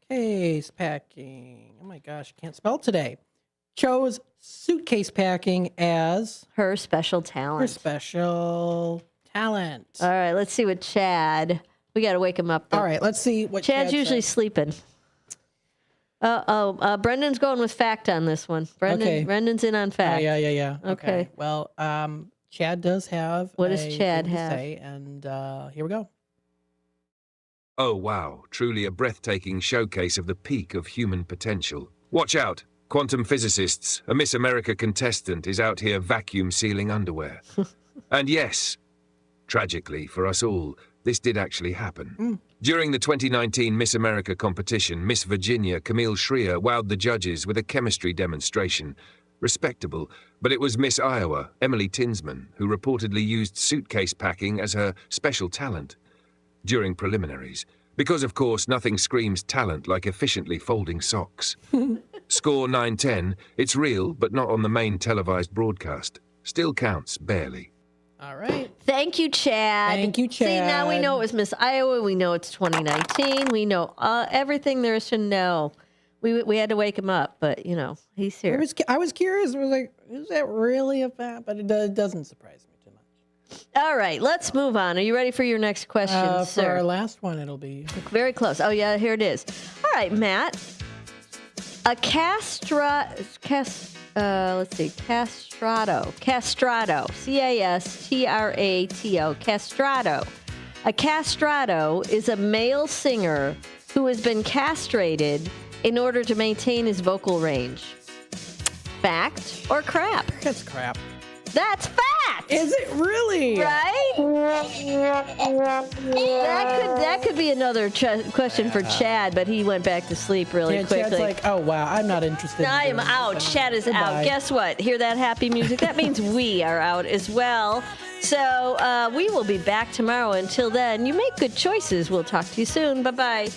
[SPEAKER 18] Case packing. Oh my gosh, can't spell today. Chose suitcase packing as
[SPEAKER 16] her special talent.
[SPEAKER 18] Her special talent.
[SPEAKER 16] All right, let's see what Chad. We got to wake him up.
[SPEAKER 18] All right, let's see what
[SPEAKER 16] Chad's usually sleeping. Brendan's going with fact on this one. Brendan's in on fact.
[SPEAKER 18] Yeah.
[SPEAKER 16] Okay.
[SPEAKER 18] Well, Chad does have.
[SPEAKER 16] What does Chad have?
[SPEAKER 18] To say, and here we go.
[SPEAKER 1] Oh, wow. Truly a breathtaking showcase of the peak of human potential. Watch out. Quantum physicists, a Miss America contestant is out here vacuum sealing underwear. And yes, tragically for us all, this did actually happen. During the 2019 Miss America competition, Miss Virginia Camille Schreier wowed the judges with a chemistry demonstration. Respectable, but it was Miss Iowa, Emily Tinsman, who reportedly used suitcase packing as her special talent during preliminaries. Because, of course, nothing screams talent like efficiently folding socks. Score 9-10. It's real, but not on the main televised broadcast. Still counts, barely.
[SPEAKER 18] All right.
[SPEAKER 16] Thank you, Chad.
[SPEAKER 18] Thank you, Chad.
[SPEAKER 16] See, now we know it was Miss Iowa. We know it's 2019. We know everything there is to know. We had to wake him up, but, he's here.
[SPEAKER 18] I was curious. I was like, is that really a fact? But it doesn't surprise me too much.
[SPEAKER 16] All right, let's move on. Are you ready for your next question, sir?
[SPEAKER 18] For our last one, it'll be.
[SPEAKER 16] Very close. Oh, yeah, here it is. All right, Matt. A castrato, C-A-S-T-R-A-T-O, castrato. A castrato is a male singer who has been castrated in order to maintain his vocal range. Fact or crap?
[SPEAKER 18] That's crap.
[SPEAKER 16] That's fact!
[SPEAKER 18] Is it really?
[SPEAKER 16] Right? That could be another question for Chad, but he went back to sleep really quickly.
[SPEAKER 18] Chad's like, oh, wow, I'm not interested.
[SPEAKER 16] I am out. Chad is out. Guess what? Hear that happy music? That means we are out as well. So we will be back tomorrow. Until then, you make good choices. We'll talk to you soon. Bye-bye.